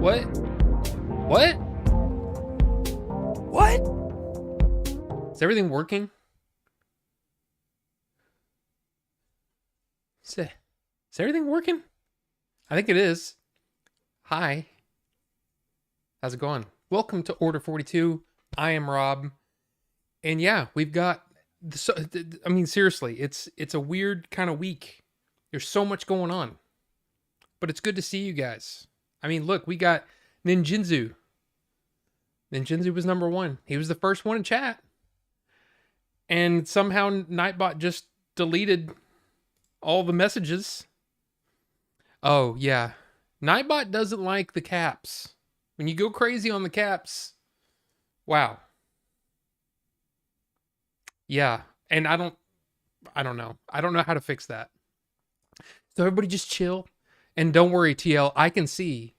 What? What? What? Is everything working? Is everything working? I think it is. Hi. How's it going? Welcome to Order 42. I am Rob. And yeah, we've got... I mean, seriously, it's a weird kind of week. There's so much going on. But it's good to see you guys. I mean, look, we got Ninjinzu. Ninjinzu was number one. He was the first one in chat. And somehow Nightbot just deleted all the messages. Oh, yeah. Nightbot doesn't like the caps. When you go crazy on the caps, wow. Yeah, and I don't know. I don't know how to fix that. So everybody just chill. And don't worry, TL, I can see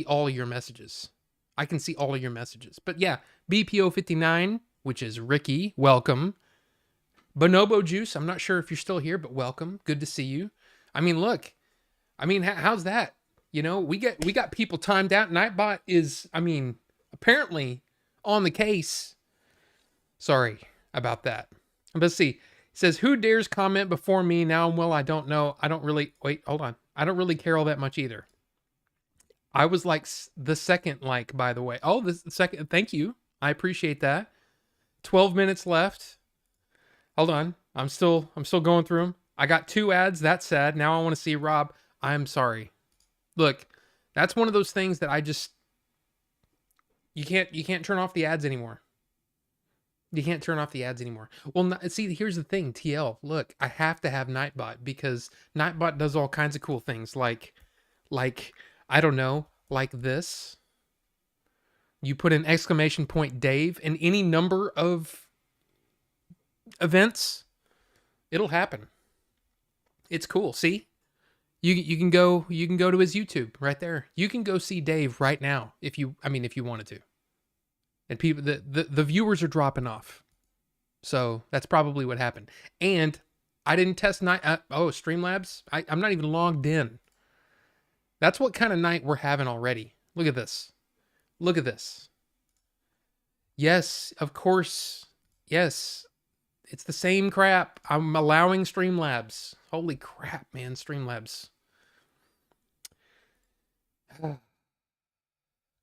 all of your messages. I can see all of your messages. But yeah, BPO59, which is Ricky, welcome. Bonobo Juice, I'm not sure if you're still here, but welcome. Good to see you. I mean, look. I mean, how's that? You know, we got people timed out. Nightbot is, I mean, apparently on the case. Sorry about that. But let's see. It says, who dares comment before me? Now, well, I don't know. I don't really... Wait, hold on. I don't really care all that much either. I was like the second like, by the way. Oh, the second. Thank you. I appreciate that. 12 minutes left. Hold on. I'm still going through them. I got 2 ads. That's sad. Now I want to see Rob. I'm sorry. Look, that's one of those things that I just... You can't turn off the ads anymore. You can't turn off the ads anymore. Well, see, here's the thing, TL. Look, I have to have Nightbot because Nightbot does all kinds of cool things. Like, I don't know, like this. You put an exclamation point Dave in any number of events, it'll happen. It's cool. See? You can go to his YouTube right there. You can go see Dave right now if you wanted to. And people, the viewers are dropping off. So that's probably what happened. And I didn't test Streamlabs. I'm not even logged in. That's what kind of night we're having already. Look at this. Look at this. Yes, of course. Yes. It's the same crap. I'm allowing Streamlabs. Holy crap, man. Streamlabs.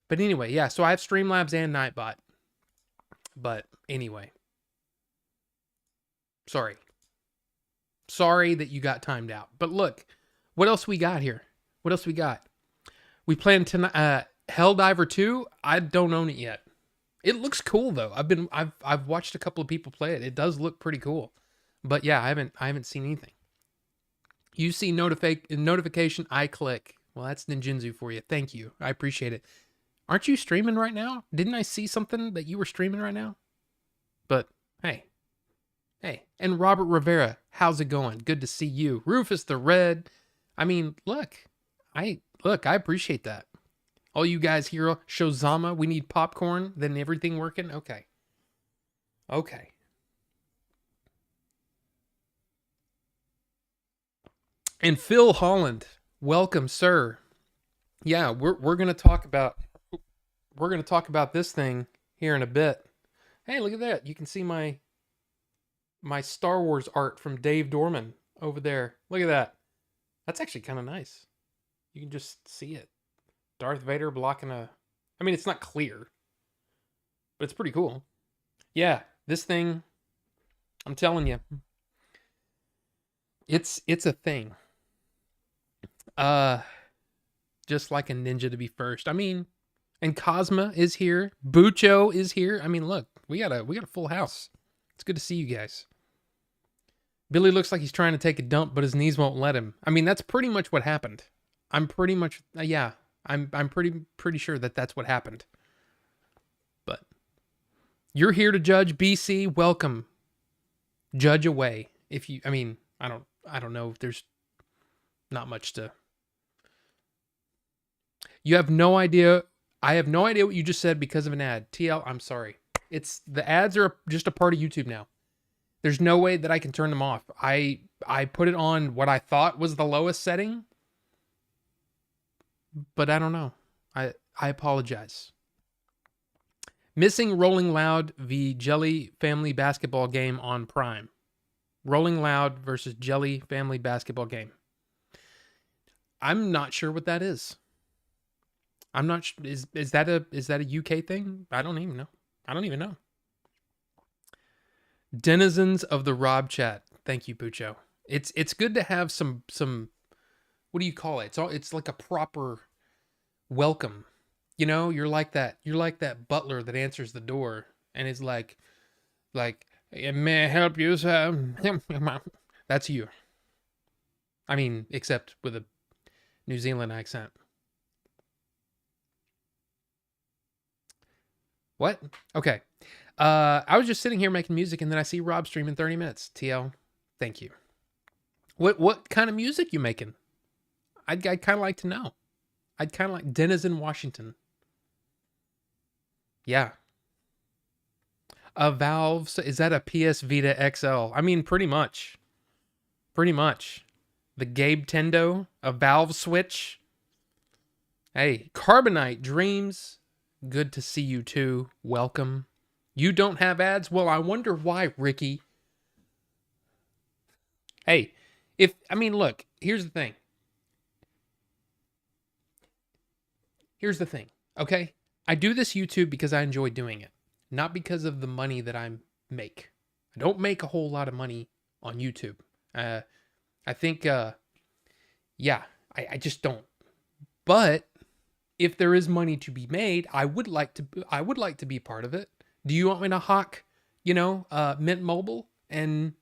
But anyway, yeah, so I have Streamlabs and Nightbot. But anyway. Sorry that you got timed out. But look, what else we got here? What else we got? We plan tonight Helldiver 2. I don't own it yet. It looks cool though. I've watched a couple of people play it. It does look pretty cool. But yeah, I haven't seen anything. You see notification, I click. Well, that's Ninjinzu for you. Thank you. I appreciate it. Aren't you streaming right now? Didn't I see something that you were streaming right now? But hey. And Robert Rivera, how's it going? Good to see you. Rufus the Red. I mean, look, I appreciate that. All you guys here, Shozama, we need popcorn, then everything working? Okay. And Phil Holland, welcome, sir. Yeah, we're gonna talk about this thing here in a bit. Hey, look at that. You can see my Star Wars art from Dave Dorman over there. Look at that. That's actually kind of nice. You can just see it. Darth Vader blocking a... I mean, it's not clear, but it's pretty cool. Yeah, this thing, I'm telling you, it's a thing. Just like a ninja to be first. I mean, and Cosma is here. Bucho is here. I mean, look, we got a full house. It's good to see you guys. Billy looks like he's trying to take a dump, but his knees won't let him. I mean, that's pretty much what happened. I'm pretty much, yeah. I'm pretty sure that that's what happened. But you're here to judge, BC. Welcome. Judge away. If you, I mean, I don't know if there's not much to. You have no idea. I have no idea what you just said because of an ad. TL, I'm sorry. It's the ads are just a part of YouTube now. There's no way that I can turn them off. I put it on what I thought was the lowest setting, but I don't know. I apologize. Missing Rolling Loud v. Jelly Family Basketball Game on Prime. Rolling Loud versus Jelly Family Basketball Game. I'm not sure what that is. I'm not sure. Is that a UK thing? I don't even know. I don't even know. Denizens of the Rob chat. Thank you, Pucho. It's good to have some what do you call it? It's like a proper welcome. You know, you're like that butler that answers the door and is like, may I help you, sir? That's you. I mean, except with a New Zealand accent. What? Okay. I was just sitting here making music and then I see Rob streaming 30 minutes. TL, thank you. What kind of music you making? I'd kind of like to know. I'd kind of like Denizen Washington. Yeah. A Valve, is that a PS Vita XL? I mean, pretty much. Pretty much. The Gabe Tendo, a Valve Switch. Hey, Carbonite Dreams. Good to see you too. Welcome. You don't have ads? Well, I wonder why, Ricky. Hey, look, here's the thing. Here's the thing, okay? I do this YouTube because I enjoy doing it, not because of the money that I make. I don't make a whole lot of money on YouTube. I think, I just don't. But if there is money to be made, I would like to be part of it. Do you want me to hawk, Mint Mobile and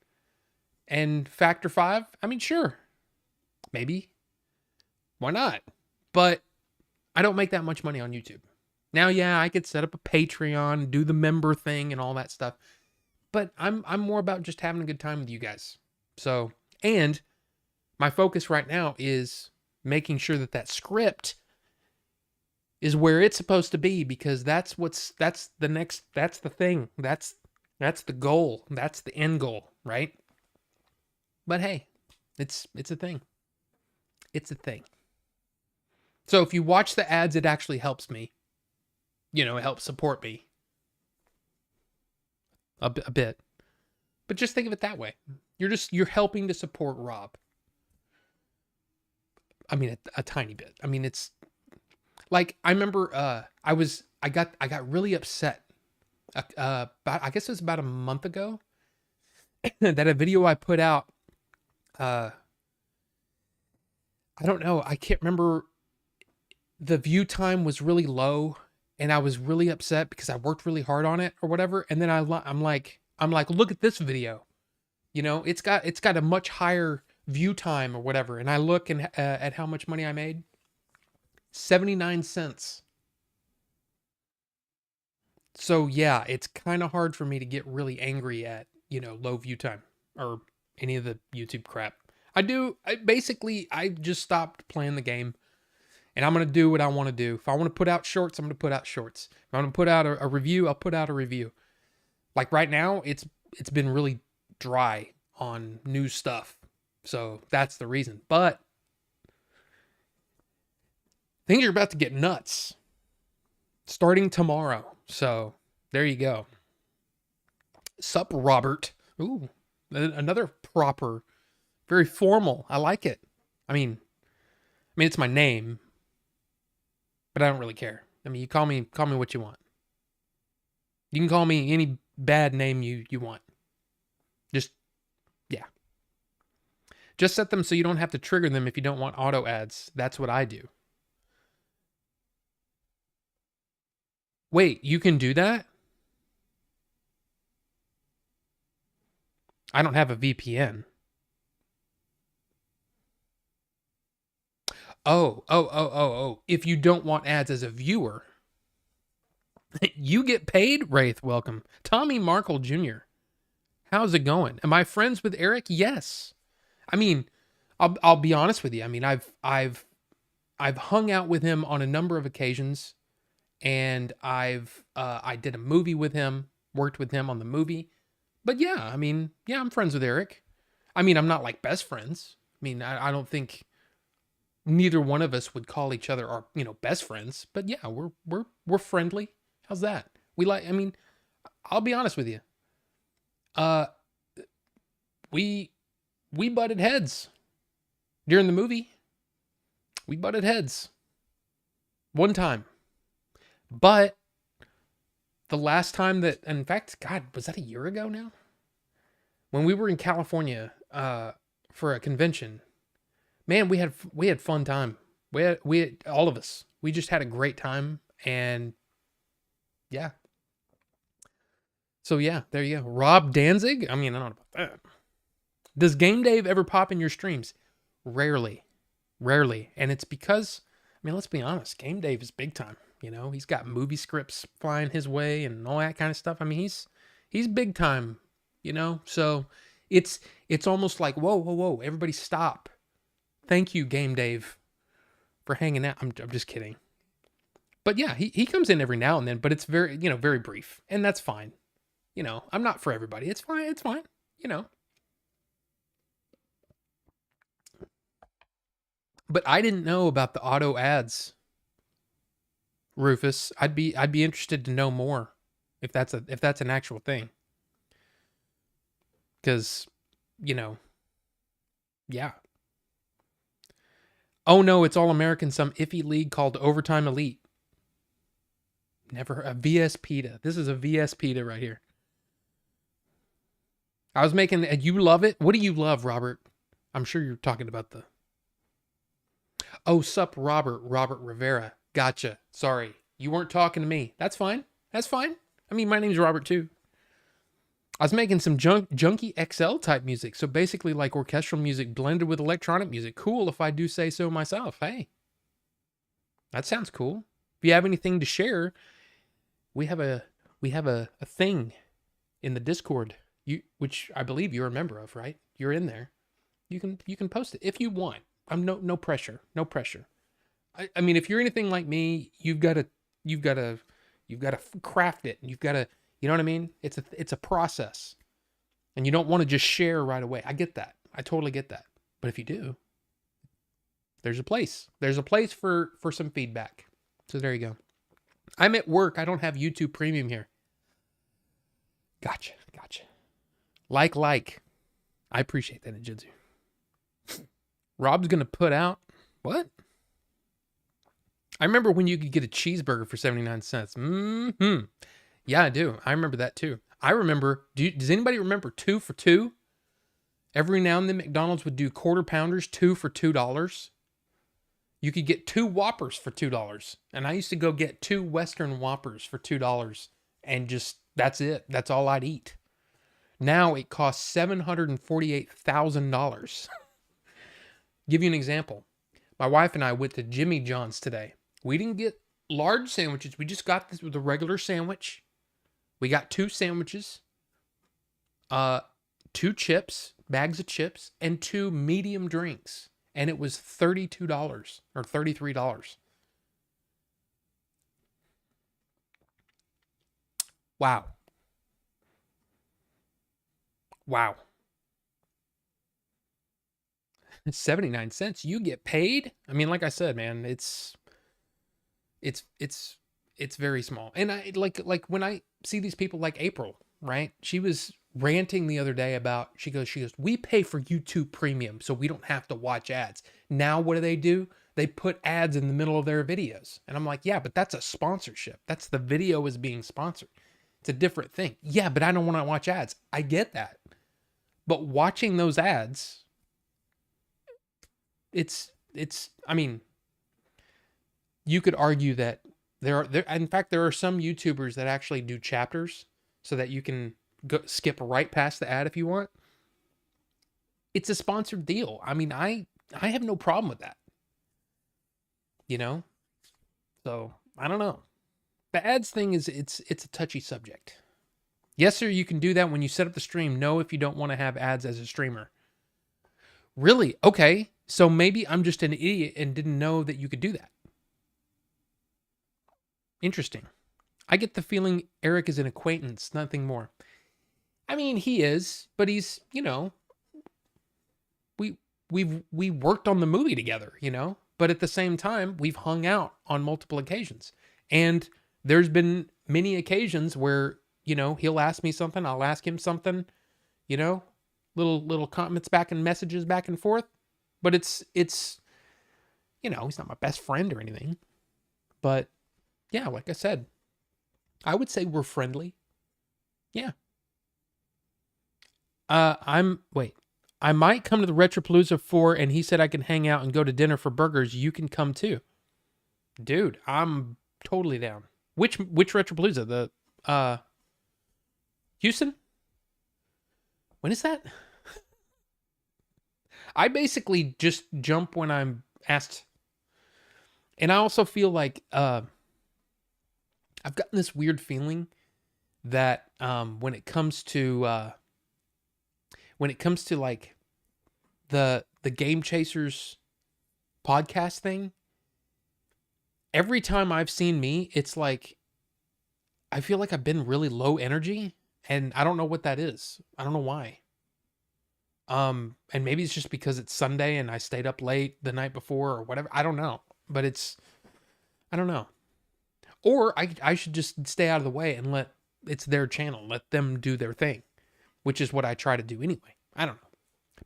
Factor 5? I mean, sure. Maybe. Why not? But I don't make that much money on YouTube. Now, yeah, I could set up a Patreon, do the member thing and all that stuff. But I'm more about just having a good time with you guys. So, and my focus right now is making sure that script is where it's supposed to be, because that's the thing. That's the goal. That's the end goal, right? But hey, it's a thing. It's a thing. So if you watch the ads, it actually helps me. It helps support me a bit. But just think of it that way. You're helping to support Rob. I mean, a tiny bit. I mean, it's like, I remember I got really upset. I guess it was about a month ago that a video I put out, I don't know, I can't remember, the view time was really low and I was really upset because I worked really hard on it or whatever. And then I'm like, look at this video. It's got a much higher view time or whatever. And I look at how much money I made. 79 cents. So yeah, it's kind of hard for me to get really angry at, low view time or any of the YouTube crap. I just stopped playing the game. And I'm going to do what I want to do. If I want to put out shorts, I'm going to put out shorts. If I want to put out a review, I'll put out a review. Like right now, it's been really dry on new stuff. So that's the reason. But things are about to get nuts starting tomorrow. So there you go. Sup, Robert. Ooh, another proper, very formal. I like it. I mean, it's my name. But I don't really care. I mean, you call me what you want. You can call me any bad name you want. Just set them so you don't have to trigger them if you don't want auto ads. That's what I do. Wait, you can do that? I don't have a VPN. Oh. If you don't want ads as a viewer, you get paid, Wraith, welcome. Tommy Markle Jr. How's it going? Am I friends with Eric? Yes. I mean, I'll be honest with you. I mean, I've hung out with him on a number of occasions, and I did a movie with him, worked with him on the movie. But yeah, I mean, yeah, I'm friends with Eric. I mean, I'm not like best friends. I mean, I don't think neither one of us would call each other our, best friends, but yeah, we're friendly. How's that? I mean, I'll be honest with you. Uh we we butted heads during the movie. We butted heads one time. But the last time that, in fact, God, was that a year ago now? When we were in California for a convention, man, we had fun time. We had all of us. We just had a great time, and yeah. So yeah, there you go. Rob Danzig. I mean, I don't know about that. Does Game Dave ever pop in your streams? Rarely, rarely, and it's because, I mean, let's be honest. Game Dave is big time. He's got movie scripts flying his way and all that kind of stuff. I mean, he's big time. So it's almost like whoa, whoa, whoa, everybody stop. Thank you, Game Dave, for hanging out. I'm just kidding. But yeah, he comes in every now and then, but it's very, very brief. And that's fine. I'm not for everybody. It's fine. It's fine. But I didn't know about the auto ads, Rufus. I'd be interested to know more if that's an actual thing. Cuz, yeah. Oh no, it's all American, some iffy league called Overtime Elite. Never a VS PETA. This is a VS PETA right here. I was making, you love it? What do you love, Robert? I'm sure you're talking about the... Oh, sup, Robert Rivera. Gotcha. Sorry. You weren't talking to me. That's fine. That's fine. I mean, my name's Robert too. I was making some junky XL type music. So basically like orchestral music blended with electronic music. Cool if I do say so myself. Hey, that sounds cool. If you have anything to share, we have a thing in the Discord, which I believe you're a member of, right? You're in there. You can post it if you want. I'm no pressure. No pressure. I mean, if you're anything like me, you've got to craft it. You've got to, you know what I mean? It's a process, and you don't want to just share right away. I get that. I totally get that. But if you do, there's a place. There's a place for some feedback. So there you go. I'm at work. I don't have YouTube Premium here. Gotcha. Like. I appreciate that, Ninjutsu. Rob's gonna put out what? I remember when you could get a cheeseburger for 79 cents. Yeah, I do. I remember that too. I remember, does anybody remember 2 for $2? Every now and then McDonald's would do quarter pounders, 2 for $2. You could get 2 Whoppers for $2. And I used to go get 2 Western Whoppers for $2. And just, that's it. That's all I'd eat. Now it costs $748,000. Give you an example. My wife and I went to Jimmy John's today. We didn't get large sandwiches. We just got this with a regular sandwich. We got 2 sandwiches, 2 chips, bags of chips, and 2 medium drinks. And it was $32 or $33. Wow. 79 cents. You get paid. I mean, like I said, man, it's very small. And I like when I see these people like April, right? She was ranting the other day about, she goes, we pay for YouTube Premium so we don't have to watch ads. Now what do? They put ads in the middle of their videos. And I'm like, yeah, but that's a sponsorship. That's the video is being sponsored. It's a different thing. Yeah, but I don't want to watch ads. I get that. But watching those ads, it's I mean, you could argue that there in fact there are some YouTubers that actually do chapters so that you can skip right past the ad if you want. It's a sponsored deal. I mean, I have no problem with that. So I don't know. The ads thing is it's a touchy subject. Yes, sir, you can do that when you set up the stream. No, if you don't want to have ads as a streamer. Really? Okay. So maybe I'm just an idiot and didn't know that you could do that. Interesting. I get the feeling Eric is an acquaintance, nothing more. I mean, he is, but he's, we worked on the movie together, But at the same time, we've hung out on multiple occasions. And there's been many occasions where, he'll ask me something, I'll ask him something, you know, little comments back and messages back and forth. But it's he's not my best friend or anything. But yeah, like I said, I would say we're friendly. Yeah. I might come to the Retropalooza 4, and he said I can hang out and go to dinner for burgers. You can come too. Dude, I'm totally down. Which Retropalooza? The Houston? When is that? I basically just jump when I'm asked. And I also feel like I've gotten this weird feeling that when it comes to like the Game Chasers podcast thing, every time I've seen me, it's like I feel like I've been really low energy, and I don't know what that is. I don't know why. And maybe it's just because it's Sunday and I stayed up late the night before or whatever. I don't know. But I don't know. Or I should just stay out of the way and it's their channel. Let them do their thing, which is what I try to do anyway. I don't know.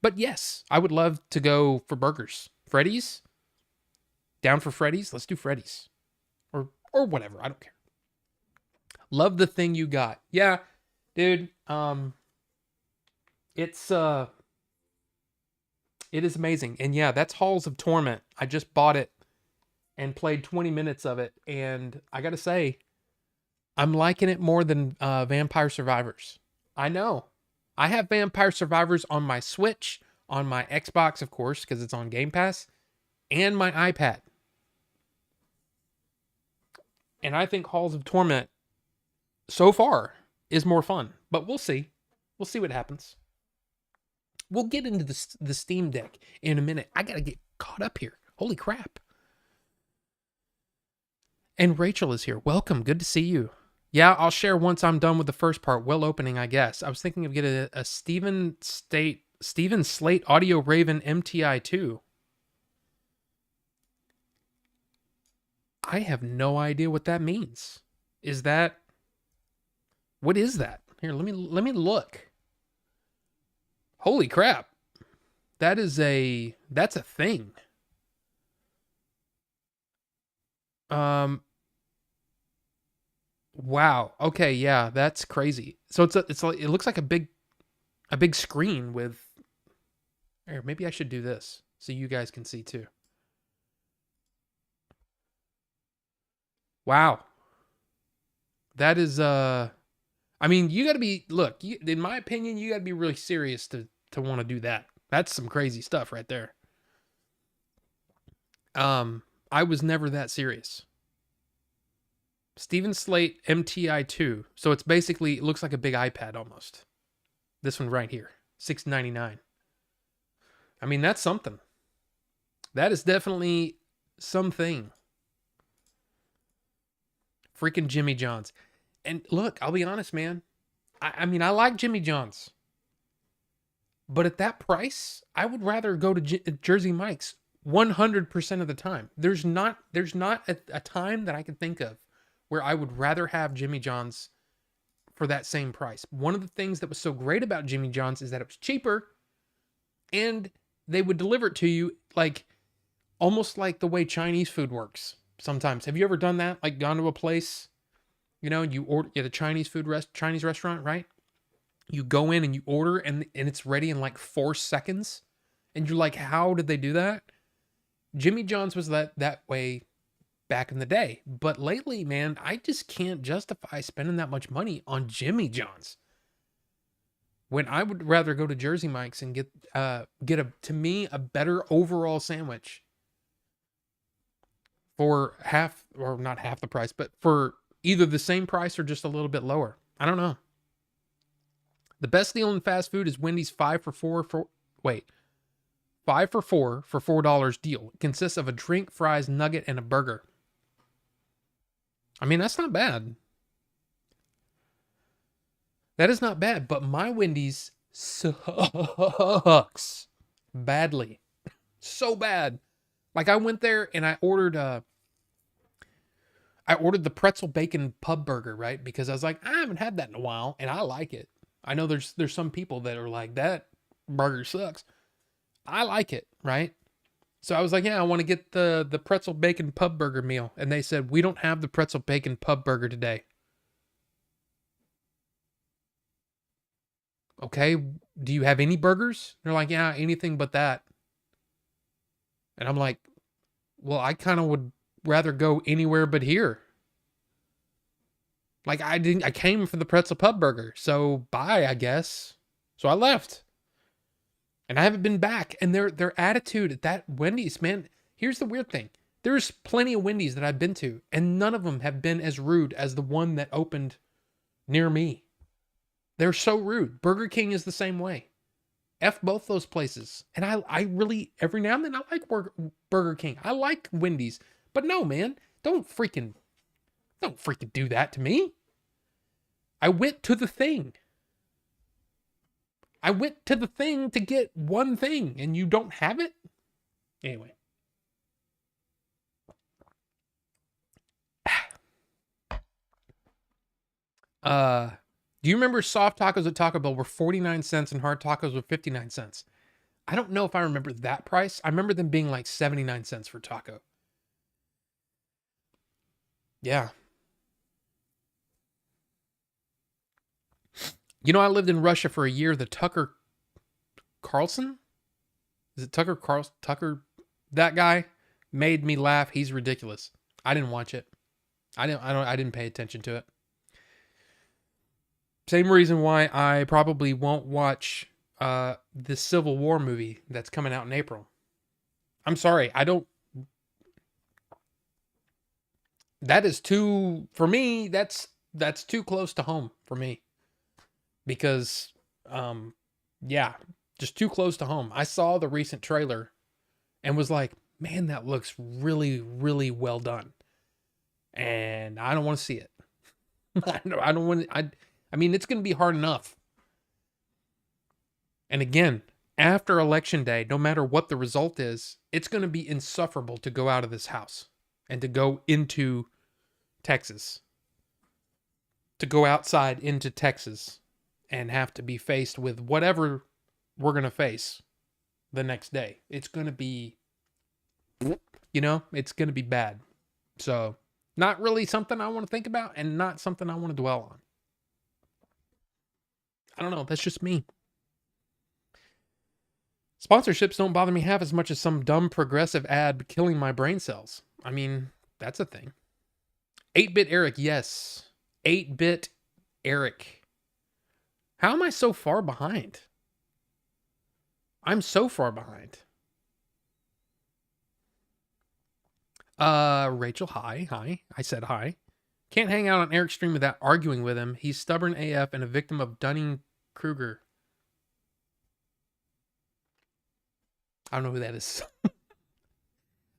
But yes, I would love to go for burgers. Freddy's? Down for Freddy's? Let's do Freddy's. Or whatever. I don't care. Love the thing you got. Yeah, dude. It is amazing. And yeah, that's Halls of Torment. I just bought it and played 20 minutes of it. And I got to say, I'm liking it more than Vampire Survivors. I know. I have Vampire Survivors on my Switch, on my Xbox, of course, because it's on Game Pass, and my iPad. And I think Halls of Torment, so far, is more fun. But we'll see. We'll see what happens. We'll get into the Steam Deck in a minute. I got to get caught up here. Holy crap. And Rachel is here. Welcome. Good to see you. Yeah, I'll share once I'm done with the first part. Well opening, I guess. I was thinking of getting a Steven Slate Audio Raven MTI2. I have no idea what that means. What is that? Here, let me look. Holy crap. That's a thing. Wow. Okay, yeah, that's crazy. So it's like, it looks like a big screen with, here, maybe I should do this so you guys can see too. Wow. That is I mean, you got to be, look, in my opinion, you got to be really serious to want to do that. That's some crazy stuff right there. I was never that serious. Steven Slate MTI2. So it's basically, it looks like a big iPad almost. This one right here, $6.99. I mean, that's something. That is definitely something. Freaking Jimmy John's. And look, I'll be honest, man. I mean, I like Jimmy John's. But at that price, I would rather go to Jersey Mike's 100% of the time. There's not a time that I can think of where I would rather have Jimmy John's for that same price. One of the things that was so great about Jimmy John's is that it was cheaper, and they would deliver it to you like almost like the way Chinese food works sometimes. Have you ever done that? Like gone to a place, you order at a Chinese restaurant, right? You go in and you order and it's ready in like 4 seconds. And you're like, how did they do that? Jimmy John's was that way back in the day. But lately, man, I just can't justify spending that much money on Jimmy John's, when I would rather go to Jersey Mike's and get to me a better overall sandwich for half, or not half the price, but for either the same price or just a little bit lower. I don't know. The best deal in fast food is Wendy's 5 for 4 for $4 deal. It consists of a drink, fries, nugget, and a burger. I mean, that's not bad. That is not bad, but my Wendy's sucks badly. So bad. Like I went there and I ordered the pretzel bacon pub burger, right? Because I was like, I haven't had that in a while and I like it. I know there's some people that are like that burger sucks. I like it, right? So I was like, yeah, I want to get the pretzel bacon pub burger meal. And they said, we don't have the pretzel bacon pub burger today. Okay, do you have any burgers? They're like, yeah, anything but that. And I'm like, well, I kind of would rather go anywhere but here. Like I came for the pretzel pub burger. So bye, I guess. So I left. And I haven't been back. And their attitude at that Wendy's, man, here's the weird thing. There's plenty of Wendy's that I've been to, and none of them have been as rude as the one that opened near me. They're so rude. Burger King is the same way. F both those places. And I really, every now and then, I like Burger King. I like Wendy's. But no, man, don't freaking do that to me. I went to the thing. I went to the thing to get one thing, and you don't have it? Anyway. Do you remember soft tacos at Taco Bell were 49 cents and hard tacos were 59 cents? I don't know if I remember that price. I remember them being like 79 cents for taco. Yeah. You know, I lived in Russia for a year. The Tucker Carlson? Is it Tucker Carlson? Tucker, that guy made me laugh. He's ridiculous. I didn't watch it. I didn't pay attention to it. Same reason why I probably won't watch the Civil War movie that's coming out in April. I'm sorry, I don't. That is too for me. That's too close to home for me because, yeah, just too close to home. I saw the recent trailer and was like, man, that looks really, really well done, and I don't want to see it. I don't want. I mean, it's going to be hard enough. And again, after election day, no matter what the result is, it's going to be insufferable to go out of this house and to go into Texas, to go outside into Texas and have to be faced with whatever we're going to face the next day. It's going to be, it's going to be bad. So, not really something I want to think about and not something I want to dwell on. I don't know. That's just me. Sponsorships don't bother me half as much as some dumb progressive ad killing my brain cells. I mean, that's a thing. 8-Bit Eric, yes. 8-Bit Eric. How am I so far behind? I'm so far behind. Rachel, hi. I said hi. Can't hang out on Eric's stream without arguing with him. He's stubborn AF and a victim of Dunning-Kruger. I don't know who that is.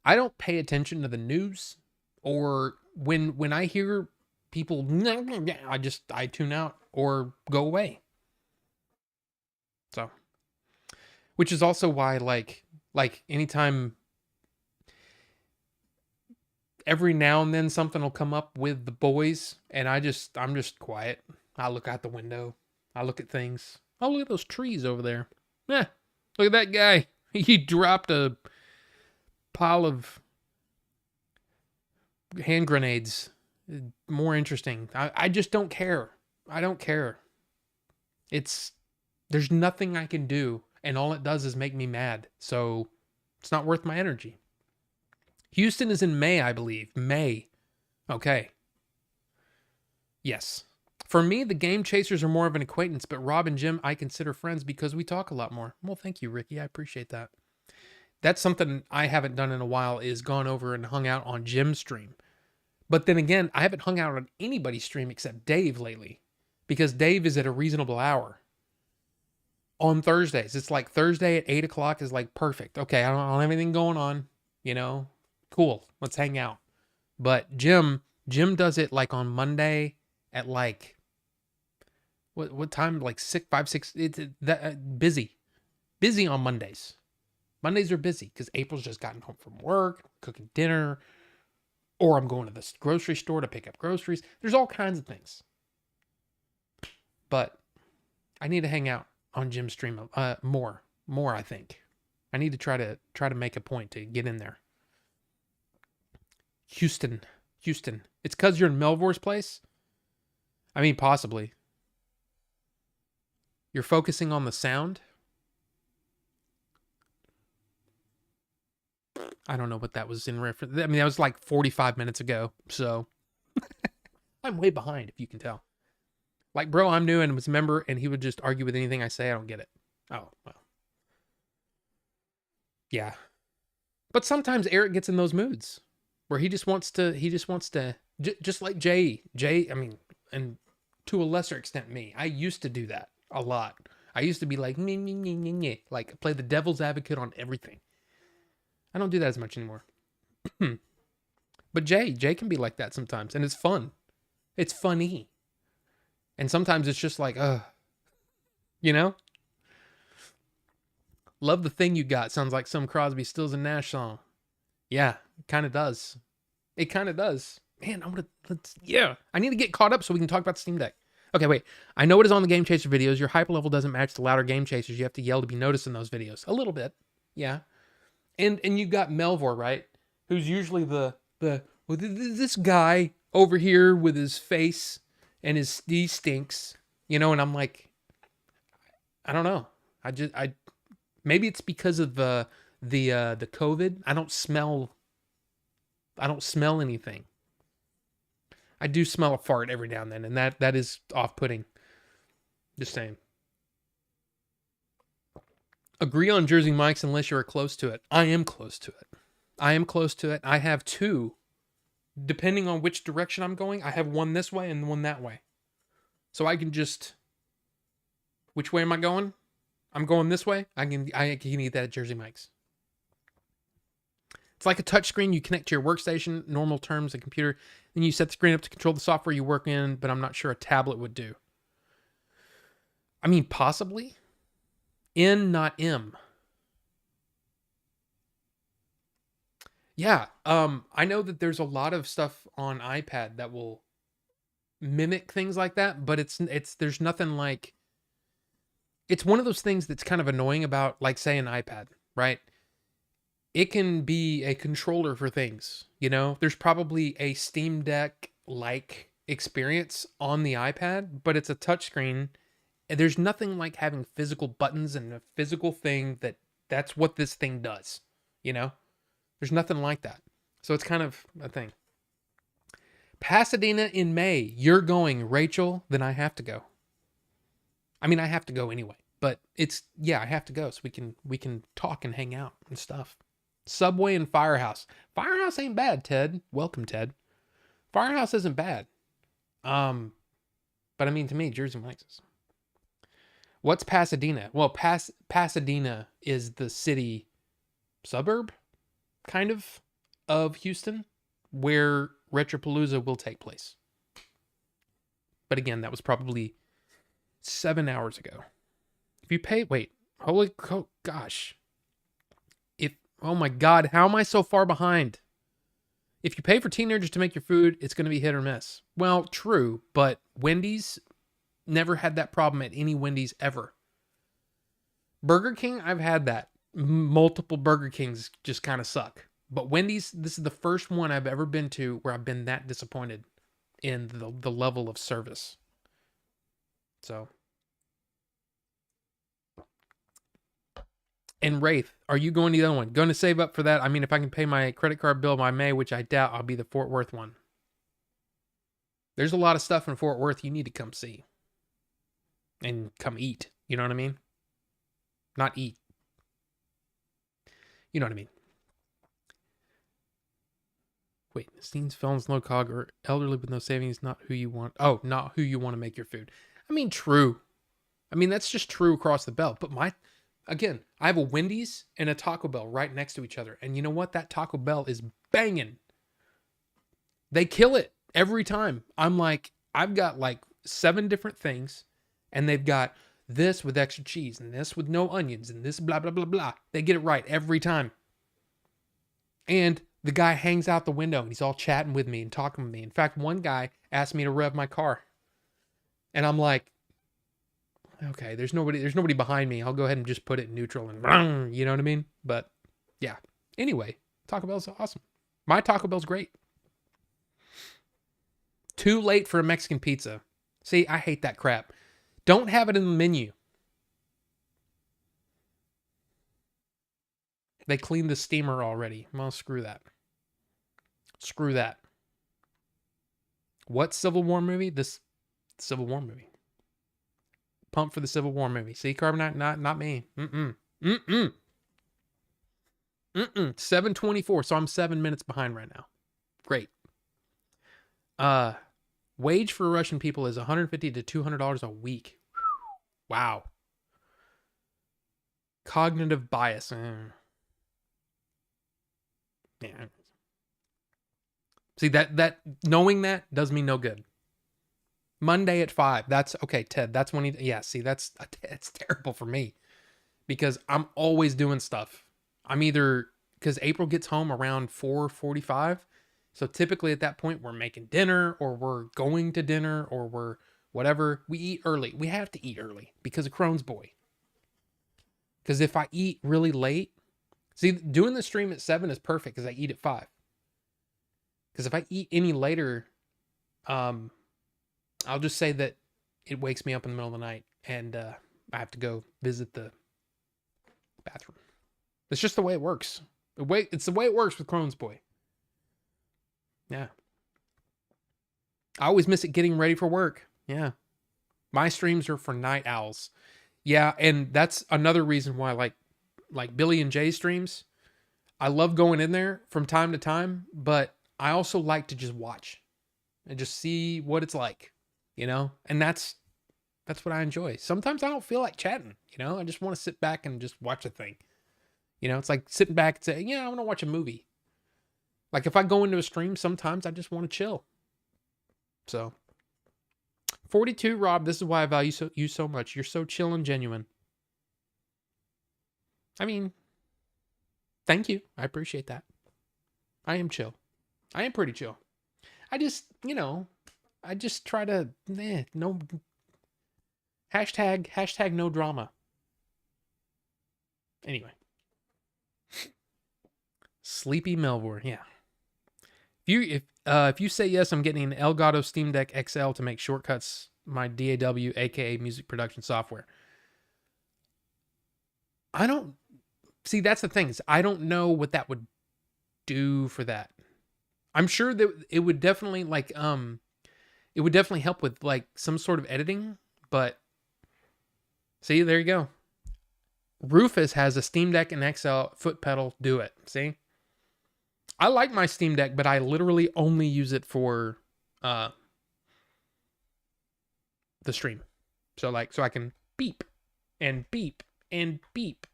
I don't pay attention to the news, or when I hear people, I tune out or go away. So, which is also why like anytime, every now and then something will come up with the boys, and I'm just quiet. I look out the window. I look at things. Oh, look at those trees over there. Yeah, look at that guy. He dropped a pile of hand grenades. More interesting. I just don't care. I don't care. There's nothing I can do, and all it does is make me mad. So it's not worth my energy. Houston is in May, I believe. May. Okay. Yes. For me, the Game Chasers are more of an acquaintance, but Rob and Jim I consider friends because we talk a lot more. Well, thank you, Ricky. I appreciate that. That's something I haven't done in a while, is gone over and hung out on Jim's stream. But then again, I haven't hung out on anybody's stream except Dave lately, because Dave is at a reasonable hour on Thursdays. It's like Thursday at 8 o'clock is like perfect. Okay, I don't have anything going on, cool, let's hang out. But Jim does it like on Monday at like what time, like 6, 5, 6. It's that busy on Mondays. Mondays are busy because April's just gotten home from work, cooking dinner, or I'm going to the grocery store to pick up groceries. There's all kinds of things. But I need to hang out on Jim's stream more, I think. I need to try to make a point to get in there. Houston. It's because you're in Melvor's place? I mean, possibly. You're focusing on the sound? I don't know what that was in reference. I mean, that was like 45 minutes ago. So I'm way behind, if you can tell. Like, bro, I'm new and was a member, and he would just argue with anything I say. I don't get it. Oh, well. Yeah. But sometimes Eric gets in those moods where he just wants to, just like Jay, I mean, and to a lesser extent me. I used to do that a lot. I used to be like, like play the devil's advocate on everything. I don't do that as much anymore. But Jay can be like that sometimes, and it's fun. It's funny. And sometimes it's just like, you know? Love the thing you got. Sounds like some Crosby, Stills, and Nash song. Yeah, it kind of does. It kind of does. Man, I need to get caught up so we can talk about the Steam Deck. Okay, wait. I know it is on the Game Chaser videos. Your hype level doesn't match the louder Game Chasers. You have to yell to be noticed in those videos. A little bit. Yeah. And you got Melvor, right? Who's usually this guy over here with his face and he stinks, you know, and I'm like, I don't know. Maybe it's because of the COVID. I don't smell anything. I do smell a fart every now and then, and that is off-putting. Just saying. Agree on Jersey Mike's unless you're close to it. I am close to it. I have two. Depending on which direction I'm going, I have one this way and one that way. So I can just... Which way am I going? I'm going this way. I can eat that at Jersey Mike's. It's like a touchscreen. You connect to your workstation, normal terms, a computer. Then you set the screen up to control the software you work in, but I'm not sure a tablet would do. I mean, possibly. N, not M. Yeah, I know that there's a lot of stuff on iPad that will mimic things like that, but there's nothing like... It's one of those things that's kind of annoying about, like, say, an iPad, right? It can be a controller for things, you know? There's probably a Steam Deck-like experience on the iPad, but it's a touchscreen. And there's nothing like having physical buttons and a physical thing that's what this thing does, you know? There's nothing like that. So it's kind of a thing. Pasadena in May. You're going, Rachel, then I have to go. I mean, I have to go anyway, but I have to go so we can talk and hang out and stuff. Subway and Firehouse. Firehouse ain't bad, Ted. Welcome, Ted. Firehouse isn't bad. But I mean, to me, Jersey Mike's is. What's Pasadena? Well, Pasadena is the city suburb, kind of Houston, where Retropalooza will take place. But again, that was probably 7 hours ago. If you pay, gosh. Oh my God, how am I so far behind? If you pay for teenagers to make your food, it's going to be hit or miss. Well, true, but Wendy's never had that problem at any Wendy's ever. Burger King, I've had that. Multiple Burger Kings just kind of suck. But Wendy's, this is the first one I've ever been to where I've been that disappointed in the level of service. So. And Wraith, are you going to the other one? Going to save up for that? I mean, if I can pay my credit card bill by May, which I doubt, I'll be the Fort Worth one. There's a lot of stuff in Fort Worth you need to come see. And come eat. You know what I mean? Not eat. You know what I mean? Wait, Steam's felons, low cog, or elderly with no savings, not who you want. Oh, not who you want to make your food. I mean, true. I mean, that's just true across the belt. But again, I have a Wendy's and a Taco Bell right next to each other. And you know what? That Taco Bell is banging. They kill it every time. I'm like, I've got like 7 different things. And they've got this with extra cheese and this with no onions and this blah, blah, blah, blah. They get it right every time. And the guy hangs out the window and he's all chatting with me and talking with me. In fact, one guy asked me to rev my car. And I'm like, okay, there's nobody behind me. I'll go ahead and just put it in neutral and you know what I mean? But yeah. Anyway, Taco Bell's awesome. My Taco Bell's great. Too late for a Mexican pizza. See, I hate that crap. Don't have it in the menu. They cleaned the steamer already. Well, screw that. Screw that. What Civil War movie? This Civil War movie. Pumped for the Civil War movie. See, Carbonite, not me. 7:24. So I'm 7 minutes behind right now. Great. Wage for Russian people is $150 to $200 a week. Wow. Cognitive bias. Yeah. See, that knowing that does me no good. Monday at 5. That's okay, Ted. That's when see, that's terrible for me because I'm always doing stuff. I'm either, because April gets home around 4:45. So typically at that point, we're making dinner or we're going to dinner or we're whatever. We eat early. We have to eat early because of Crohn's boy. Because if I eat really late, see, doing the stream at 7 is perfect because I eat at 5. Because if I eat any later, I'll just say that it wakes me up in the middle of the night and I have to go visit the bathroom. It's just the way it works. It's the way it works with Crohn's boy. Yeah. I always miss it getting ready for work. Yeah. My streams are for night owls. Yeah, and that's another reason why like Billy and Jay streams. I love going in there from time to time, but I also like to just watch and just see what it's like, you know? And that's what I enjoy. Sometimes I don't feel like chatting, you know? I just want to sit back and just watch a thing. You know, it's like sitting back and saying, yeah, I want to watch a movie. Like if I go into a stream, sometimes I just want to chill. So 42, Rob, this is why I value you so much. You're so chill and genuine. I mean, thank you. I appreciate that. I am chill. I am pretty chill. I just, I just try to, no, hashtag no drama. Anyway. Sleepy Melbourne, yeah. If you say yes, I'm getting an Elgato Steam Deck XL to make shortcuts my DAW, aka music production software. I don't see, that's the thing, is I don't know what that would do for that. I'm sure that it would definitely it would definitely help with like some sort of editing, but see, there you go. Rufus has a Steam Deck and XL foot pedal. Do it. See? I like my Steam Deck, but I literally only use it for the stream. So I can beep and beep and beep,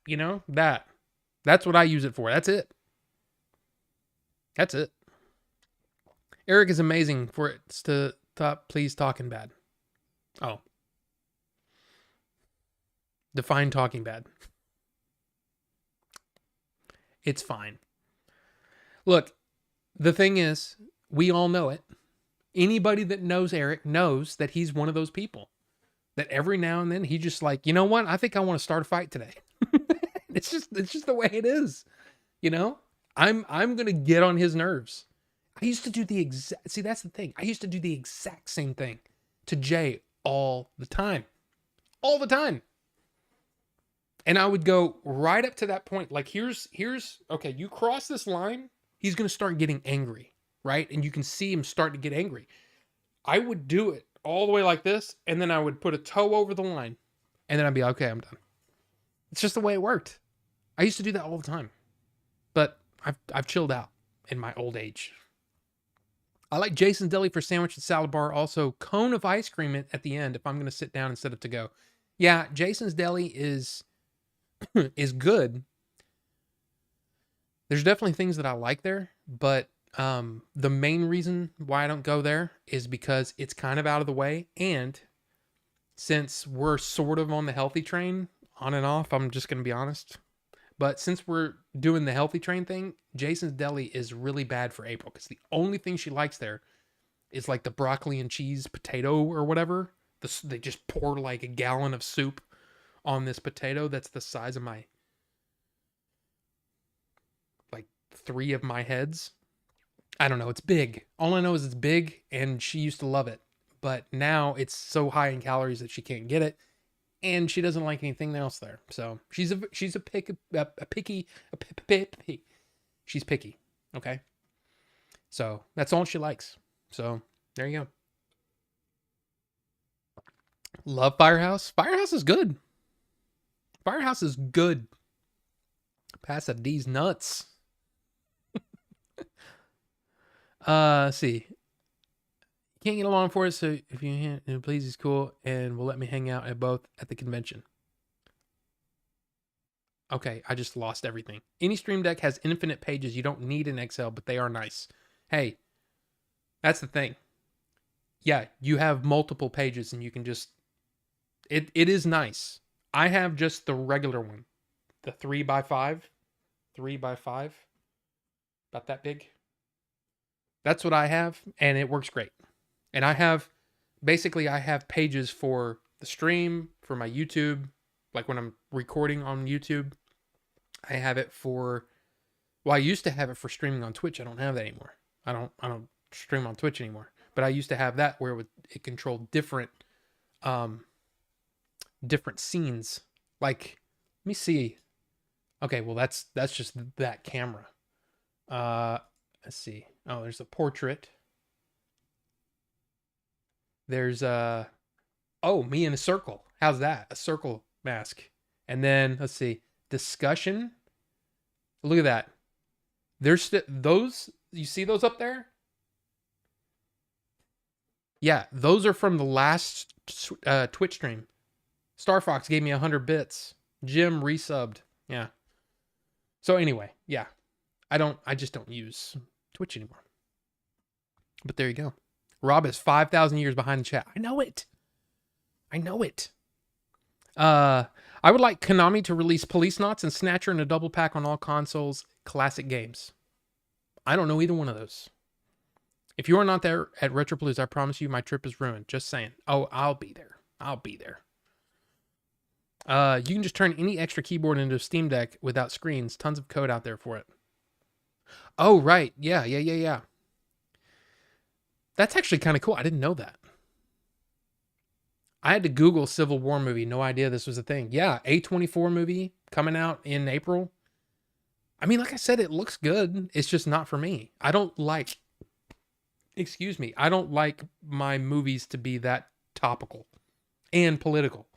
That's what I use it for. That's it. That's it. Eric is amazing for it to please talking bad. Oh. Define talking bad. It's fine. Look, the thing is, we all know it. Anybody that knows Eric knows that he's one of those people that every now and then he just like, you know what? I think I want to start a fight today. It's just the way it is. I'm going to get on his nerves. I used to do see, that's the thing. I used to do the exact same thing to Jay all the time. All the time. And I would go right up to that point. Like, here's okay, you cross this line, he's going to start getting angry, right? And you can see him start to get angry. I would do it all the way like this, and then I would put a toe over the line, and then I'd be like, okay, I'm done. It's just the way it worked. I used to do that all the time. But I've chilled out in my old age. I like Jason's Deli for sandwich and salad bar. Also, cone of ice cream at the end if I'm going to sit down instead of to go. Yeah, Jason's Deli is good. There's definitely things that I like there, but the main reason why I don't go there is because it's kind of out of the way, and since we're sort of on the healthy train, on and off, I'm just going to be honest. But since we're doing the healthy train thing, Jason's Deli is really bad for April because the only thing she likes there is like the broccoli and cheese potato or whatever. They just pour like a gallon of soup on this potato that's the size of my, like, 3 of my heads. I don't know. It's big. All I know is it's big, and she used to love it. But now it's so high in calories that she can't get it, and she doesn't like anything else there. So she's picky. She's picky. Okay. So that's all she likes. So there you go. Love Firehouse. Firehouse is good. Firehouse is good. Pasadena's nuts. Let's see. Can't get along for it, so if you please, he's cool, and will let me hang out at both at the convention. Okay, I just lost everything. Any Stream Deck has infinite pages. You don't need an Excel, but they are nice. Hey, that's the thing. Yeah, you have multiple pages, and you can just... It is nice. I have just the regular one. The 3x5. 3x5. About that big. That's what I have, and it works great. And I have pages for the stream, for my YouTube, like when I'm recording on YouTube. I have it for, well, I used to have it for streaming on Twitch. I don't have that anymore. I don't stream on Twitch anymore. But I used to have that where it controlled different scenes. Like, let me see. Okay, well that's just that camera. Let's see. Oh, there's a portrait. There's me in a circle. How's that? A circle mask. And then let's see, discussion. Look at that. There's those. You see those up there? Yeah, those are from the last Twitch stream. Star Fox gave me 100 bits. Jim resubbed. Yeah. So anyway, yeah. I just don't use Twitch anymore. But there you go. Rob is 5,000 years behind the chat. I know it. I would like Konami to release Police Knots and Snatcher in a double pack on all consoles. Classic games. I don't know either one of those. If you are not there at Retropalooza, I promise you my trip is ruined. Just saying. Oh, I'll be there. You can just turn any extra keyboard into a Steam Deck without screens. Tons of code out there for it. Oh, right. Yeah. That's actually kind of cool. I didn't know that. I had to Google Civil War movie. No idea this was a thing. Yeah, A24 movie coming out in April. I mean, like I said, it looks good. It's just not for me. I don't like my movies to be that topical and political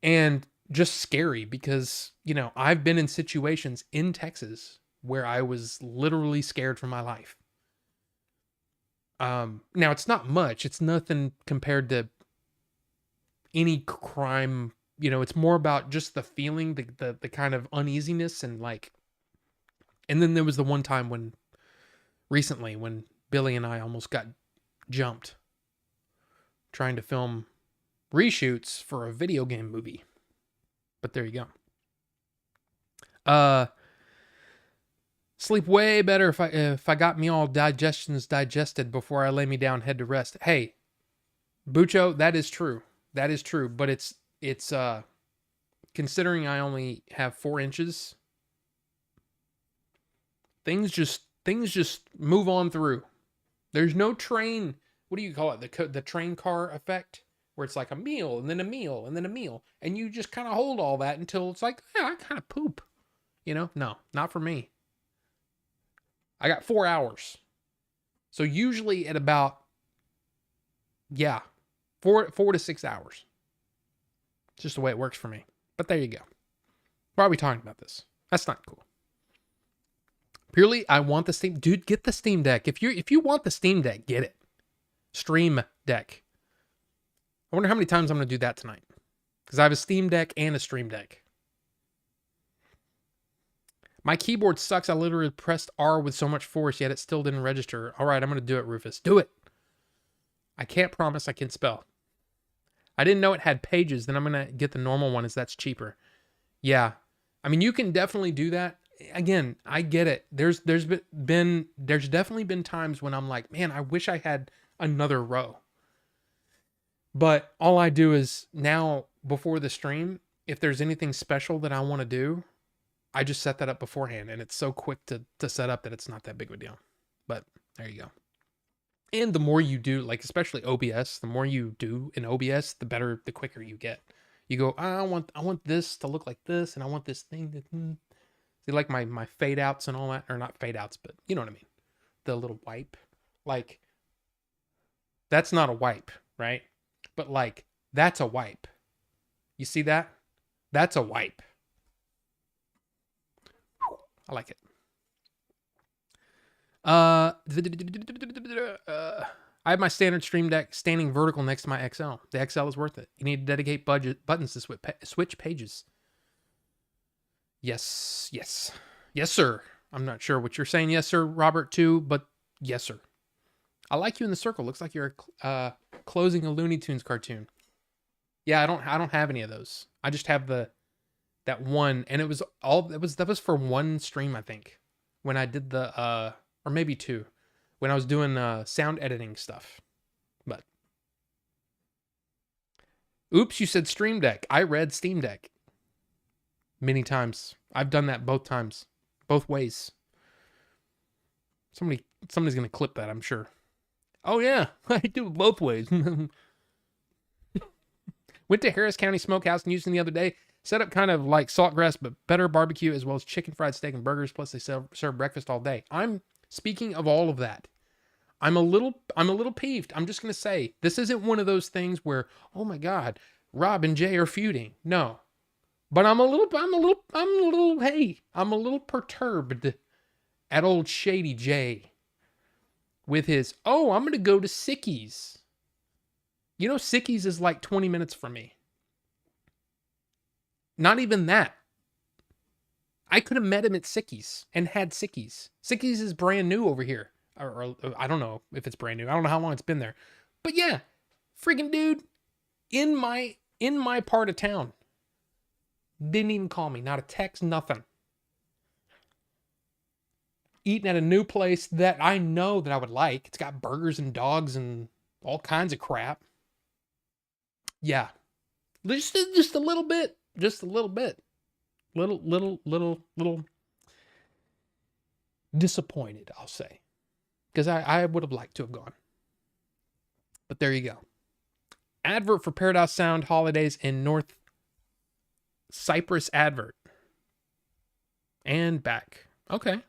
and just scary because, I've been in situations in Texas where I was literally scared for my life. Now it's not much. It's nothing compared to any crime. It's more about just the feeling, the kind of uneasiness and then there was the one time recently when Billy and I almost got jumped trying to film reshoots for a video game movie. But there you go. Sleep way better if I got me all digestions digested before I lay me down head to rest. Hey, Bucho, that is true. But it's considering I only have 4 inches, things just move on through. There's no train. What do you call it? The train car effect, where it's like a meal and then a meal and then a meal, and you just kind of hold all that until it's like, yeah, I kind of poop. No, not for me. I got 4 hours. So usually at about, 4 to 6 hours. It's just the way it works for me. But there you go. Why are we talking about this? That's not cool. Purely, I want the Steam... Dude, get the Steam Deck. If you want the Steam Deck, get it. Stream Deck. I wonder how many times I'm going to do that tonight. Because I have a Steam Deck and a Stream Deck. My keyboard sucks. I literally pressed R with so much force, yet it still didn't register. All right, I'm going to do it, Rufus. Do it. I can't promise I can spell. I didn't know it had pages. Then I'm going to get the normal one as that's cheaper. Yeah. I mean, you can definitely do that. Again, I get it. There's definitely been times when I'm like, man, I wish I had another row. But all I do is now before the stream, if there's anything special that I want to do, I just set that up beforehand, and it's so quick to set up that it's not that big of a deal. But there you go. And the more you do, like especially OBS, the more you do in OBS, the better, the quicker you get. You go, I want this to look like this, and I want this thing to see, like my fade outs and all that, or not fade outs, but you know what I mean. The little wipe, like that's not a wipe, right? But like that's a wipe. You see that? That's a wipe. I like it. I have my standard Stream Deck standing vertical next to my XL. The XL is worth it. You need to dedicate buttons to switch pages. Yes, sir. I'm not sure what you're saying, yes, sir, Robert, too, but yes, sir. I like you in the circle. Looks like you're closing a Looney Tunes cartoon. Yeah, I don't have any of those. I just have that one, and that was for one stream, I think, when I did the or maybe two, when I was doing sound editing stuff. But oops, you said Stream Deck. I read Steam Deck many times. I've done that both times, both ways. Somebody's gonna clip that, I'm sure. Oh yeah, I do it both ways. Went to Harris County Smokehouse in Houston the other day. Set up kind of like Saltgrass, but better barbecue, as well as chicken fried steak and burgers. Plus, they serve breakfast all day. I'm speaking of all of that. I'm a little peeved. I'm just gonna say this isn't one of those things where, oh my God, Rob and Jay are feuding. No, but I'm a little perturbed at old Shady Jay with his, oh, I'm gonna go to Sickies. You know, Sickies is like 20 minutes from me. Not even that. I could have met him at Sickies and had Sickies. Sickies is brand new over here. Or I don't know if it's brand new. I don't know how long it's been there. But yeah, freaking dude in my part of town. Didn't even call me. Not a text, nothing. Eating at a new place that I know that I would like. It's got burgers and dogs and all kinds of crap. Yeah. Just a little bit. Just a little bit. Little disappointed, I'll say. Because I would have liked to have gone. But there you go. Advert for Paradise Sound Holidays in North Cyprus advert. And back. Okay.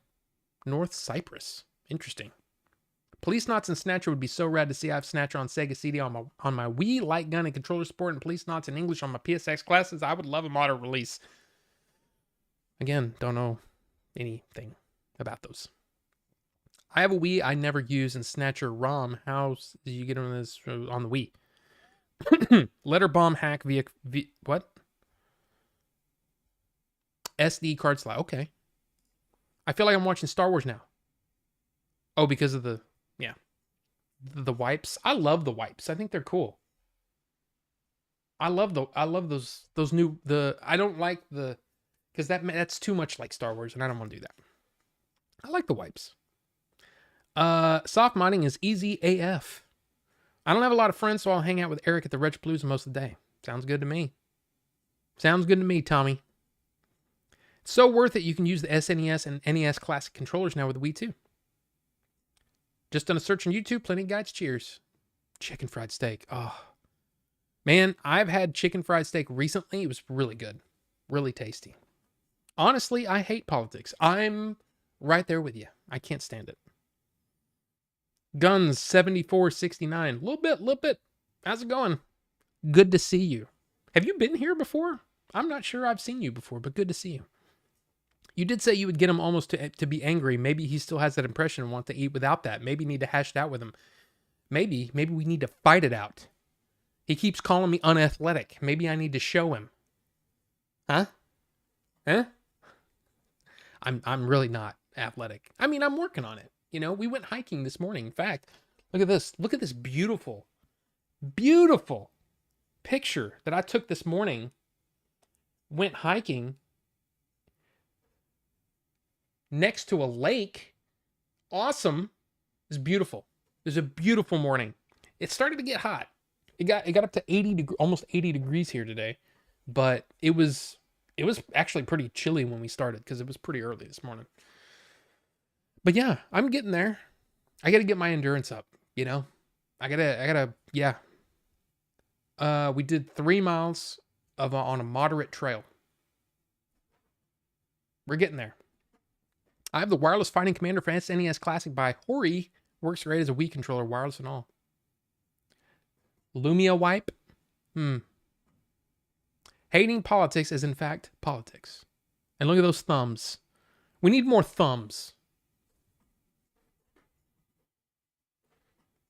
North Cyprus. Interesting. Police Knots and Snatcher would be so rad to see. I have Snatcher on Sega CD on my Wii, light gun and controller support, and Police Knots in English on my PSX classes. I would love a modern release. Again, don't know anything about those. I have a Wii I never use, and Snatcher ROM. How do you get on this on the Wii? Letter bomb hack via what? SD card slot. Okay. I feel like I'm watching Star Wars now. Oh, because of the wipes. I love the wipes. I think they're cool. I love those new I don't like the because that's too much like Star Wars, and I don't want to do that. I like the wipes. Soft modding is easy AF. I don't have a lot of friends, so I'll hang out with Eric at the Retro Palooza most of the day. Sounds good to me. Sounds good to me, Tommy. It's so worth it. You can use the SNES and NES classic controllers now with the Wii too. Just done a search on YouTube. Plenty of guides. Cheers. Chicken fried steak. Oh, man, I've had chicken fried steak recently. It was really good. Really tasty. Honestly, I hate politics. I'm right there with you. I can't stand it. Guns 7469. Little bit. How's it going? Good to see you. Have you been here before? I'm not sure I've seen you before, but good to see you. You did say you would get him almost to be angry. Maybe he still has that impression and want to eat without that. Maybe you need to hash it out with him. Maybe we need to fight it out. He keeps calling me unathletic. Maybe I need to show him. Huh? I'm really not athletic. I mean, I'm working on it. You know, we went hiking this morning. In fact, look at this. Look at this beautiful picture that I took this morning, went hiking next to a lake. Awesome. It's beautiful. It was a beautiful morning. It started to get hot. It got up to 80 almost 80 degrees here today, but it was actually pretty chilly when we started because it was pretty early this morning. But yeah, I'm getting there. I got to get my endurance up, you know. I gotta yeah. We did 3 miles on a moderate trail. We're getting there. I have the wireless fighting commander for SNES Classic by Hori. Works great as a Wii controller, wireless and all. Lumia wipe. Hating politics is in fact politics. And look at those thumbs. We need more thumbs.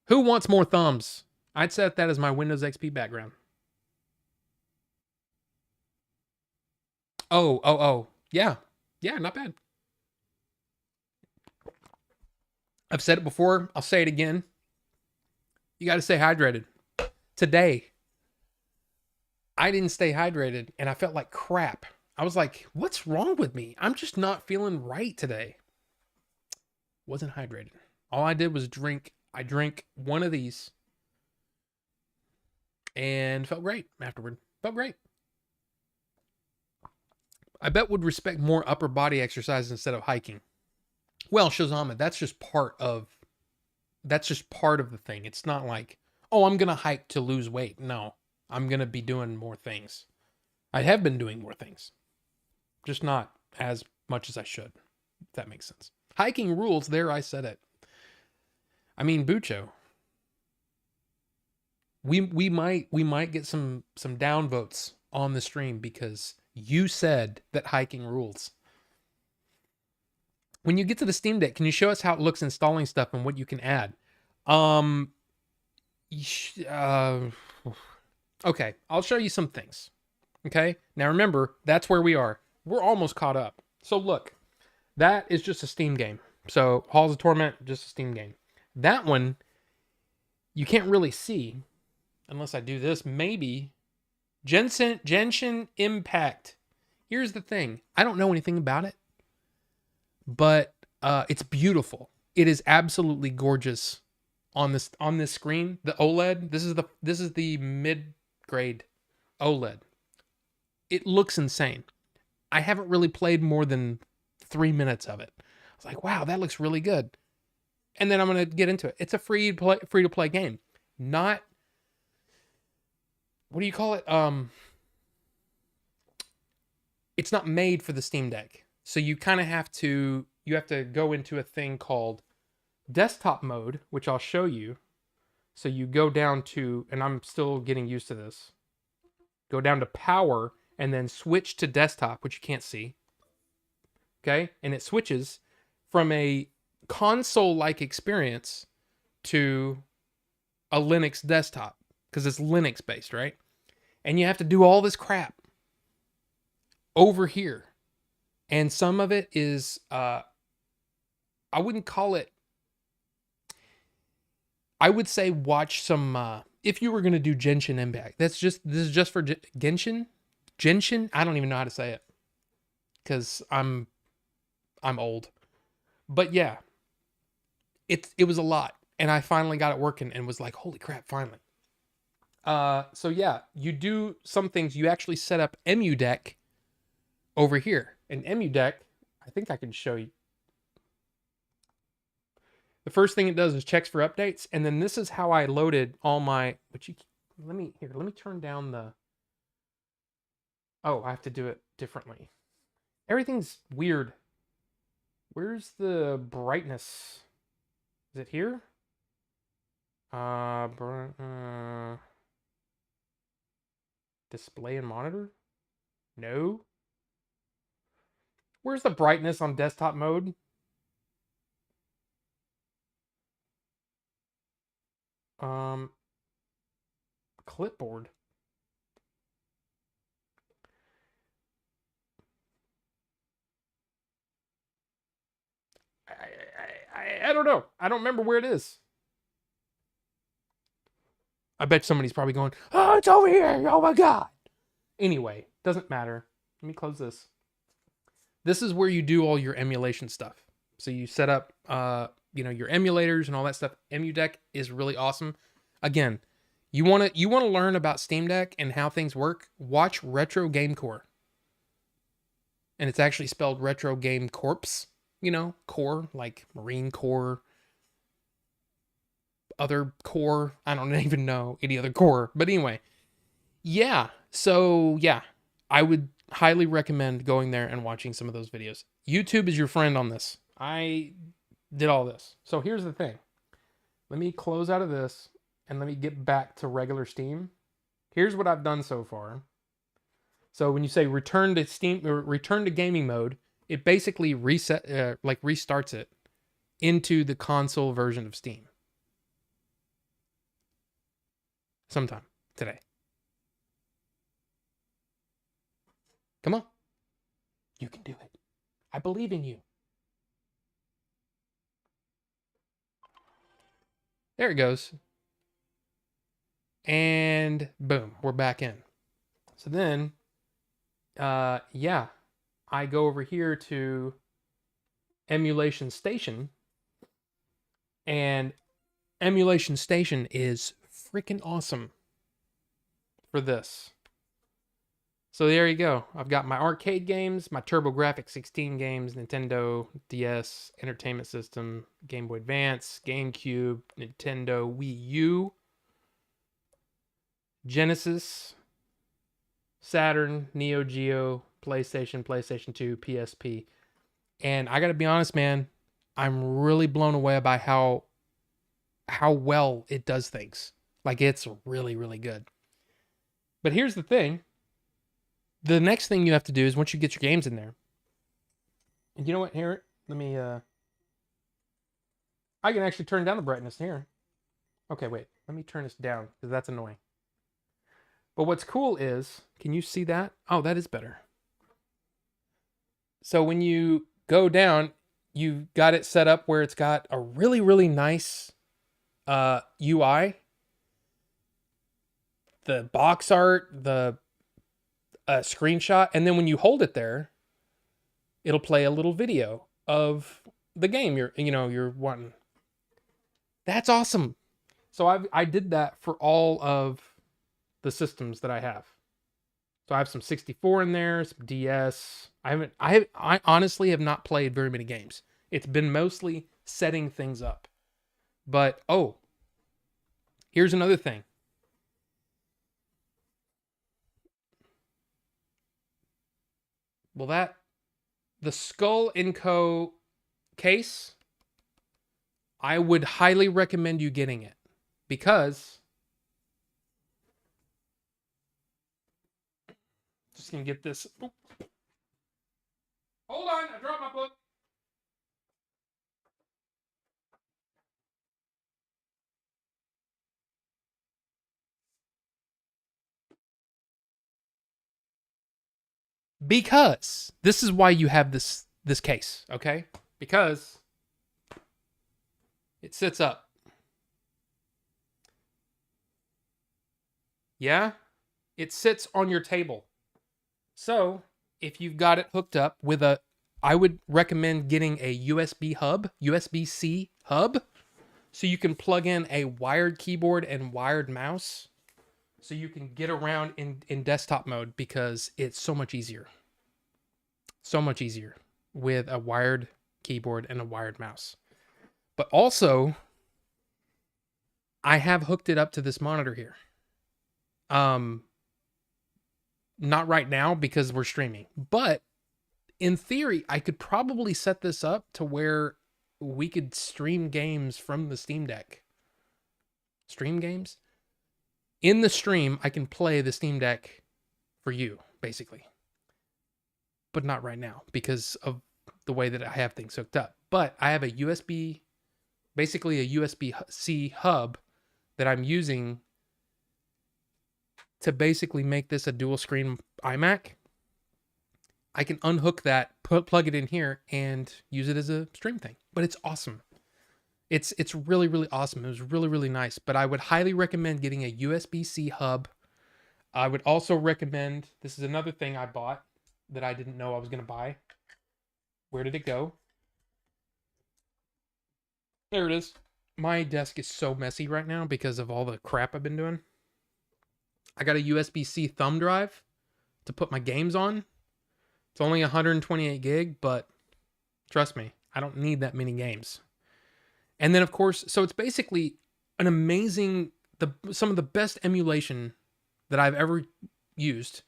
Who wants more thumbs? I'd set that as my Windows XP background. Oh. Yeah. Yeah, not bad. I've said it before. I'll say it again. You got to stay hydrated. Today, I didn't stay hydrated and I felt like crap. I was like, what's wrong with me? I'm just not feeling right today. Wasn't hydrated. All I did was drink. I drank one of these and felt great afterward. Felt great. I bet would respect more upper body exercise instead of hiking. Well, Shazama, that's just part of the thing. It's not like, oh, I'm gonna hike to lose weight. No, I'm gonna be doing more things. I have been doing more things, just not as much as I should. If that makes sense. Hiking rules. There, I said it. I mean, Bucho. We might get some downvotes on the stream because you said that hiking rules. When you get to the Steam Deck, can you show us how it looks installing stuff and what you can add? Okay, I'll show you some things. Okay, now remember, that's where we are. We're almost caught up. So look, that is just a Steam game. So Halls of Torment, just a Steam game. That one, you can't really see unless I do this. Maybe Genshin Impact. Here's the thing. I don't know anything about it, but it's beautiful. It is absolutely gorgeous on this screen. The OLED. This is the mid-grade OLED. It looks insane. I haven't really played more than 3 minutes of it. I was like, wow, that looks really good. And then I'm gonna get into it. It's a free to play game. Not, what do you call it? It's not made for the Steam Deck. So you kind of have to go into a thing called desktop mode, which I'll show you. So you go down to, and I'm still getting used to this. Go down to power and then switch to desktop, which you can't see. Okay? And it switches from a console-like experience to a Linux desktop because it's Linux based, right? And you have to do all this crap over here. And some of it is I wouldn't call it, I would say watch some if you were going to do Genshin Impact. This is just for Genshin. I don't even know how to say it cuz I'm old. But yeah. It was a lot and I finally got it working and was like, "Holy crap, finally." So yeah, you do some things. You actually set up EmuDeck over here. And EmuDeck, I think I can show you. The first thing it does is checks for updates, and then this is how I loaded all my. Let me turn down the. Oh, I have to do it differently. Everything's weird. Where's the brightness? Is it here? Display and monitor? No. Where's the brightness on desktop mode? Clipboard. I don't know. I don't remember where it is. I bet somebody's probably going, oh, it's over here. Oh my God. Anyway, doesn't matter. Let me close this. This is where you do all your emulation stuff. So you set up, your emulators and all that stuff. EmuDeck is really awesome. Again, you want to learn about Steam Deck and how things work. Watch Retro Game Core, and it's actually spelled Retro Game Corps. Core like Marine Corps, other core. I don't even know any other core, but anyway, yeah. So yeah, I would highly recommend going there and watching some of those videos. YouTube is your friend on this. I did all this. So here's the thing. Let me close out of this and let me get back to regular Steam. Here's what I've done so far. So when you say return to Steam or return to gaming mode, it basically restarts it into the console version of Steam. Sometime today. Come on. You can do it. I believe in you. There it goes. And boom, we're back in. So then, I go over here to Emulation Station. And Emulation Station is freaking awesome for this. So there you go. I've got my arcade games, my TurboGrafx 16 games, Nintendo DS, Entertainment System, Game Boy Advance, GameCube, Nintendo Wii U, Genesis, Saturn, Neo Geo, PlayStation 2, PSP. And I got to be honest, man, I'm really blown away by how well it does things. Like, it's really, really good. But here's the thing. The next thing you have to do is once you get your games in there. And you know what? Here, let me, I can actually turn down the brightness here. Okay, wait. Let me turn this down because that's annoying. But what's cool is, can you see that? Oh, that is better. So when you go down, you've got it set up where it's got a really, really nice UI. The box art, the screenshot, and then when you hold it there, it'll play a little video of the game you're wanting. That's awesome. So I did that for all of the systems that I have. So I have some 64 in there, some DS. I honestly have not played very many games. It's been mostly setting things up. But here's another thing. Well, the Skull & Co. case, I would highly recommend you getting it because just gonna get this. Oop. Hold on, I dropped my book. Because this is why you have this case, okay? Because it sits up. Yeah? It sits on your table. So, if you've got it hooked up with I would recommend getting a USB-C hub, so you can plug in a wired keyboard and wired mouse, so you can get around in desktop mode because it's so much easier. So much easier with a wired keyboard and a wired mouse. But also, I have hooked it up to this monitor here. Not right now because we're streaming, but in theory, I could probably set this up to where we could stream games from the Steam Deck. Stream games? In the stream, I can play the Steam Deck for you, basically. But not right now because of the way that I have things hooked up. But I have basically a USB-C hub that I'm using to basically make this a dual screen iMac. I can unhook that, plug it in here, and use it as a stream thing. But it's awesome. It's really really awesome. It was really really nice. But I would highly recommend getting a USB-C hub. I would also recommend, this is another thing I bought that I didn't know I was going to buy. Where did it go? There it is. My desk is so messy right now because of all the crap I've been doing. I got a USB-C thumb drive to put my games on. It's only 128 gig, but trust me, I don't need that many games. And then of course, so it's basically an amazing, some of the best emulation that I've ever used,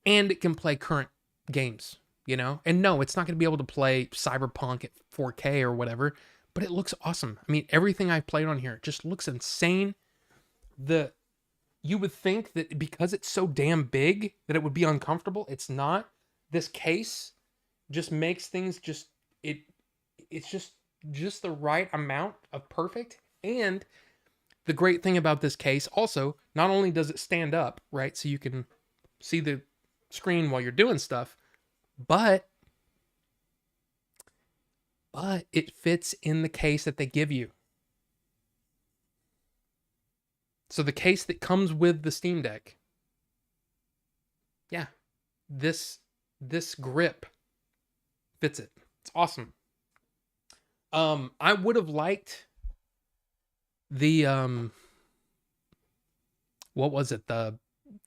and it can play current games, you know? And no, it's not going to be able to play Cyberpunk at 4K or whatever, but it looks awesome. I mean, everything I've played on here just looks insane. You would think that because it's so damn big that it would be uncomfortable. It's not. This case just makes things it's just the right amount of perfect. And the great thing about this case also, not only does it stand up, right? So you can see the screen while you're doing stuff, but it fits in the case that they give you. So the case that comes with the Steam Deck, yeah, this grip fits it. It's awesome. I would have liked the what was it, the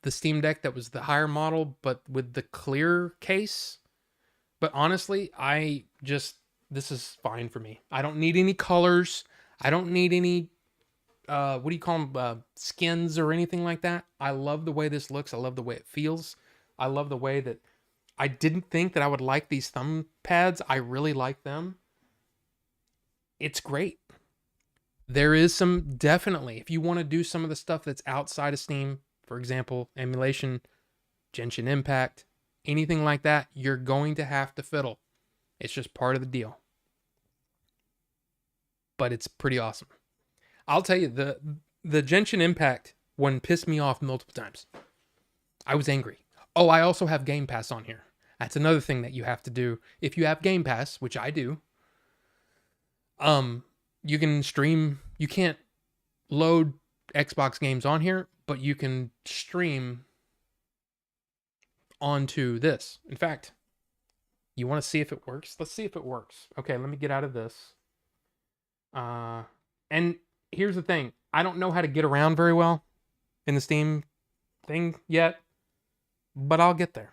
Steam Deck that was the higher model, but with the clear case. But honestly, this is fine for me. I don't need any colors. I don't need any what do you call them, skins or anything like that. I love the way this looks. I love the way it feels. I love the way that I didn't think that I would like these thumb pads. I really like them. It's great. There is some, definitely, if you want to do some of the stuff that's outside of Steam, for example, emulation, Genshin Impact, anything like that, you're going to have to fiddle. It's just part of the deal. But it's pretty awesome. I'll tell you, the Genshin Impact one pissed me off multiple times. I was angry. Oh, I also have Game Pass on here. That's another thing that you have to do. If you have Game Pass, which I do, you can stream. You can't load Xbox games on here, but you can stream onto this. In fact, you want to see if it works? Let's see if it works. Okay, let me get out of this. And here's the thing. I don't know how to get around very well in the Steam thing yet, but I'll get there.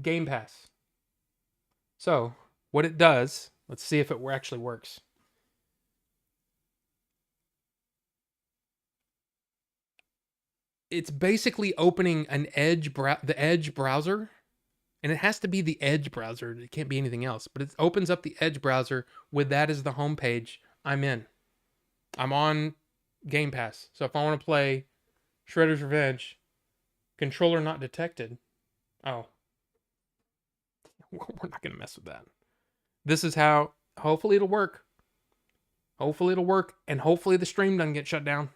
Game Pass. So, what it does, let's see if it actually works. It's basically opening the Edge browser, and it has to be the Edge browser. It can't be anything else, but it opens up the Edge browser with that as the home page. I'm in. I'm on Game Pass. So if I want to play Shredder's Revenge, controller not detected. Oh. We're not going to mess with that. This is how, hopefully it'll work. Hopefully it'll work, and hopefully the stream doesn't get shut down.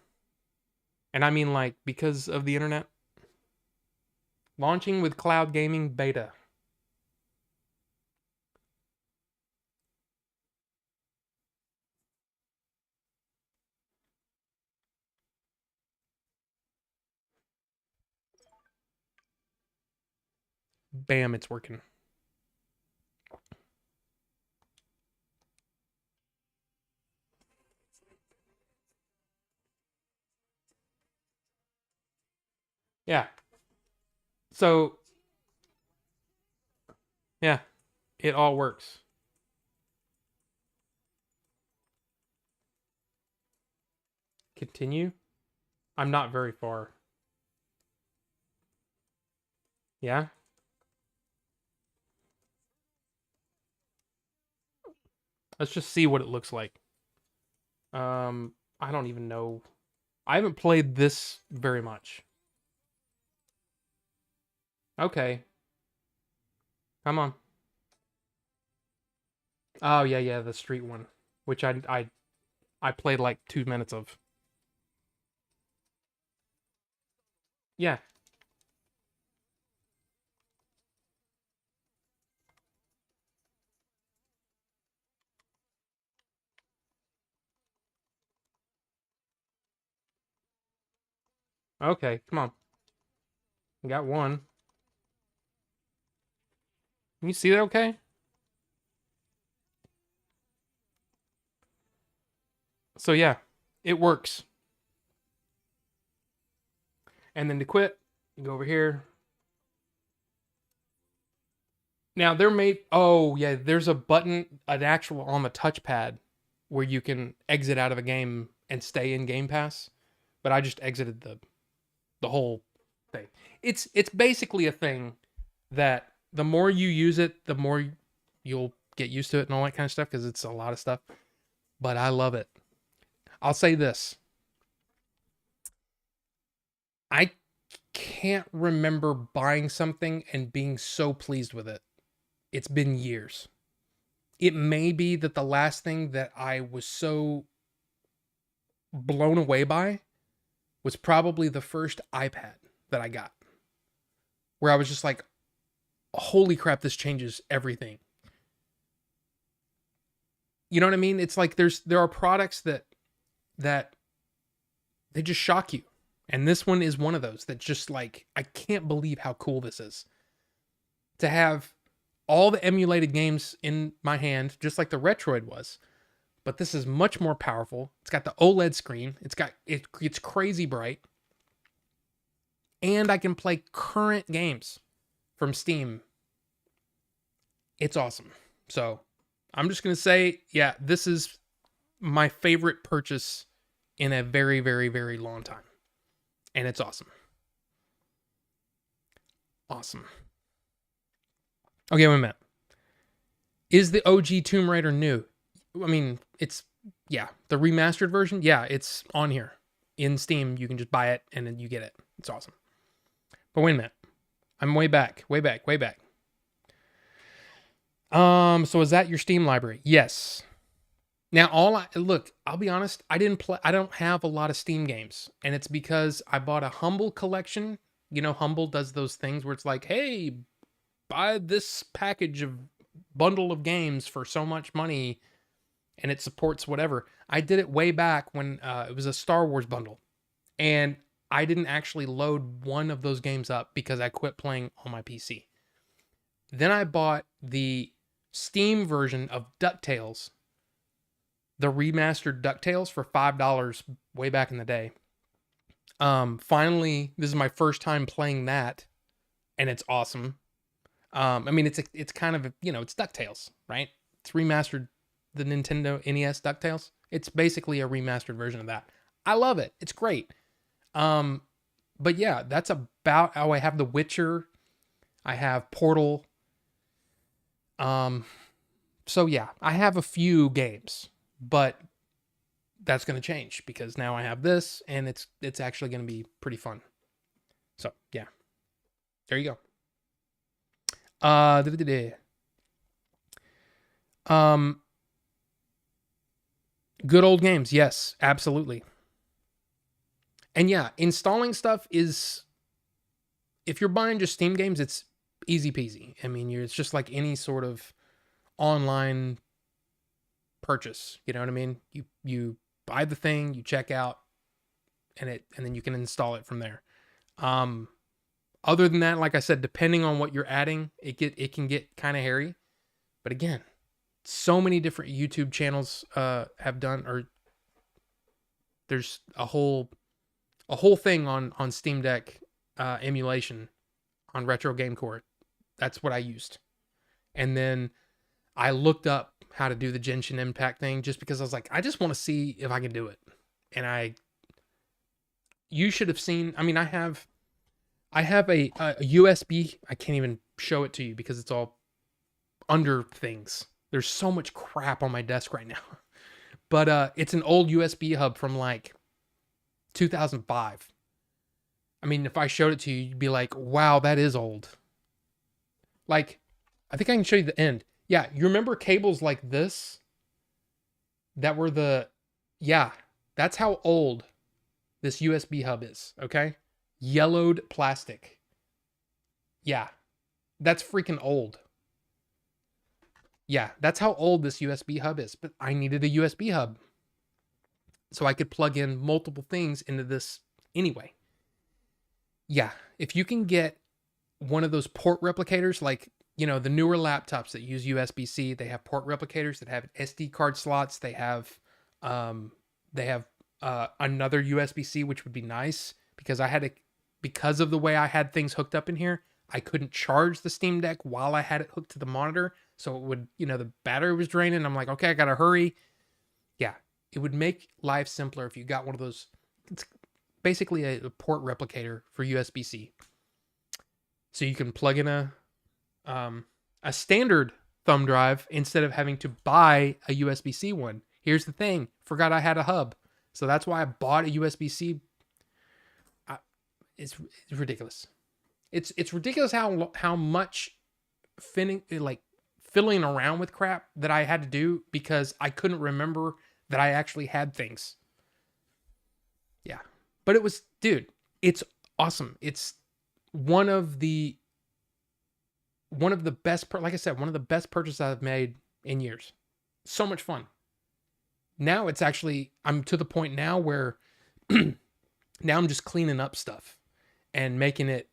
And I mean, like, because of the internet. Launching with cloud gaming beta. Bam, it's working. Yeah. So, yeah, it all works. Continue. I'm not very far. Yeah. Let's just see what it looks like. I don't even know. I haven't played this very much. Okay. Come on. Oh yeah, the street one, which I played like 2 minutes of. Yeah. Okay, come on. We got one. Can you see that okay? So yeah, it works. And then to quit, you go over here. Now there may oh yeah, there's a button, an actual on the touchpad where you can exit out of a game and stay in Game Pass. But I just exited the whole thing. It's basically a thing that the more you use it, the more you'll get used to it and all that kind of stuff because it's a lot of stuff. But I love it. I'll say this. I can't remember buying something and being so pleased with it. It's been years. It may be that the last thing that I was so blown away by was probably the first iPad that I got, where I was just like, holy crap, this changes everything. You know what I mean? It's like there are products that they just shock you. And this one is one of those that just like, I can't believe how cool this is. To have all the emulated games in my hand, just like the Retroid was. But this is much more powerful. It's got the OLED screen. It's crazy bright. And I can play current games from Steam. It's awesome. So I'm just going to say, yeah, this is my favorite purchase in a very, very, very long time. And it's awesome. Awesome. Okay, wait a minute. Is the OG Tomb Raider new? I mean, it's, yeah, the remastered version. Yeah, it's on here. In Steam, you can just buy it and then you get it. It's awesome. But wait a minute. I'm way back. So is that your Steam library? Yes. Now, I'll be honest, I don't have a lot of Steam games, and it's because I bought a Humble collection. You know, Humble does those things where it's like, hey, buy this package of bundle of games for so much money, and it supports whatever. I did it way back when it was a Star Wars bundle, and I didn't actually load one of those games up because I quit playing on my PC. Then I bought the Steam version of DuckTales, the remastered DuckTales for $5 way back in the day. Finally, this is my first time playing that, and it's awesome. I mean, it's kind of, it's DuckTales, right? It's remastered the Nintendo NES DuckTales. It's basically a remastered version of that. I love it. It's great. But yeah, that's about how I have The Witcher. I have Portal. So yeah, I have a few games, but that's going to change because now I have this and it's actually going to be pretty fun. So yeah, there you go. Good old games. Yes, absolutely. And yeah, installing stuff is, if you're buying just Steam games, it's easy peasy. I mean, it's just like any sort of online purchase. You know what I mean? You buy the thing, you check out, and then you can install it from there. Other than that, like I said, depending on what you're adding, it can get kind of hairy. But again, so many different YouTube channels have done, or there's a whole thing on Steam Deck emulation on Retro Game Core. That's what I used. And then I looked up how to do the Genshin Impact thing just because I was like, I just want to see if I can do it. And you should have seen, I mean, I have a USB. I can't even show it to you because it's all under things. There's so much crap on my desk right now. But it's an old USB hub from like 2005. I mean, if I showed it to you, you'd be like, wow, that is old. Like, I think I can show you the end. Yeah, you remember cables like this? That were yeah, that's how old this USB hub is, okay? Yellowed plastic. Yeah, that's freaking old. Yeah, that's how old this USB hub is. But I needed a USB hub so I could plug in multiple things into this anyway. Yeah, if you can get one of those port replicators, like, the newer laptops that use USB-C, they have port replicators that have SD card slots. Um, they have another USB-C, which would be nice because because of the way I had things hooked up in here, I couldn't charge the Steam Deck while I had it hooked to the monitor. So it would, the battery was draining. I'm like, okay, I gotta hurry. Yeah, it would make life simpler if you got one of those. It's basically a port replicator for USB-C. So you can plug in a standard thumb drive instead of having to buy a USB-C one. Here's the thing, forgot I had a hub. So that's why I bought a USB-C. It's ridiculous. It's ridiculous how much filling around with crap that I had to do because I couldn't remember that I actually had things. Yeah. But it was, dude, it's awesome. It's one of the best, like I said, one of the best purchases I've made in years. So much fun. Now it's actually, I'm to the point now where now I'm just cleaning up stuff and making it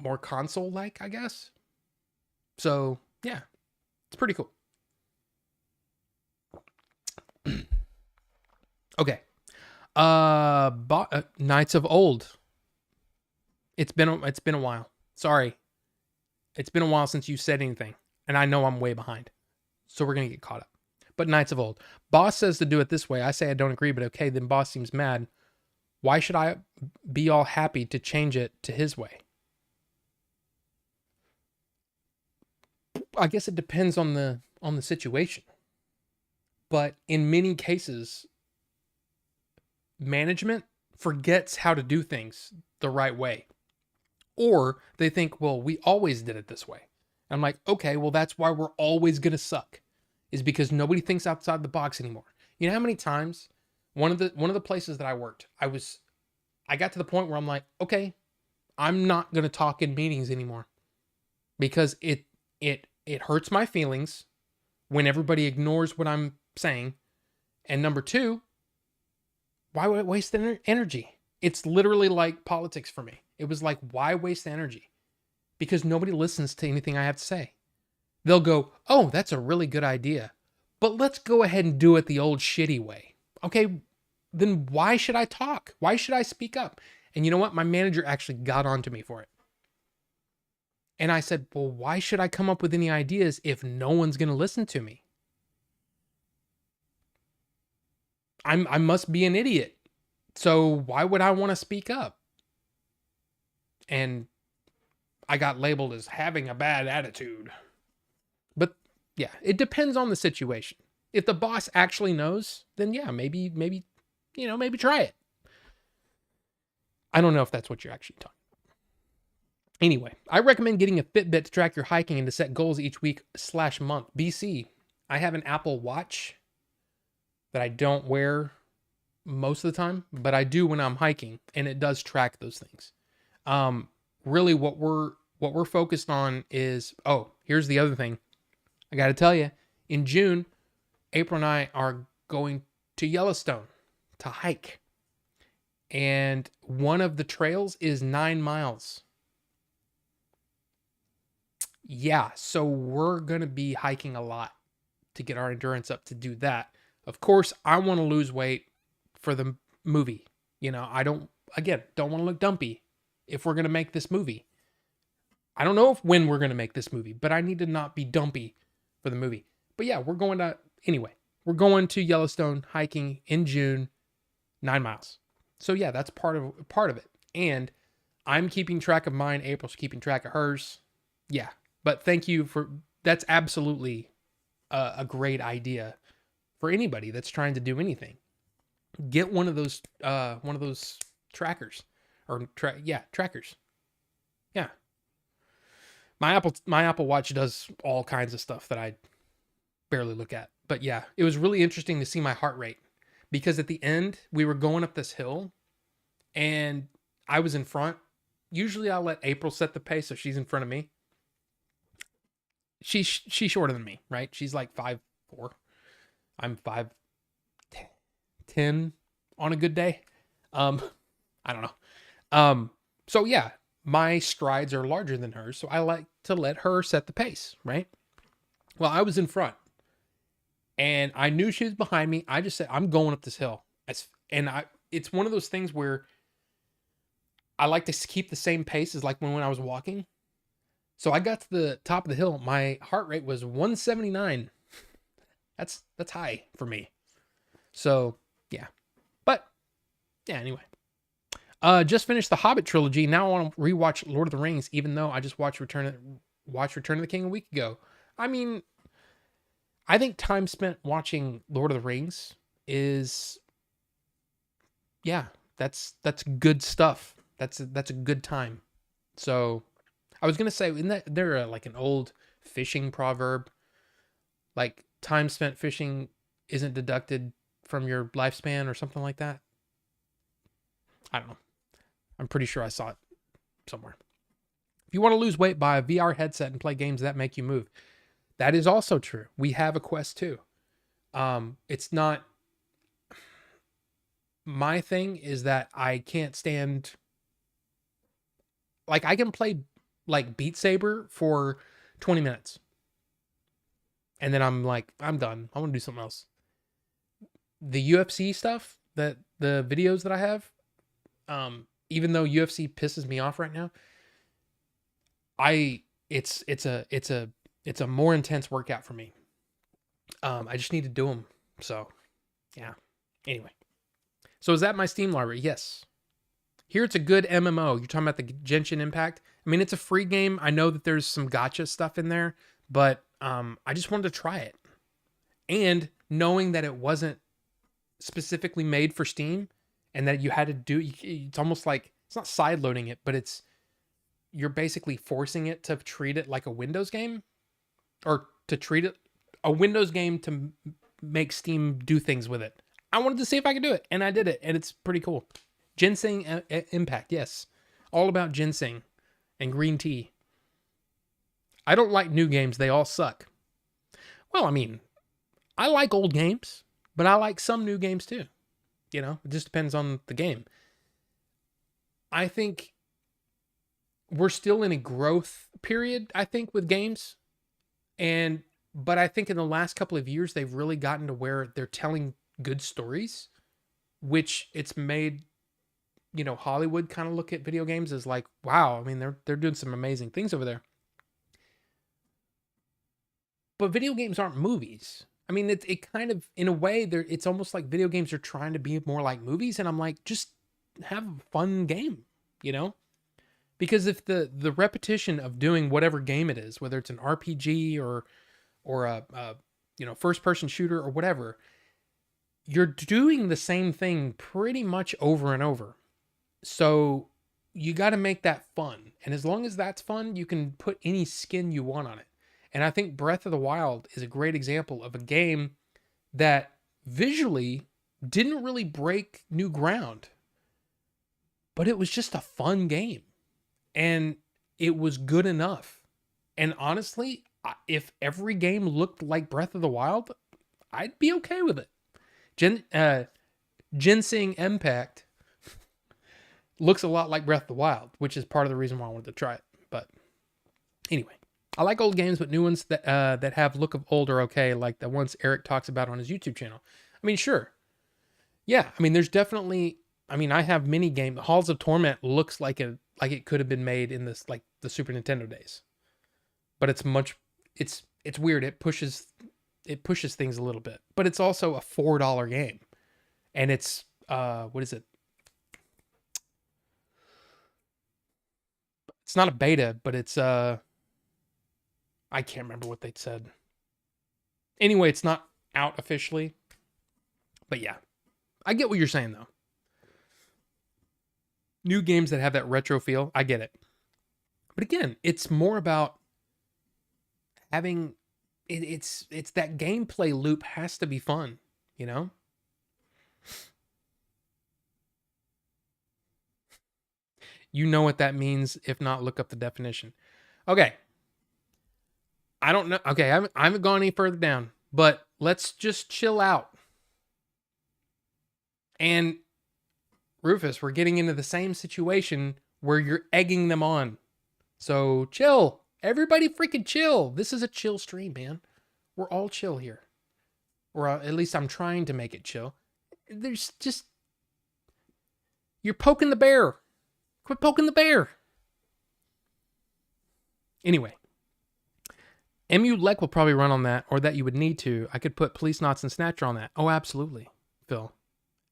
more console like, I guess. So yeah, it's pretty cool. Okay. Knights of Old. It's been a while. Sorry. It's been a while since you said anything, and I know I'm way behind. So we're going to get caught up. But Knights of Old. Boss says to do it this way. I say I don't agree, but okay, then Boss seems mad. Why should I be all happy to change it to his way? I guess it depends on the situation. But in many cases, management forgets how to do things the right way. Or they think, well, we always did it this way. I'm like, okay, well, that's why we're always going to suck, is because nobody thinks outside the box anymore. You know how many times one of the places that I worked, I got to the point where I'm like, okay, I'm not going to talk in meetings anymore because it hurts my feelings when everybody ignores what I'm saying. And number two, why would it waste energy? It's literally like politics for me. It was like, why waste energy? Because nobody listens to anything I have to say. They'll go, oh, that's a really good idea, but let's go ahead and do it the old shitty way. Okay, then why should I talk? Why should I speak up? And you know what? My manager actually got onto me for it. And I said, well, why should I come up with any ideas if no one's going to listen to me? I must be an idiot. So why would I want to speak up? And I got labeled as having a bad attitude. But yeah, it depends on the situation. If the boss actually knows, then yeah, maybe try it. I don't know if that's what you're actually talking about. Anyway, I recommend getting a Fitbit to track your hiking and to set goals each week/month. BC, I have an Apple Watch that I don't wear most of the time, but I do when I'm hiking, and it does track those things. Really what we're focused on is, here's the other thing. I got to tell you, in June, April and I are going to Yellowstone to hike. And one of the trails is 9 miles. Yeah, so we're going to be hiking a lot to get our endurance up to do that. Of course, I want to lose weight for the movie. I don't want to look dumpy if we're going to make this movie. I don't know when we're going to make this movie, but I need to not be dumpy for the movie. But yeah, we're going to Yellowstone hiking in June, 9 miles. So yeah, that's part of it. And I'm keeping track of mine. April's keeping track of hers. Yeah, but thank you that's absolutely a great idea for anybody that's trying to do anything. Get one of those trackers trackers. Yeah. My Apple Watch does all kinds of stuff that I barely look at. But yeah, it was really interesting to see my heart rate because at the end we were going up this hill and I was in front. Usually I'll let April set the pace so she's in front of me. She's shorter than me, right? She's like 5'4". I'm 5'10" on a good day. I don't know. So yeah, my strides are larger than hers, so I like to let her set the pace, right? Well, I was in front and I knew she was behind me. I just said, I'm going up this hill. And it's one of those things where I like to keep the same pace as like when I was walking. So I got to the top of the hill. My heart rate was 179. That's high for me. So yeah, but yeah. Anyway, just finished the Hobbit trilogy. Now I want to rewatch Lord of the Rings, even though I just watched Return of the King a week ago. I mean, I think time spent watching Lord of the Rings is, yeah, that's good stuff. That's a good time. So I was gonna say, isn't that there like an old fishing proverb, like time spent fishing isn't deducted from your lifespan or something like that? I don't know. I'm pretty sure I saw it somewhere. If you want to lose weight, buy a VR headset and play games that make you move. That is also true. We have a Quest 2. It's not, my thing is that I can't stand, like I can play like Beat Saber for 20 minutes. And then I'm like, I'm done. I want to do something else. The UFC stuff, that the videos that I have, even though UFC pisses me off right now, it's a more intense workout for me. I just need to do them. So yeah. Anyway. So is that my Steam library? Yes. Here it's a good MMO. You're talking about the Genshin Impact. I mean, it's a free game. I know that there's some gotcha stuff in there, but I just wanted to try it. And knowing that it wasn't specifically made for Steam and that you had to do, it's almost like, it's not side loading it, but you're basically forcing it to treat it like a Windows game, or to treat it a Windows game to make Steam do things with it. I wanted to see if I could do it, and I did it, and it's pretty cool. Ginseng Impact, yes. All about ginseng and green tea. I don't like new games. They all suck. Well, I mean, I like old games, but I like some new games too. You know, it just depends on the game. I think we're still in a growth period, I think, with games. But I think in the last couple of years, they've really gotten to where they're telling good stories, which it's made, Hollywood kind of look at video games as like, wow, I mean, they're doing some amazing things over there. But video games aren't movies. I mean, it kind of, in a way, it's almost like video games are trying to be more like movies, and I'm like, just have a fun game, Because if the repetition of doing whatever game it is, whether it's an RPG or a first person shooter or whatever, you're doing the same thing pretty much over and over. So you got to make that fun. And as long as that's fun, you can put any skin you want on it. And I think Breath of the Wild is a great example of a game that visually didn't really break new ground, but it was just a fun game. And it was good enough. And honestly, if every game looked like Breath of the Wild, I'd be okay with it. Ginseng Impact looks a lot like Breath of the Wild, which is part of the reason why I wanted to try it. But anyway, I like old games, but new ones that have look of old are okay, like the ones Eric talks about on his YouTube channel. I mean, sure. Yeah, I mean, there's definitely, I have mini game. Halls of Torment looks like it could have been made in this, like the Super Nintendo days. But it's weird. It pushes things a little bit. But it's also a $4 game. And it's what is it? It's not a beta, but it's I can't remember what they said. Anyway, it's not out officially. But yeah. I get what you're saying though. New games that have that retro feel, I get it. But again, it's more about having it's that gameplay loop has to be fun, You know what that means. If not, look up the definition. Okay. I don't know. Okay, I haven't gone any further down, but let's just chill out. And Rufus, we're getting into the same situation where you're egging them on. So chill. Everybody freaking chill. This is a chill stream, man. We're all chill here. Or at least I'm trying to make it chill. There's just... You're poking the bear. Quit poking the bear. Anyway. MU-LEC will probably run on that, or that you would need to. I could put Police Knots and Snatcher on that. Oh, absolutely, Phil.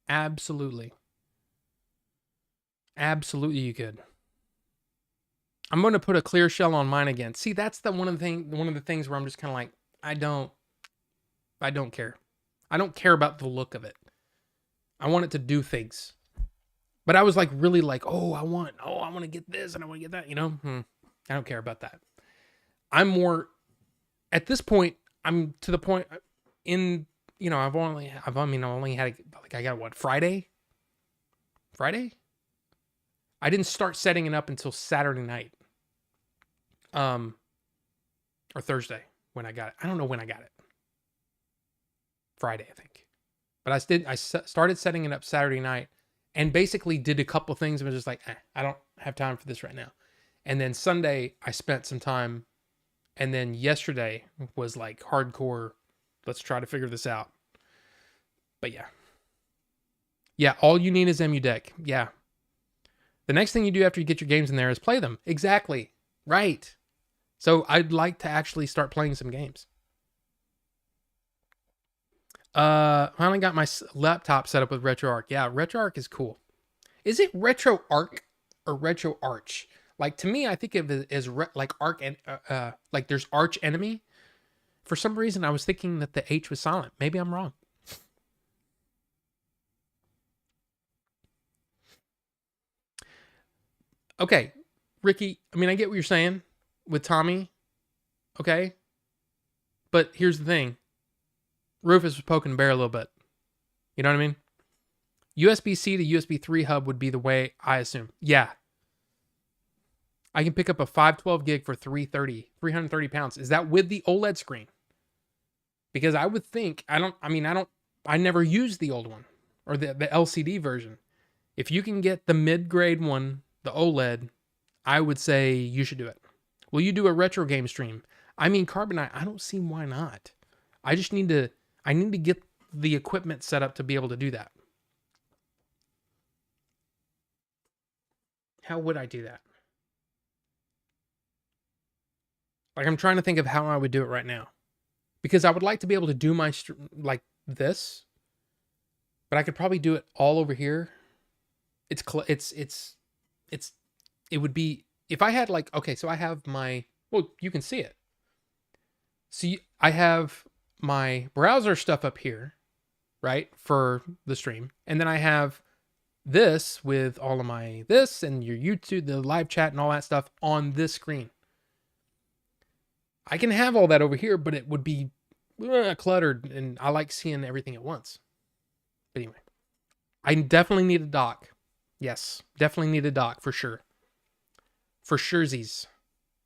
Absolutely. Absolutely you could. I'm going to put a clear shell on mine again. See, that's one of the things where I'm just kind of like, I don't care. I don't care about the look of it. I want it to do things. But I was like really like, I want to get this and I want to get that, I don't care about that. I'm more at this point, I'm to the point I've only had like, I got what, Friday? I didn't start setting it up until Saturday night. Or Thursday when I got it. I don't know when I got it. Friday, I think. But I started setting it up Saturday night and basically did a couple things and was just like, I don't have time for this right now. And then Sunday, I spent some time. And then yesterday was like hardcore, let's try to figure this out. But yeah. Yeah, all you need is MU deck. Yeah. The next thing you do after you get your games in there is play them. Exactly. Right. So I'd like to actually start playing some games. Finally got my laptop set up with RetroArch. Yeah, RetroArch is cool. Is it RetroArch or RetroArch? Like, to me, I think of it as like arc and like there's arch enemy. For some reason, I was thinking that the H was silent. Maybe I'm wrong. Okay, Ricky. I mean, I get what you're saying with Tommy. Okay, but here's the thing. Rufus was poking the bear a little bit. You know what I mean? USB-C to USB 3 hub would be the way, I assume. Yeah. I can pick up a 512 gig for 330 pounds. Is that with the OLED screen? Because I would think, I never used the old one or the LCD version. If you can get the mid-grade one, the OLED, I would say you should do it. Will you do a retro game stream? I mean, Carbonite, I don't see why not. I need to get the equipment set up to be able to do that. How would I do that? Like, I'm trying to think of how I would do it right now. Because I would like to be able to do my like this. But I could probably do it all over here. It would be, if I had like, okay, so I have my, well, you can see it. See, I have my browser stuff up here, right, for the stream. And then I have this with all of my this and your YouTube, the live chat and all that stuff on this screen. I can have all that over here, but it would be cluttered, and I like seeing everything at once. But anyway, I definitely need a dock. Yes, definitely need a dock for sure. For surezies.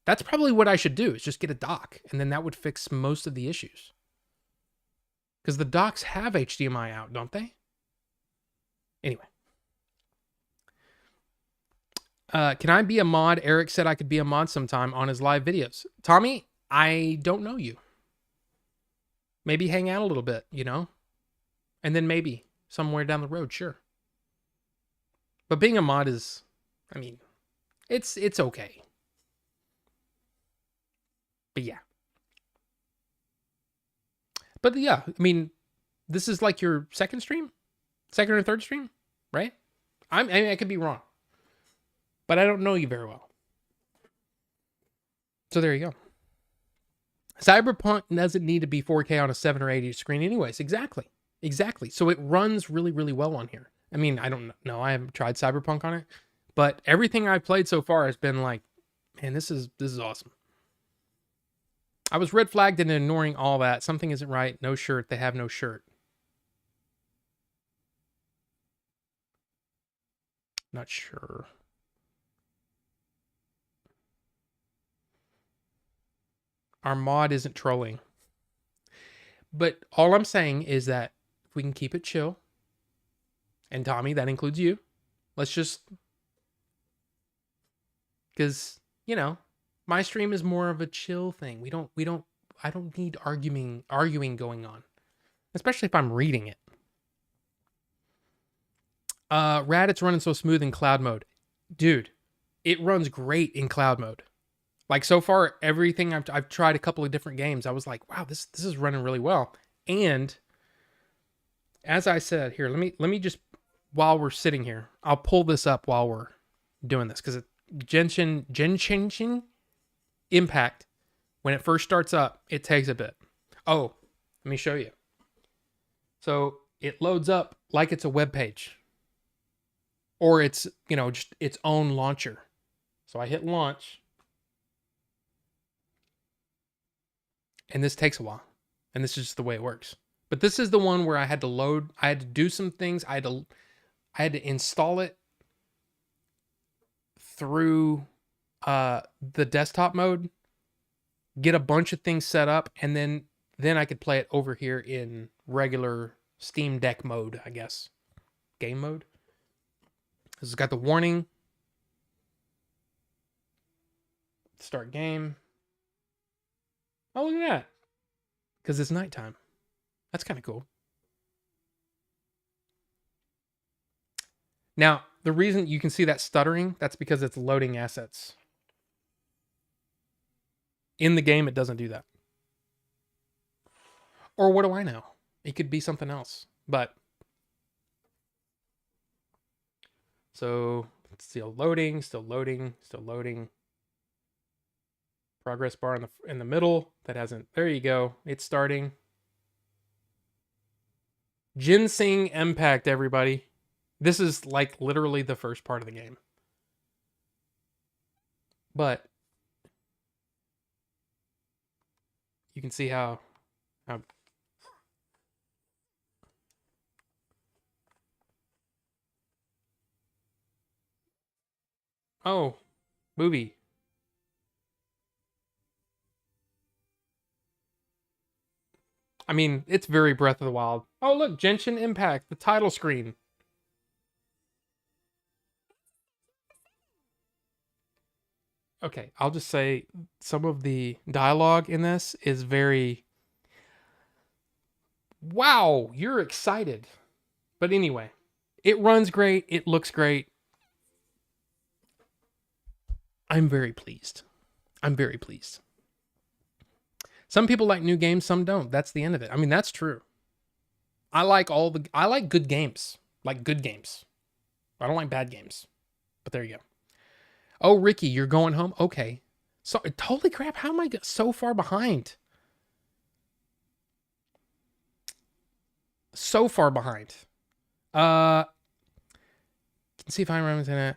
That's probably what I should do, is just get a dock, and then that would fix most of the issues. Because the docks have HDMI out, don't they? Anyway. Can I be a mod? Eric said I could be a mod sometime on his live videos. Tommy, I don't know you. Maybe hang out a little bit, And then maybe somewhere down the road, sure. But being a mod is, it's okay. But yeah. But yeah, this is like your second or third stream, right? I could be wrong. But I don't know you very well. So there you go. Cyberpunk doesn't need to be 4K on a 7 or 8 screen anyways. Exactly. So it runs really, really well on here. I don't know. I haven't tried Cyberpunk on it. But everything I've played so far has been like, man, this is awesome. I was red flagged and ignoring all that. Something isn't right. No shirt. They have no shirt. Not sure. Our mod isn't trolling. But all I'm saying is that if we can keep it chill, and Tommy, that includes you, let's just because my stream is more of a chill thing. I don't need arguing going on, especially if I'm reading it. Rad, it's running so smooth in cloud mode. Dude, it runs great in cloud mode. Like so far, everything I've tried a couple of different games, I was like, wow, this is running really well. And as I said, here, let me just, while we're sitting here, I'll pull this up while we're doing this, because Genshin Impact, when it first starts up, it takes a bit. Oh, let me show you. So it loads up like it's a web page, or it's just its own launcher. So I hit launch, and this takes a while, and this is just the way it works. But this is the one where I had to load. I had to do some things. I had to install it through the desktop mode, get a bunch of things set up, and then I could play it over here in regular Steam Deck mode, I guess. Game mode. This has got the warning. Start game. Oh, look at that. Because it's nighttime. That's kind of cool. Now, the reason you can see that stuttering, that's because it's loading assets. In the game, it doesn't do that. Or what do I know? It could be something else. But, so, it's still loading, still loading, still loading. Progress bar in the middle. That hasn't, there you go. It's starting. Ginseng Impact, everybody. This is like literally the first part of the game. But you can see how oh, movie. I mean, it's very Breath of the Wild. Oh, look, Genshin Impact, the title screen. Okay, I'll just say some of the dialogue in this is very... Wow, you're excited. But anyway, it runs great. It looks great. I'm very pleased. I'm very pleased. Some people like new games, some don't. That's the end of it. I mean, that's true. I like good games. Like good games. I don't like bad games. But there you go. Oh, Ricky, you're going home? Okay. So, holy crap, how am I so far behind? So far behind. Can see if I remember that.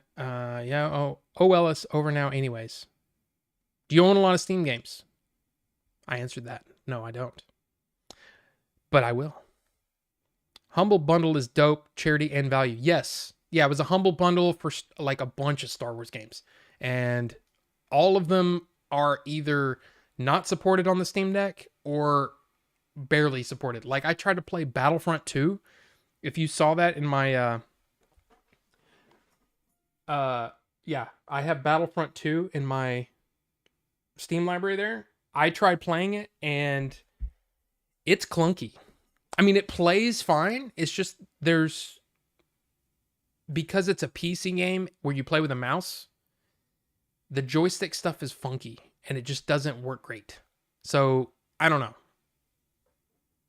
Yeah, oh well, it's over now anyways. Do you own a lot of Steam games? I answered that. No, I don't. But I will. Humble Bundle is dope, charity and value. Yes. Yeah, it was a Humble Bundle for like a bunch of Star Wars games. And all of them are either not supported on the Steam Deck or barely supported. Like I tried to play Battlefront 2. If you saw that in my yeah, I have Battlefront 2 in my Steam library there. I tried playing it and it's clunky. I mean, it plays fine. It's just because it's a PC game where you play with a mouse, the joystick stuff is funky and it just doesn't work great. So, I don't know.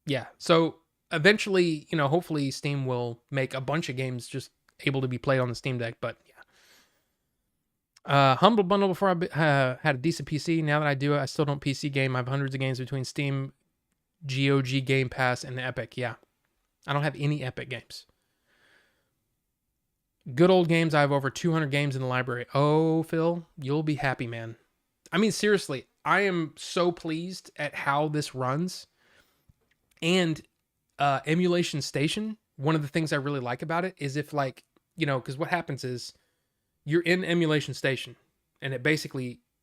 Yeah. So, eventually, hopefully Steam will make a bunch of games just able to be played on the Steam Deck, but yeah. Humble Bundle before I had a decent PC. Now that I do it, I still don't PC game. I have hundreds of games between Steam, GOG, Game Pass, and Epic. Yeah. I don't have any Epic games. Good old games. I have over 200 games in the library. Oh, Phil, you'll be happy, man. I mean, seriously, I am so pleased at how this runs. And Emulation Station, one of the things I really like about it is if because what happens is you're in Emulation Station and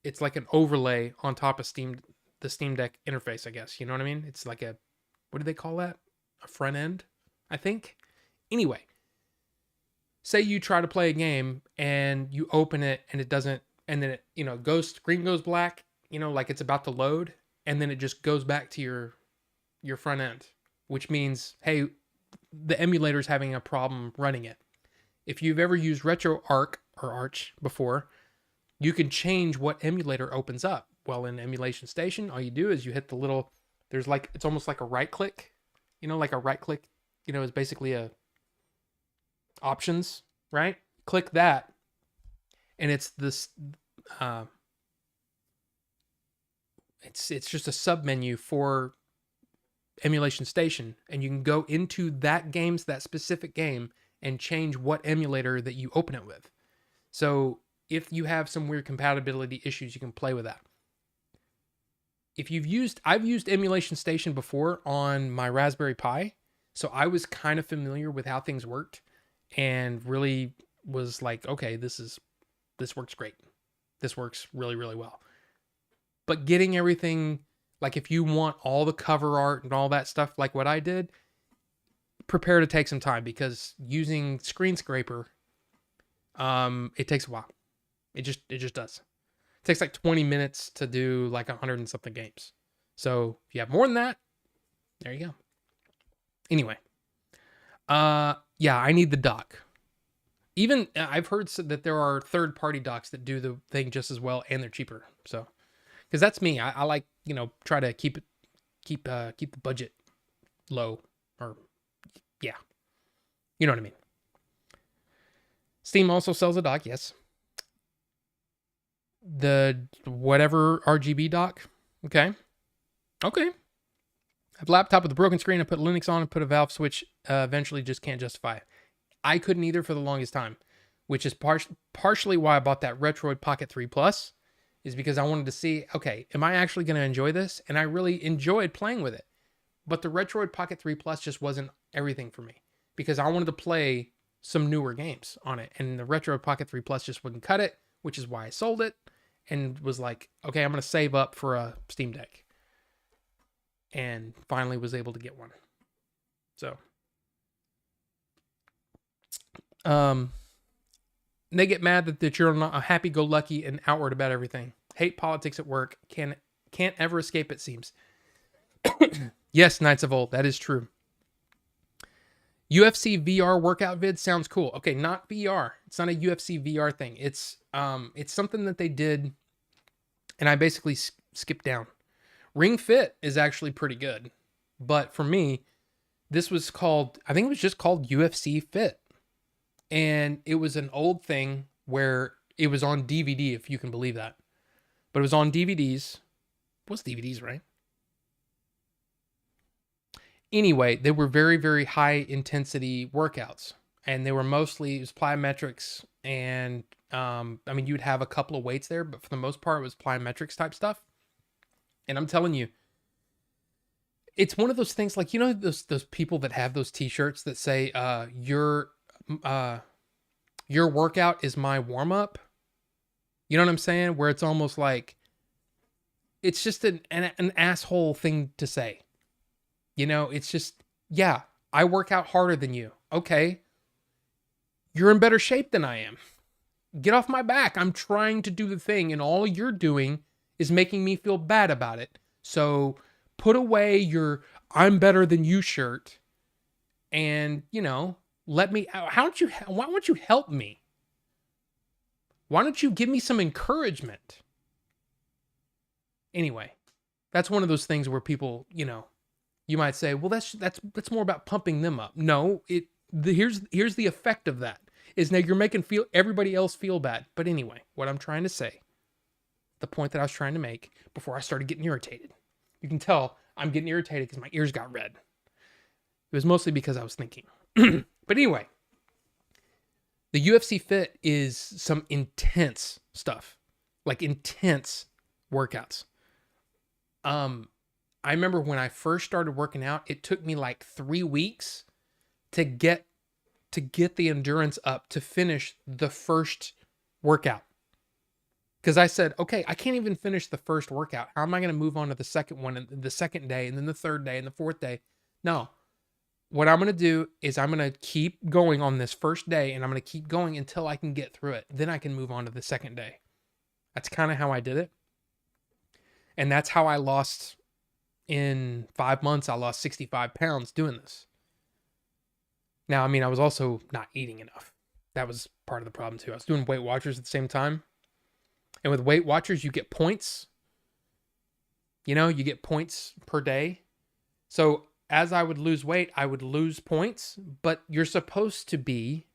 it's like an overlay on top of the Steam Deck interface, I guess. You know what I mean? It's like what do they call that? A front end, I think. Anyway, say you try to play a game and you open it and it doesn't and then it, screen goes black, like it's about to load, and then it just goes back to your front end, which means, hey, the emulator's having a problem running it. If you've ever used RetroArch or Arch before, you can change what emulator opens up. Well, in Emulation Station, all you do is you hit the little, it's almost like a right click, like a right click, is basically a options, right? Click that, and it's this, it's just a sub menu for Emulation Station, and you can go into that specific game, and change what emulator that you open it with. So if you have some weird compatibility issues, you can play with that. I've used Emulation Station before on my Raspberry Pi, so I was kind of familiar with how things worked, and really was like, okay, this works great. This works really, really well. But getting everything, like if you want all the cover art and all that stuff, like what I did, prepare to take some time, because using Screen Scraper, it takes a while. It just does. It takes like 20 minutes to do like 100 and something games. So if you have more than that, there you go. Anyway, yeah, I need the dock. Even I've heard that there are third-party docks that do the thing just as well, and they're cheaper. So, because that's me, I like, try to keep the budget low, or yeah, you know what I mean. Steam also sells a dock, yes. The whatever RGB dock, okay. I have a laptop with a broken screen. I put Linux on and put a Valve switch. Eventually, just can't justify it. I couldn't either for the longest time, which is partially why I bought that Retroid Pocket 3 Plus, is because I wanted to see, okay, am I actually going to enjoy this? And I really enjoyed playing with it. But the Retroid Pocket 3 Plus just wasn't everything for me, because I wanted to play some newer games on it. And the Retroid Pocket 3 Plus just wouldn't cut it, which is why I sold it and was like, okay, I'm going to save up for a Steam Deck. And finally was able to get one. So, they get mad that you're not a happy-go-lucky and outward about everything. Hate politics at work. Can't ever escape, it seems. Yes, Knights of Old, that is true. UFC VR workout vid sounds cool. Okay, not VR. It's not a UFC VR thing. It's something that they did, and I basically skipped down. Ring Fit is actually pretty good, but for me, this was called, I think it was just called UFC Fit. And it was an old thing where it was on DVD, if you can believe that. But it was on DVDs. What's DVDs, right? Anyway, they were very, very high intensity workouts. And they were mostly, it was plyometrics. And, you'd have a couple of weights there, but for the most part, it was plyometrics type stuff. And I'm telling you, it's one of those things, like, those people that have those t-shirts that say, your workout is my warm-up. You know what I'm saying? Where it's almost like, it's just an asshole thing to say. It's just, yeah, I work out harder than you. Okay. You're in better shape than I am. Get off my back. I'm trying to do the thing, and all you're doing is making me feel bad about it. So put away your I'm better than you shirt, and, let me, why don't you help me? Why don't you give me some encouragement? Anyway, that's one of those things where people, you might say, well, that's more about pumping them up. No, here's the effect of that, is now you're making everybody else feel bad. But anyway, what I'm trying to say, the point that I was trying to make before I started getting irritated. You can tell I'm getting irritated because my ears got red. It was mostly because I was thinking. But anyway, the UFC Fit is some intense stuff, like intense workouts. I remember when I first started working out, it took me like 3 weeks to get the endurance up to finish the first workout. Because I said, okay, I can't even finish the first workout. How am I going to move on to the second one, and the second day, and then the third day, and the fourth day? No. What I'm going to do is I'm going to keep going on this first day, and I'm going to keep going until I can get through it. Then I can move on to the second day. That's kind of how I did it. And that's how I lost, in 5 months, I lost 65 pounds doing this. Now, I mean, I was also not eating enough. That was part of the problem too. I was doing Weight Watchers at the same time. And with Weight Watchers, you get points. You know, you get points per day. So as I would lose weight, I would lose points. But you're supposed to be,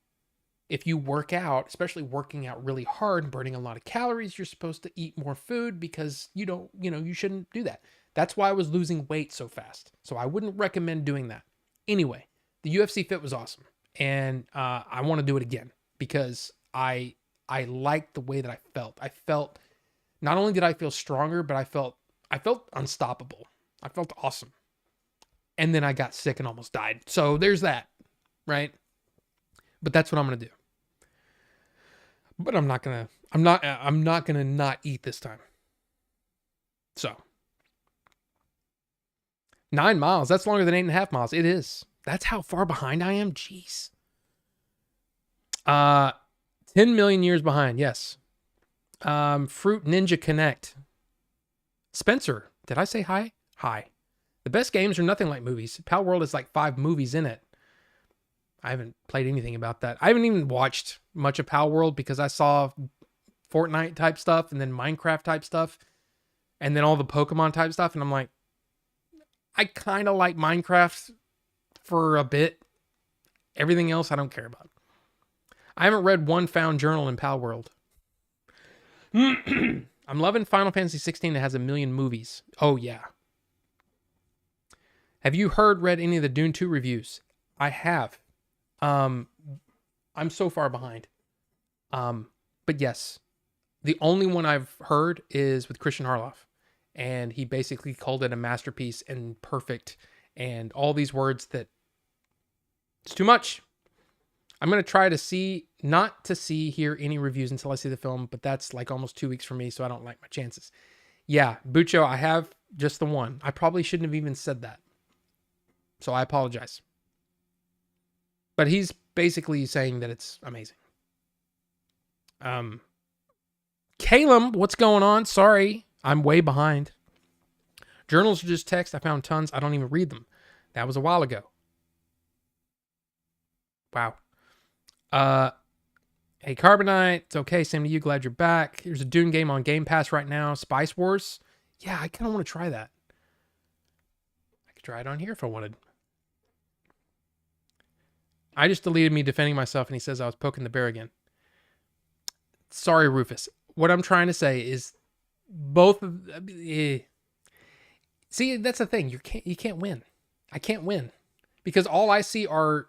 if you work out, especially working out really hard and burning a lot of calories, you're supposed to eat more food because you shouldn't do that. That's why I was losing weight so fast. So I wouldn't recommend doing that. Anyway, the UFC Fit was awesome. And I want to do it again because I liked the way that I felt. I felt, not only did I feel stronger, but I felt unstoppable. I felt awesome. And then I got sick and almost died. So there's that, right? But that's what I'm going to do. But I'm not going to not eat this time. So 9 miles, that's longer than 8.5 miles. It is. That's how far behind I am. Jeez. 10 million years behind. Yes. Fruit Ninja Connect. Spencer, did I say hi? Hi. The best games are nothing like movies. Pal World is like 5 movies in it. I haven't played anything about that. I haven't even watched much of Pal World because I saw Fortnite type stuff and then Minecraft type stuff and then all the Pokemon type stuff. And I'm like, I kind of like Minecraft for a bit. Everything else I don't care about. I haven't read one found journal in Pal World. I'm loving Final Fantasy 16. It has 1 million movies. Oh, yeah. Have you read any of the Dune 2 reviews? I have. I'm so far behind. But yes, the only one I've heard is with Christian Harloff. And he basically called it a masterpiece and perfect and all these words that it's too much. I'm going to try to not hear any reviews until I see the film, but that's like almost 2 weeks for me, so I don't like my chances. Yeah, Bucho, I have just the one. I probably shouldn't have even said that. So I apologize. But he's basically saying that it's amazing. Caleb, what's going on? Sorry, I'm way behind. Journals are just text. I found tons. I don't even read them. That was a while ago. Wow. Hey, Carbonite. It's okay. Same to you. Glad you're back. There's a Dune game on Game Pass right now. Spice Wars. Yeah, I kind of want to try that. I could try it on here if I wanted. I just deleted me defending myself, and he says I was poking the bear again. Sorry, Rufus. What I'm trying to say is both of... See, that's the thing. You can't win. I can't win. Because all I see are...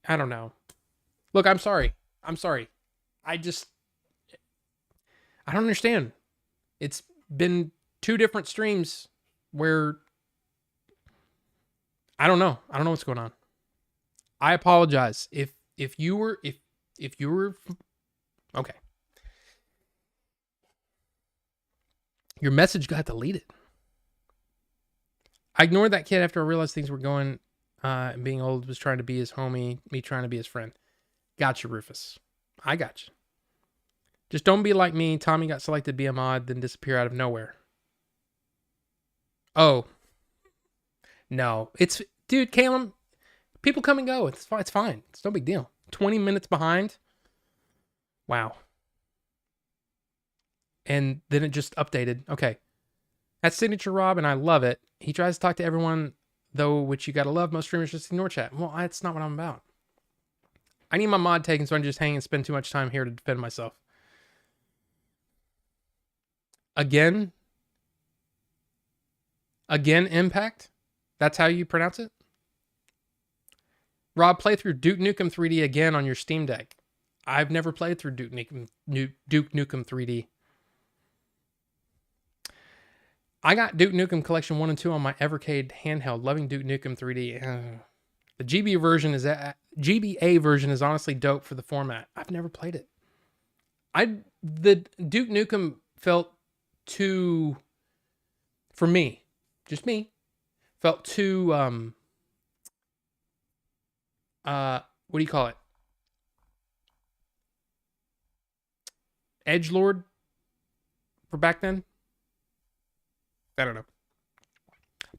I don't know. Look, I'm sorry. I don't understand. It's been 2 different streams where I don't know what's going on. I apologize if you were okay. Your message got deleted. I ignored that kid after I realized things were going and being old was trying to be his homie, me trying to be his friend. Gotcha, Rufus. I got you. Just don't be like me. Tommy got selected to be a mod, then disappear out of nowhere. Oh. No. Dude, Caleb, people come and go. It's fine. It's no big deal. 20 minutes behind. Wow. And then it just updated. Okay. That's Signature Rob, and I love it. He tries to talk to everyone, though, which you gotta love. Most streamers just ignore chat. Well, that's not what I'm about. I need my mod taken so I can just hang and spend too much time here to defend myself. Again, Impact? That's how you pronounce it? Rob, play through Duke Nukem 3D again on your Steam Deck. I've never played through Duke Nukem 3D. I got Duke Nukem Collection 1 and 2 on my Evercade handheld. Loving Duke Nukem 3D. The GBA version is honestly dope for the format. I've never played it. The Duke Nukem felt too, for me, just me, felt too, what do you call it? Edgelord for back then. I don't know.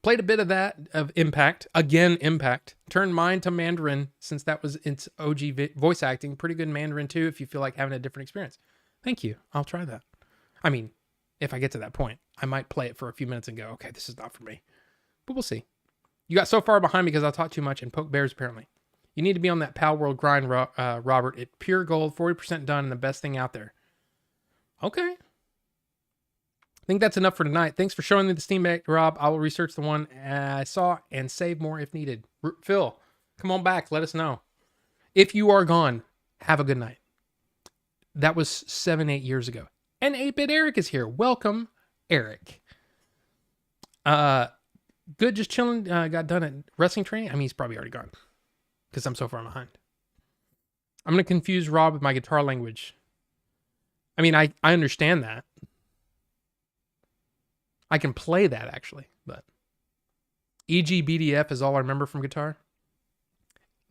Played a bit of that, of Impact. Again, Impact. Turned mine to Mandarin since that was its OG voice acting. Pretty good Mandarin too if you feel like having a different experience. Thank you. I'll try that. I mean, if I get to that point, I might play it for a few minutes and go, okay, this is not for me. But we'll see. You got so far behind me because I talk too much and poke bears apparently. You need to be on that Pal World grind, Robert. It's pure gold, 40% done, and the best thing out there. Okay. I think that's enough for tonight. Thanks for showing me the Steam Deck, Rob. I will research the one I saw and save more if needed. Phil, come on back. Let us know. If you are gone, have a good night. That was 7-8 years ago. And 8-Bit Eric is here. Welcome, Eric. Good, just chilling. Got done at wrestling training. I mean, he's probably already gone because I'm so far behind. I'm going to confuse Rob with my guitar language. I mean, I understand that. I can play that actually, but EGBDF is all I remember from guitar.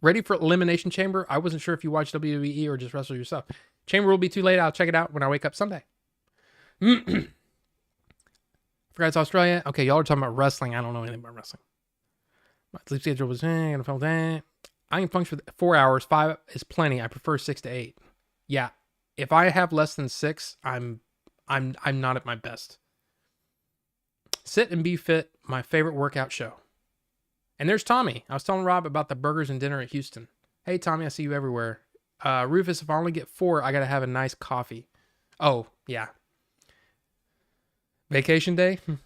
Ready for Elimination Chamber? I wasn't sure if you watched WWE or just wrestle yourself. Chamber will be too late. I'll check it out when I wake up Sunday. Forgot it's Australia. Okay, y'all are talking about wrestling. I don't know anything about wrestling. My sleep schedule was gonna feel I can function for 4 hours. 5 is plenty. I prefer 6 to 8. Yeah, if I have less than 6, I'm not at my best. Sit and Be Fit, my favorite workout show. And there's Tommy. I was telling Rob about the burgers and dinner at Houston. Hey, Tommy, I see you everywhere. Rufus, if I only get 4, I got to have a nice coffee. Oh, yeah. Vacation day? If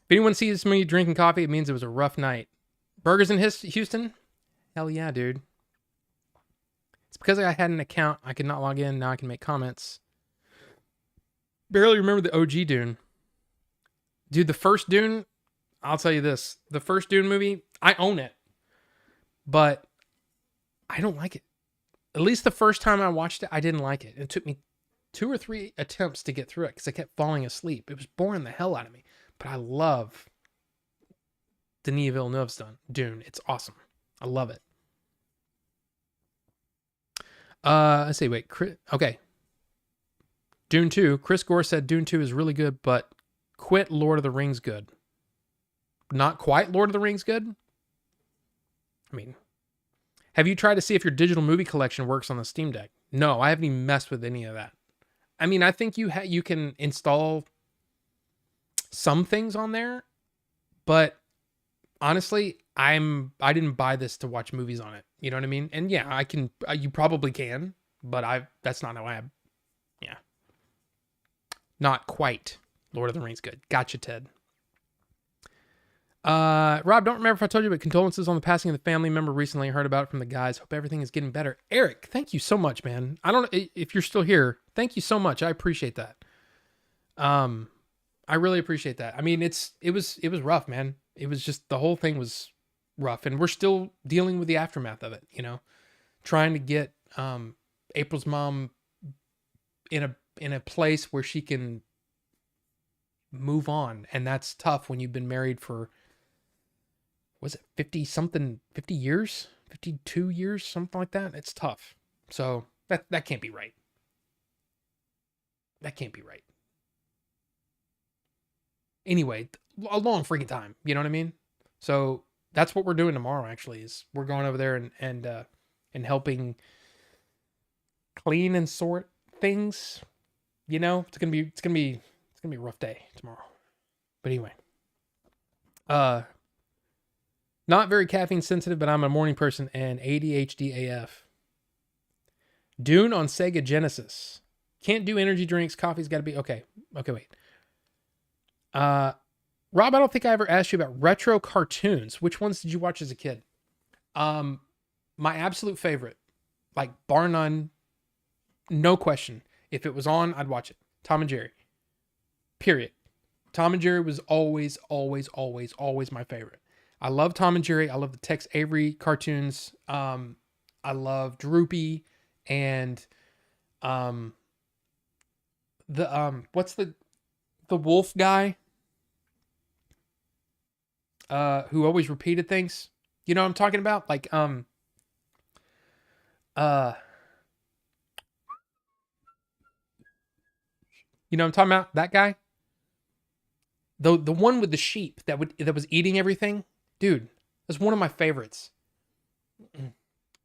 anyone sees me drinking coffee, it means it was a rough night. Burgers in Houston? Hell yeah, dude. It's because I had an account. I could not log in. Now I can make comments. Barely remember the OG Dune. Dude, the first Dune, I'll tell you this. The first Dune movie, I own it. But I don't like it. At least the first time I watched it, I didn't like it. It took me 2 or 3 attempts to get through it because I kept falling asleep. It was boring the hell out of me. But I love Denis Villeneuve's Dune. It's awesome. I love it. Let's see. Wait. Okay. Dune 2. Chris Gore said Dune 2 is really good, but quit Lord of the Rings good. Not quite Lord of the Rings good? I mean, have you tried to see if your digital movie collection works on the Steam Deck? No, I haven't even messed with any of that. I mean, I think you can install some things on there, but honestly, I didn't buy this to watch movies on it. You know what I mean? And yeah, you probably can, but that's not how yeah. Not quite Lord of the Rings good. Gotcha, Ted. Rob, don't remember if I told you, but condolences on the passing of the family member recently. I heard about it from the guys. Hope everything is getting better. Eric, thank you so much, man. I don't know if you're still here. Thank you so much. I appreciate that. I really appreciate that. I mean, it was rough, man. It was just, the whole thing was rough, and we're still dealing with the aftermath of it, you know, trying to get, April's mom in a place where she can move on. And that's tough when you've been married for, was it 50 years, 52 years, something like that. It's tough. So that can't be right. That can't be right. Anyway, a long freaking time. You know what I mean? So that's what we're doing tomorrow. Actually, is we're going over there and helping clean and sort things. You know, it's gonna be a rough day tomorrow. But anyway, not very caffeine sensitive, but I'm a morning person and ADHD AF. Dune on Sega Genesis. Can't do energy drinks. Coffee's got to be okay. Okay, wait. Rob, I don't think I ever asked you about retro cartoons. Which ones did you watch as a kid? My absolute favorite, like bar none, no question. If it was on, I'd watch it. Tom and Jerry. Period. Tom and Jerry was always, always, always, always my favorite. I love Tom and Jerry. I love the Tex Avery cartoons. I love Droopy and what's the wolf guy? Who always repeated things. You know what I'm talking about? Like, You know what I'm talking about? That guy? The one with the sheep that was eating everything? Dude, that's one of my favorites.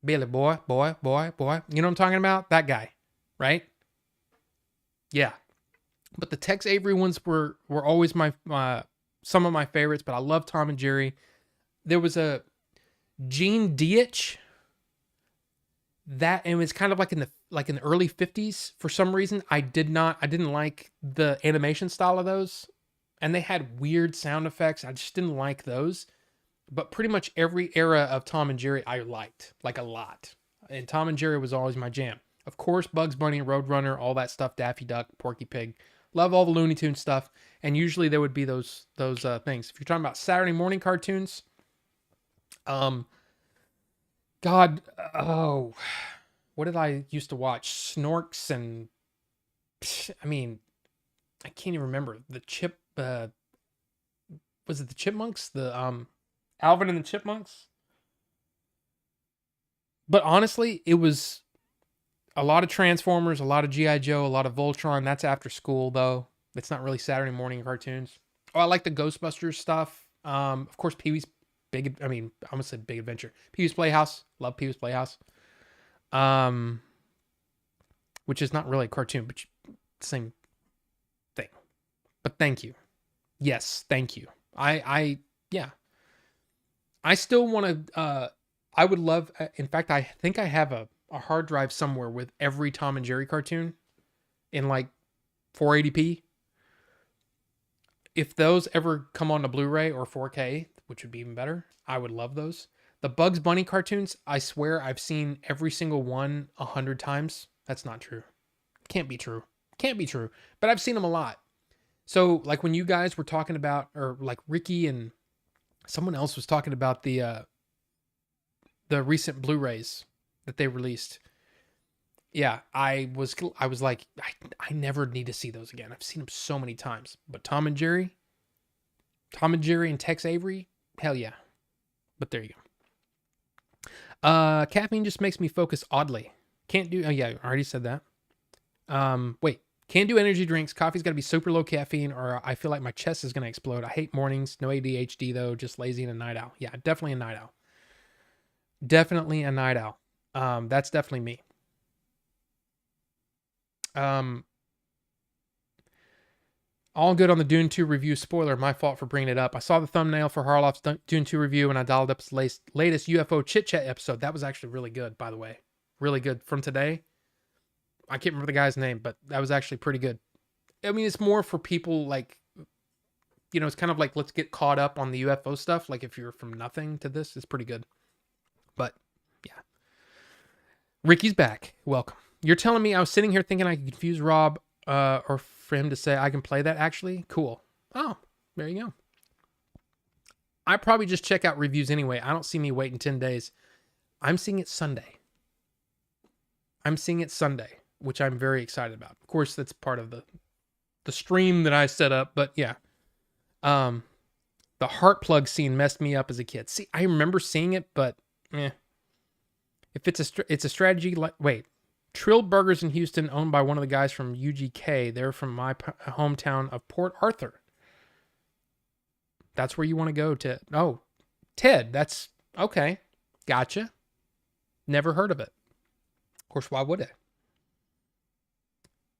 Billy boy, boy, boy, boy. You know what I'm talking about? That guy. Right? Yeah. But the Tex Avery ones were always my some of my favorites, but I love Tom and Jerry. There was a Gene Deitch that, and it was kind of like in the early 50s. For some reason I didn't like the animation style of those, and they had weird sound effects. I just didn't like those. But pretty much every era of Tom and Jerry I liked, like a lot. And Tom and Jerry was always my jam. Of course, Bugs Bunny, Roadrunner, all that stuff, Daffy Duck, Porky Pig. Love all the Looney Tunes stuff. And usually there would be those things. If you're talking about Saturday morning cartoons, um, God, oh, what did I used to watch? Snorks and, I mean, I can't even remember. Was it the Chipmunks? The Alvin and the Chipmunks? But honestly, it was a lot of Transformers, a lot of G.I. Joe, a lot of Voltron. That's after school, though. It's not really Saturday morning cartoons. Oh, I like the Ghostbusters stuff. Of course, Pee Wee's I almost said Big Adventure. Pee Wee's Playhouse. Love Pee Wee's Playhouse. Um, which is not really a cartoon, but same thing. But thank you. Yes, thank you. Yeah. I still want to, I would love, in fact, I think I have a hard drive somewhere with every Tom and Jerry cartoon in like 480p. If those ever come on to Blu-ray or 4K, which would be even better, I would love those. The Bugs Bunny cartoons, I swear I've seen every single one 100 times. That's not true. Can't be true. Can't be true. But I've seen them a lot. So like when you guys were talking about, or like Ricky and someone else was talking about the recent Blu-rays that they released. Yeah, I was like, I never need to see those again. I've seen them so many times. But Tom and Jerry and Tex Avery, hell yeah. But there you go. Caffeine just makes me focus oddly. Can't do. Oh yeah, I already said that. Wait. Can't do energy drinks. Coffee's got to be super low caffeine, or I feel like my chest is gonna explode. I hate mornings. No ADHD though. Just lazy and a night owl. Yeah, definitely a night owl. Definitely a night owl. That's definitely me. All good on the Dune 2 review. Spoiler, my fault for bringing it up. I saw the thumbnail for Harloff's Dune 2 review and I dialed up his latest UFO chit chat episode. That was actually really good, by the way. Really good. From today. I can't remember the guy's name, but that was actually pretty good. I mean, it's more for people like, it's kind of like, let's get caught up on the UFO stuff. Like if you're from nothing to this, it's pretty good. But yeah. Ricky's back. Welcome. You're telling me I was sitting here thinking I could confuse Rob or for him to say I can play that actually? Cool. Oh, there you go. I probably just check out reviews anyway. I don't see me waiting 10 days. I'm seeing it Sunday. Which I'm very excited about. Of course, that's part of the stream that I set up, but yeah. The heart plug scene messed me up as a kid. See, I remember seeing it, but if it's a strategy like Trill Burgers in Houston, owned by one of the guys from UGK. They're from my hometown of Port Arthur. That's where you want to go, Ted. Oh, Ted, that's okay. Gotcha. Never heard of it. Of course, why would I?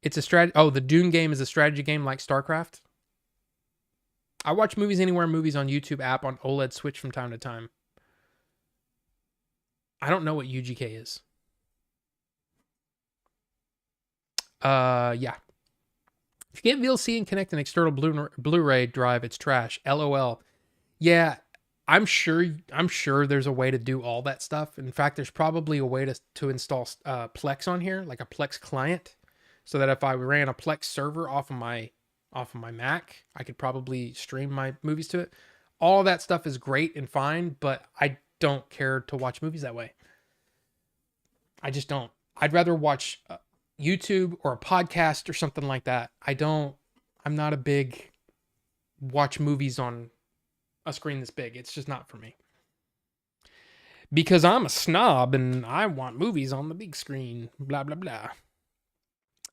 It's a strategy. Oh, the Dune game is a strategy game like StarCraft. I watch Movies Anywhere movies on YouTube app on OLED Switch from time to time. I don't know what UGK is. Yeah. If you get VLC and connect an external Blu-ray drive, it's trash. LOL. Yeah, I'm sure there's a way to do all that stuff. In fact, there's probably a way to install Plex on here, like a Plex client, so that if I ran a Plex server off of my Mac, I could probably stream my movies to it. All that stuff is great and fine, but I don't care to watch movies that way. I just don't. I'd rather watch YouTube or a podcast or something like that. I'm not a big watch movies on a screen this big. It's just not for me. Because I'm a snob and I want movies on the big screen. Blah, blah, blah.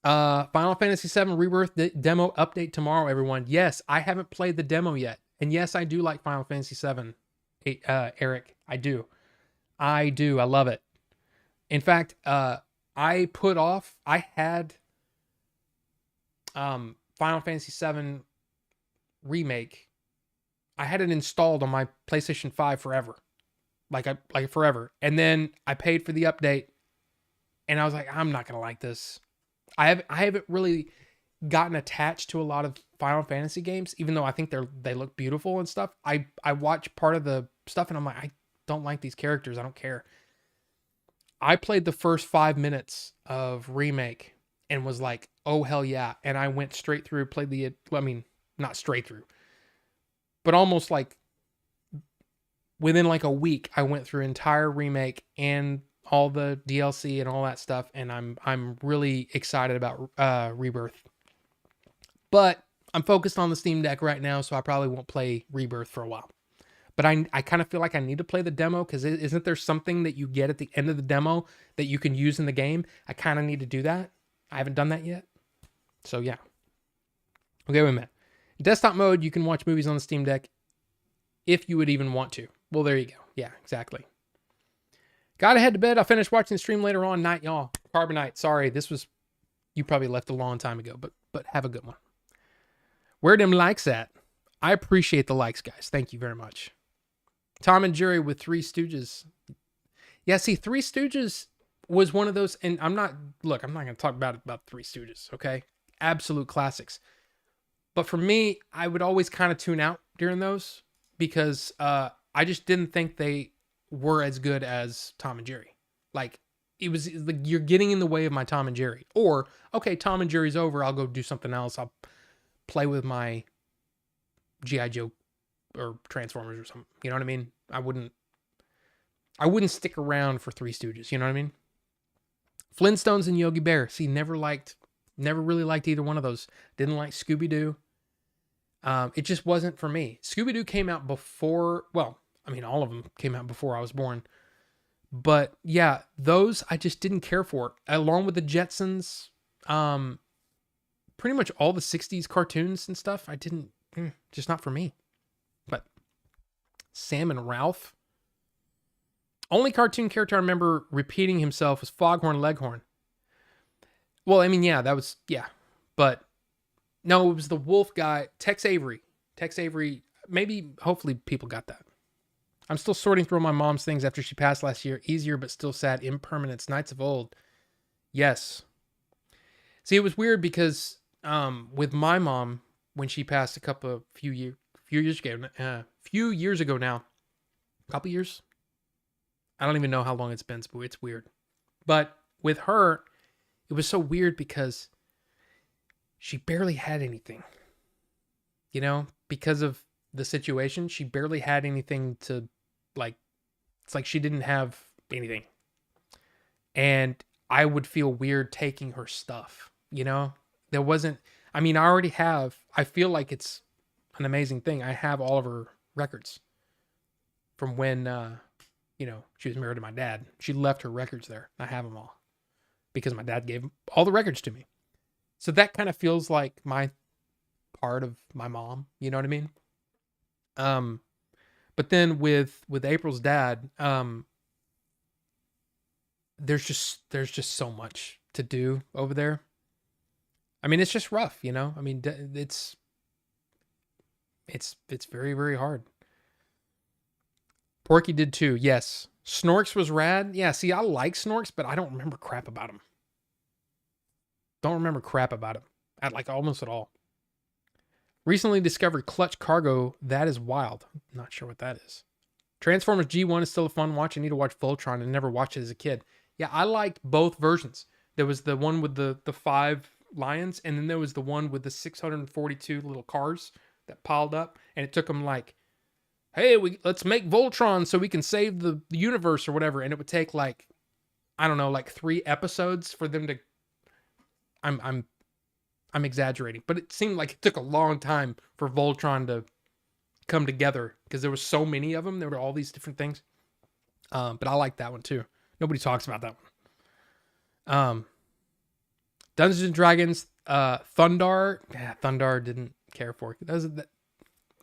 Final Fantasy VII Rebirth demo update tomorrow, everyone. Yes, I haven't played the demo yet. And yes, I do like Final Fantasy VII, Eric. I do. I do. I love it. In fact, I had Final Fantasy VII Remake. I had it installed on my PlayStation 5 forever. Like forever. And then I paid for the update and I was like, I'm not going to like this. I haven't really gotten attached to a lot of Final Fantasy games, even though I think they look beautiful and stuff. I watch part of the stuff and I'm like, I don't like these characters. I don't care. I played the first 5 minutes of Remake and was like, oh hell yeah. And I went straight through, not straight through, but almost like within like a week, I went through entire Remake and all the DLC and all that stuff, and I'm really excited about Rebirth. But I'm focused on the Steam Deck right now, so I probably won't play Rebirth for a while. But I kind of feel like I need to play the demo, because isn't there something that you get at the end of the demo that you can use in the game? I kind of need to do that. I haven't done that yet. So yeah. Okay, wait a minute. In desktop mode, you can watch movies on the Steam Deck if you would even want to. Well, there you go. Yeah, exactly. Gotta head to bed. I'll finish watching the stream later on. Night, y'all. Carbonite. Sorry, you probably left a long time ago, but have a good one. Where them likes at? I appreciate the likes, guys. Thank you very much. Tom and Jerry with Three Stooges. Yeah, see, Three Stooges was one of those, and I'm not going to talk about Three Stooges, okay? Absolute classics. But for me, I would always kind of tune out during those because I just didn't think they were as good as Tom and Jerry. Like, it was like, you're getting in the way of my Tom and Jerry. Or, okay, Tom and Jerry's over, I'll go do something else. I'll play with my G.I. Joe or Transformers or something. You know what I mean? I wouldn't stick around for Three Stooges. You know what I mean? Flintstones and Yogi Bear. See, never really liked either one of those. Didn't like Scooby-Doo. It just wasn't for me. Scooby-Doo came out before, all of them came out before I was born. But yeah, those I just didn't care for. Along with the Jetsons, pretty much all the 60s cartoons and stuff, I didn't, just not for me. But Sam and Ralph. Only cartoon character I remember repeating himself was Foghorn Leghorn. Well, that was, yeah. But no, it was the wolf guy, Tex Avery. Maybe, hopefully people got that. I'm still sorting through my mom's things after she passed last year. Easier but still sad. Impermanence. Knights of Old. Yes. See, it was weird because with my mom, when she passed few years ago now. Couple years? I don't even know how long it's been. It's weird. But with her, it was so weird because she barely had anything. Because of the situation, she barely had anything to, it's like she didn't have anything. And I would feel weird taking her stuff, There wasn't, I feel like it's an amazing thing. I have all of her records from when, she was married to my dad. She left her records there. I have them all because my dad gave all the records to me. So that kind of feels like my part of my mom. You know what I mean? But then with April's dad, there's just so much to do over there. It's just rough, it's very, very hard. Porky did too. Yes. Snorks was rad. Yeah. See, I like Snorks, but I don't remember crap about him. Almost at all. Recently discovered Clutch Cargo. That is wild. Not sure what that is. Transformers G1 is still a fun watch. I need to watch Voltron. I never watched it as a kid. Yeah, I liked both versions. There was the one with the 5 lions, and then there was the one with the 642 little cars that piled up, and it took them like, hey, let's make Voltron so we can save the universe or whatever. And it would take 3 episodes for them to. I'm exaggerating, but it seemed like it took a long time for Voltron to come together because there were so many of them. There were all these different things. But I like that one too. Nobody talks about that one. Dungeons and Dragons, Thundar. Yeah, Thundar didn't care for it.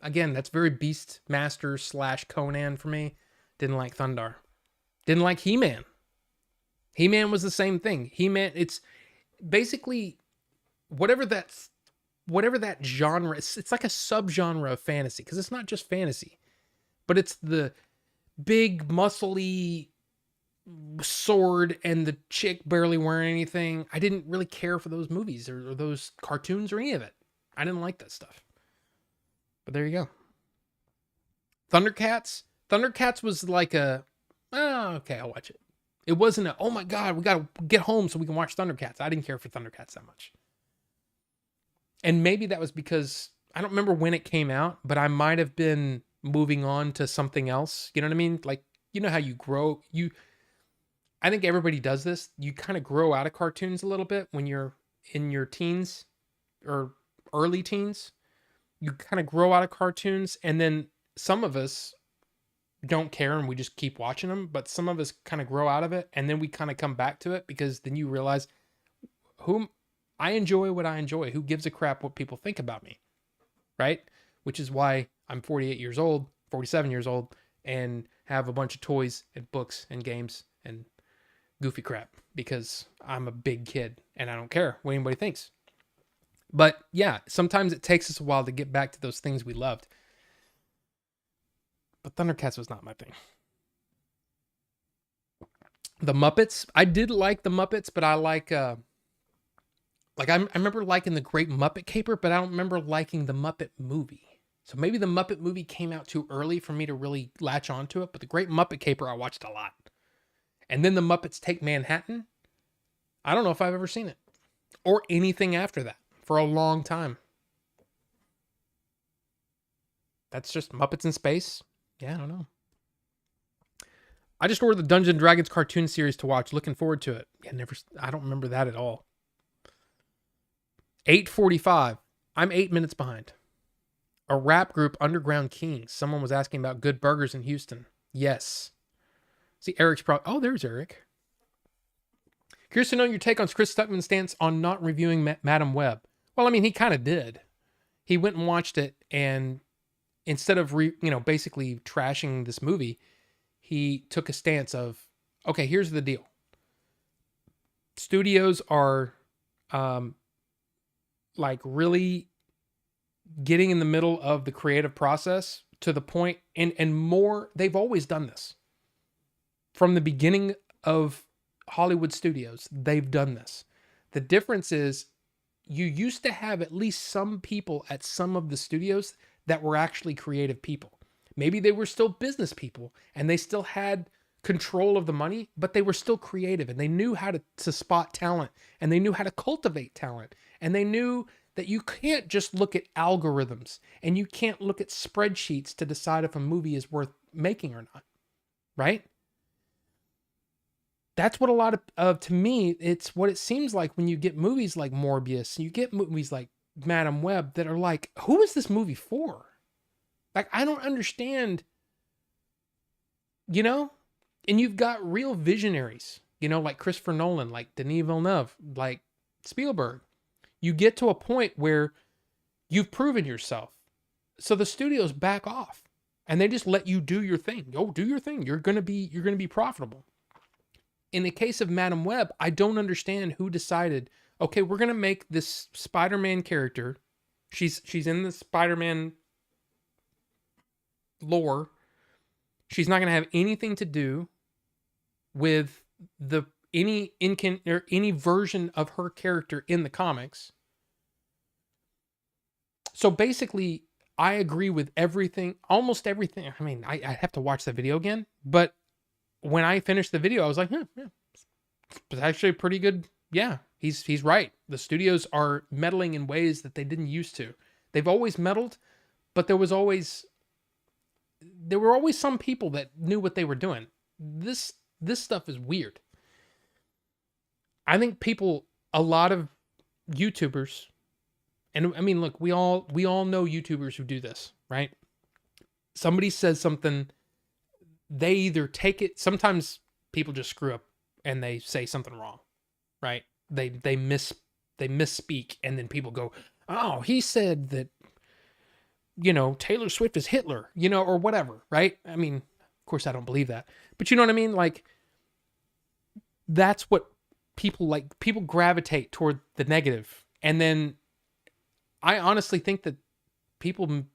Again, that's very Beastmaster / Conan for me. Didn't like Thundar. Didn't like He-Man. He-Man was the same thing. He-Man, it's basically whatever that genre. It's like a subgenre of fantasy because it's not just fantasy, but it's the big muscly sword and the chick barely wearing anything. I didn't really care for those movies or those cartoons or any of it. I didn't like that stuff. But there you go. Thundercats was like okay, I'll watch it. It wasn't oh my God, we got to get home so we can watch Thundercats. I didn't care for Thundercats that much. And maybe that was because I don't remember when it came out, but I might have been moving on to something else. You know what I mean? Like, you know how you grow, I think everybody does this. You kind of grow out of cartoons a little bit when you're in your teens or early teens. You kind of grow out of cartoons, and then some of us don't care and we just keep watching them, but some of us kind of grow out of it, and then we kind of come back to it because then you realize I enjoy what I enjoy. Who gives a crap what people think about me? Right? Which is why I'm 48 years old, 47 years old, and have a bunch of toys and books and games and goofy crap because I'm a big kid and I don't care what anybody thinks. But yeah, sometimes it takes us a while to get back to those things we loved. But Thundercats was not my thing. The Muppets, I did like the Muppets, but I I remember liking the Great Muppet Caper, but I don't remember liking the Muppet movie. So maybe the Muppet movie came out too early for me to really latch onto it, but the Great Muppet Caper I watched a lot. And then the Muppets Take Manhattan, I don't know if I've ever seen it. Or anything after that for a long time. That's just Muppets in space. Yeah, I don't know. I just ordered the Dungeons and Dragons cartoon series to watch. Looking forward to it. Yeah, I don't remember that at all. 8:45. I'm 8 minutes behind. A rap group, Underground Kings. Someone was asking about good burgers in Houston. Yes. See, Eric's probably... Oh, there's Eric. Curious to know your take on Chris Stuckman's stance on not reviewing Madam Web. Well, I mean, he kind of did. He went and watched it, and instead of basically trashing this movie, he took a stance of, okay, here's the deal. Studios are like really getting in the middle of the creative process to the point, and more, they've always done this. From the beginning of Hollywood studios, they've done this. The difference is you used to have at least some people at some of the studios that were actually creative people. Maybe they were still business people and they still had control of the money, but they were still creative and they knew how to spot talent and they knew how to cultivate talent. And they knew that you can't just look at algorithms and you can't look at spreadsheets to decide if a movie is worth making or not. Right? That's what a lot of, to me, it's what it seems like when you get movies like Morbius, you get movies like Madam Web that are like, who is this movie for? Like, I don't understand, and you've got real visionaries, like Christopher Nolan, like Denis Villeneuve, like Spielberg. You get to a point where you've proven yourself. So the studios back off and they just let you do your thing. Oh, do your thing. You're going to be profitable. In the case of Madam Web, I don't understand who decided, okay, we're going to make this Spider-Man character. She's in the Spider-Man lore. She's not going to have anything to do with any version of her character in the comics. So basically, I agree with everything, almost everything. I mean, I have to watch the video again, but when I finished the video, I was like, yeah, it's actually pretty good. Yeah, he's right. The studios are meddling in ways that they didn't used to. They've always meddled, but there were always some people that knew what they were doing. This stuff is weird. I think a lot of YouTubers, and I mean, look, we all know YouTubers who do this, right? Somebody says something, they either take it, sometimes people just screw up and they say something wrong, right? They they misspeak, and then people go, "Oh, he said that, Taylor Swift is Hitler," or whatever, right? I mean, of course I don't believe that. But you know what I mean? Like, that's what people like. People gravitate toward the negative. And then I honestly think that people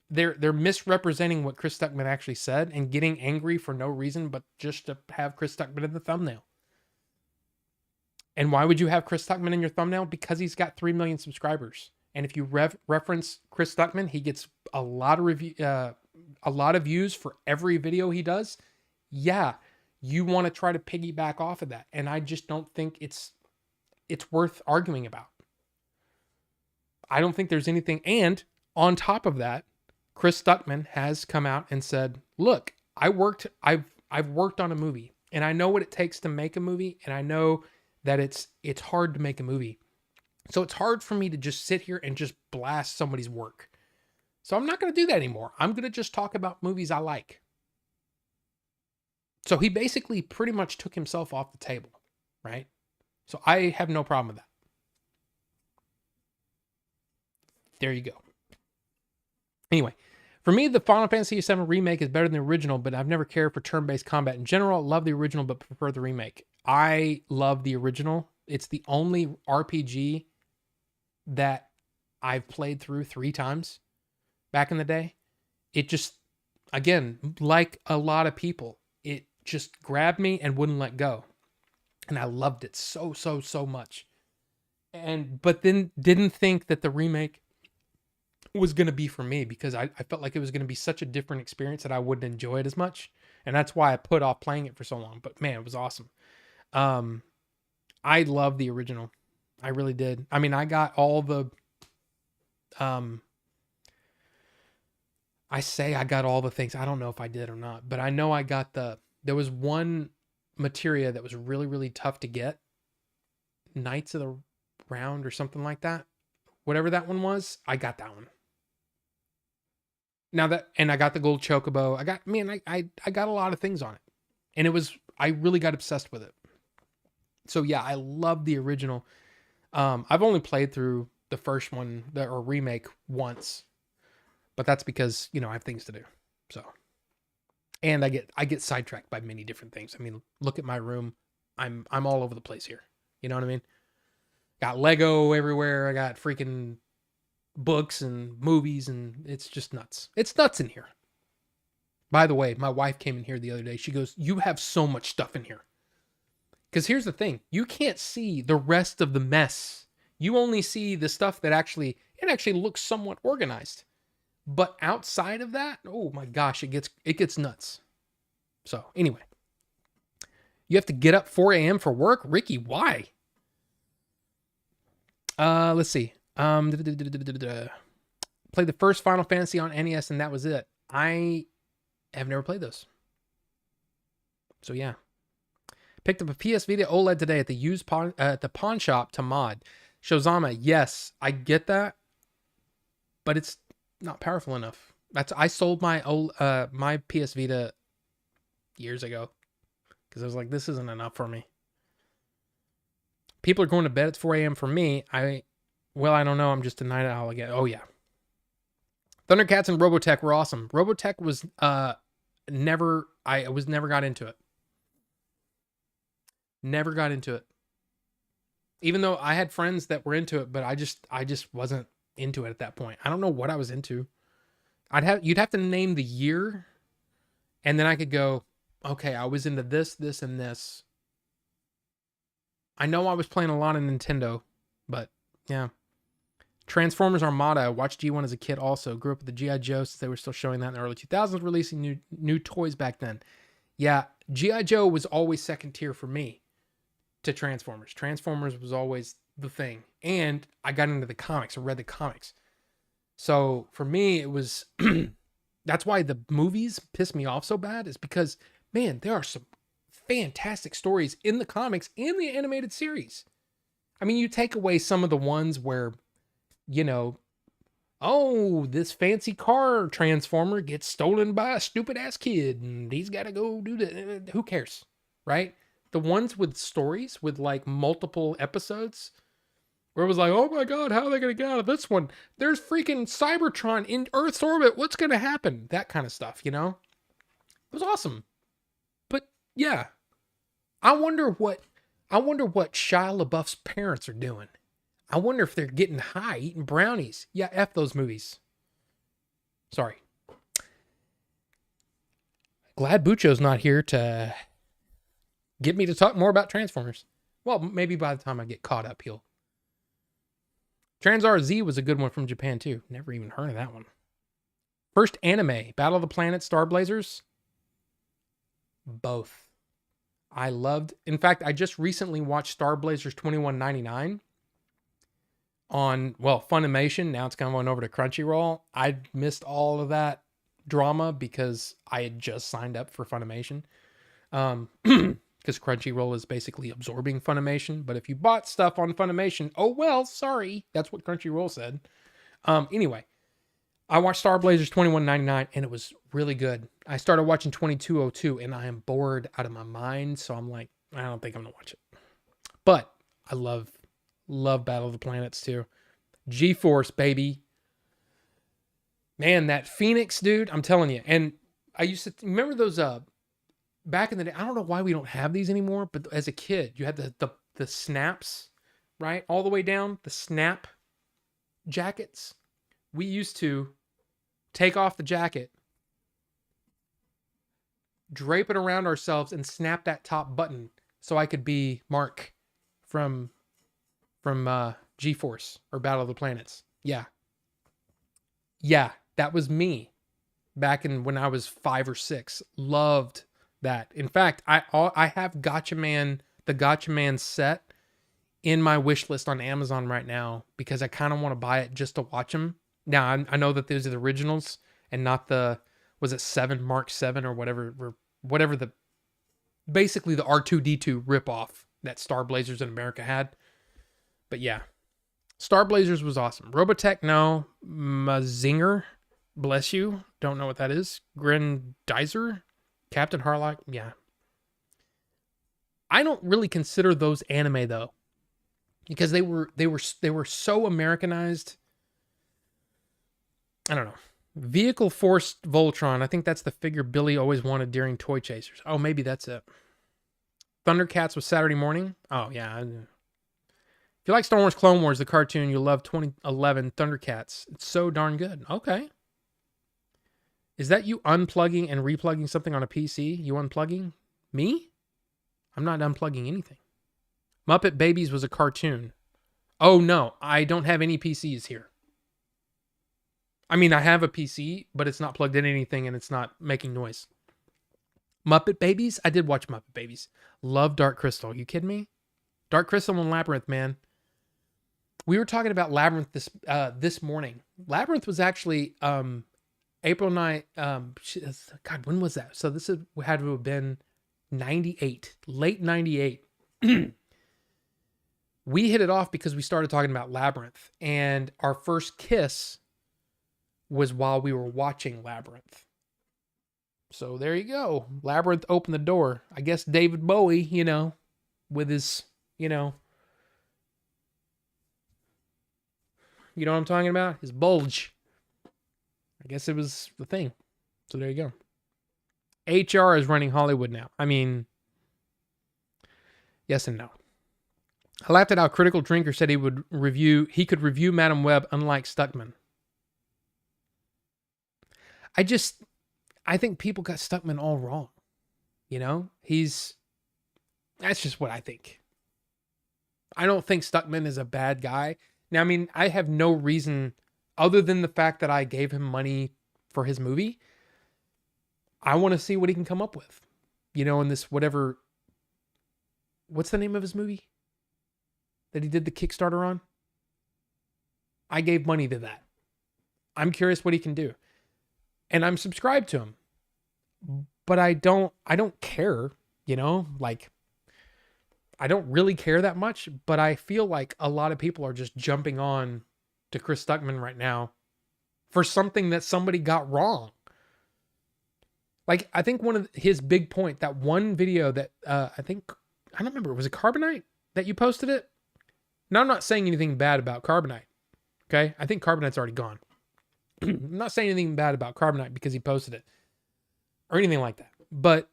they're misrepresenting what Chris Stuckman actually said and getting angry for no reason but just to have Chris Stuckman in the thumbnail. And why would you have Chris Stuckman in your thumbnail? Because he's got 3 million subscribers. And if you reference Chris Stuckman, he gets a lot of views for every video he does. Yeah, you want to try to piggyback off of that. And I just don't think it's worth arguing about. I don't think there's anything. And on top of that, Chris Stuckman has come out and said, "Look, I've worked on a movie, and I know what it takes to make a movie, and I know that it's hard to make a movie. So it's hard for me to just sit here and just blast somebody's work. So I'm not going to do that anymore. I'm going to just talk about movies I like." So he basically pretty much took himself off the table, right? So I have no problem with that. There you go. Anyway, for me, the Final Fantasy VII Remake is better than the original, but I've never cared for turn-based combat in general. Love the original, but prefer the remake. I love the original. It's the only RPG that I've played through 3 times back in the day. It just, again, like a lot of people, it just grabbed me and wouldn't let go. And I loved it so much. But then didn't think that the remake was going to be for me because I felt like it was going to be such a different experience that I wouldn't enjoy it as much. And that's why I put off playing it for so long. But man, it was awesome. I love the original. I really did. I mean, I got all the, I say I got all the things. I don't know if I did or not, but I know I got there was one materia that was really, really tough to get. Knights of the Round or something like that. Whatever that one was, I got that one. And I got the gold chocobo. I got a lot of things on it. And I really got obsessed with it. So yeah, I love the original. I've only played through the first one or remake once, but that's because, I have things to do. So, and I get sidetracked by many different things. I mean, look at my room. I'm all over the place here. You know what I mean? Got Lego everywhere. I got freaking books and movies, and it's just nuts. It's nuts in here. By the way, my wife came in here the other day. She goes, "You have so much stuff in here." Because here's the thing. You can't see the rest of the mess. You only see the stuff that actually looks somewhat organized. But outside of that, oh my gosh, it gets nuts. So anyway, you have to get up 4 a.m. for work? Ricky, why? Let's see. Played the first Final Fantasy on NES, and that was it. I have never played those. So yeah. Picked up a PS Vita OLED today at the pawn shop to mod. Shozama, yes, I get that, but it's not powerful enough. I sold my my PS Vita years ago because I was like, this isn't enough for me. People are going to bed at 4 a.m. for me. I don't know. I'm just a night owl again. Oh yeah. Thundercats and Robotech were awesome. Robotech was never got into it. Never got into it. Even though I had friends that were into it, but I just wasn't into it at that point. I don't know what I was into. You'd have to name the year, and then I could go, okay, I was into this, and this. I know I was playing a lot of Nintendo, but yeah. Transformers Armada. I watched G1 as a kid also. Grew up with the G.I. Joe since they were still showing that in the early 2000s, releasing new toys back then. Yeah, G.I. Joe was always second tier for me to Transformers. Transformers was always the thing. And I got into the comics. I read the comics. So for me, it was... that's why the movies piss me off so bad, is because, man, there are some fantastic stories in the comics and the animated series. I mean, you take away some of the ones where, this fancy car transformer gets stolen by a stupid ass kid and he's got to go do that. Who cares? Right? the ones with stories with like multiple episodes, where it was like, oh my God, how are they going to get out of this one? There's freaking Cybertron in Earth's orbit. What's going to happen? That kind of stuff, you know? It was awesome. But yeah, I wonder what Shia LaBeouf's parents are doing. I wonder if they're getting high, eating brownies. Yeah, F those movies. Sorry. Glad Bucho's not here to get me to talk more about Transformers. Well, maybe by the time I get caught up, he'll. Transar Z was a good one from Japan too. Never even heard of that one. First anime, Battle of the Planets, Star Blazers. Both. I loved. In fact, I just recently watched Star Blazers 2199 on, well, Funimation. Now it's going over to Crunchyroll. I missed all of that drama because I had just signed up for Funimation. Because Crunchyroll is basically absorbing Funimation. But if you bought stuff on Funimation, oh well, sorry. That's what Crunchyroll said. Anyway, I watched Star Blazers 2199 and it was really good. I started watching 2202 and I am bored out of my mind. So I'm like, I don't think I'm going to watch it. But I love Battle of the Planets too. G-Force, baby. Man, that Phoenix, dude, I'm telling you. And I used to remember those back in the day. I don't know why we don't have these anymore, but as a kid, you had the snaps, right? All the way down, the snap jackets. We used to take off the jacket, drape it around ourselves, and snap that top button so I could be Mark from G-Force or Battle of the Planets. Yeah, that was me back in when I was 5 or 6. Loved that. In fact, I have the Gotcha Man set in my wish list on Amazon right now because I kind of want to buy it just to watch them. Now I know that those are the originals and not the, was it 7 Mark 7 or whatever the basically the R2D2 ripoff that Star Blazers in America had. But yeah, Star Blazers was awesome. Robotech, no. Mazinger, bless you. Don't know what that is. Grendizer, Captain Harlock, yeah. I don't really consider those anime though, because they were so Americanized. I don't know. Vehicle Force Voltron. I think that's the figure Billy always wanted during Toy Chasers. Oh, maybe that's it. Thundercats was Saturday morning. Oh yeah. If you like Star Wars Clone Wars, the cartoon, you'll love 2011 Thundercats. It's so darn good. Okay. Is that you unplugging and replugging something on a PC? You unplugging? Me? I'm not unplugging anything. Muppet Babies was a cartoon. Oh no, I don't have any PCs here. I mean, I have a PC, but it's not plugged in anything and it's not making noise. Muppet Babies? I did watch Muppet Babies. Love Dark Crystal. You kidding me? Dark Crystal and Labyrinth, man. We were talking about Labyrinth this morning. Labyrinth was actually April 9th. God, when was that? So this had to have been 98, late 98. We hit it off because we started talking about Labyrinth, and our first kiss was while we were watching Labyrinth. So there you go. Labyrinth opened the door. I guess David Bowie, with his, you know what I'm talking about? His bulge. I guess it was the thing. So there you go. HR is running Hollywood now. I mean, yes and no. I laughed at how Critical Drinker said he could review Madam Web unlike Stuckman. I think people got Stuckman all wrong. That's just what I think. I don't think Stuckman is a bad guy. Now, I mean, I have no reason other than the fact that I gave him money for his movie. I want to see what he can come up with, in this whatever. What's the name of his movie that he did the Kickstarter on? I gave money to that. I'm curious what he can do. And I'm subscribed to him. But I don't care, I don't really care that much, but I feel like a lot of people are just jumping on to Chris Stuckman right now for something that somebody got wrong. Like, I think one of his big point, that one video that I think I don't remember. Was it Carbonite that you posted it? Now, I'm not saying anything bad about Carbonite. Okay. I think Carbonite's already gone. I'm not saying anything bad about Carbonite because he posted it or anything like that. But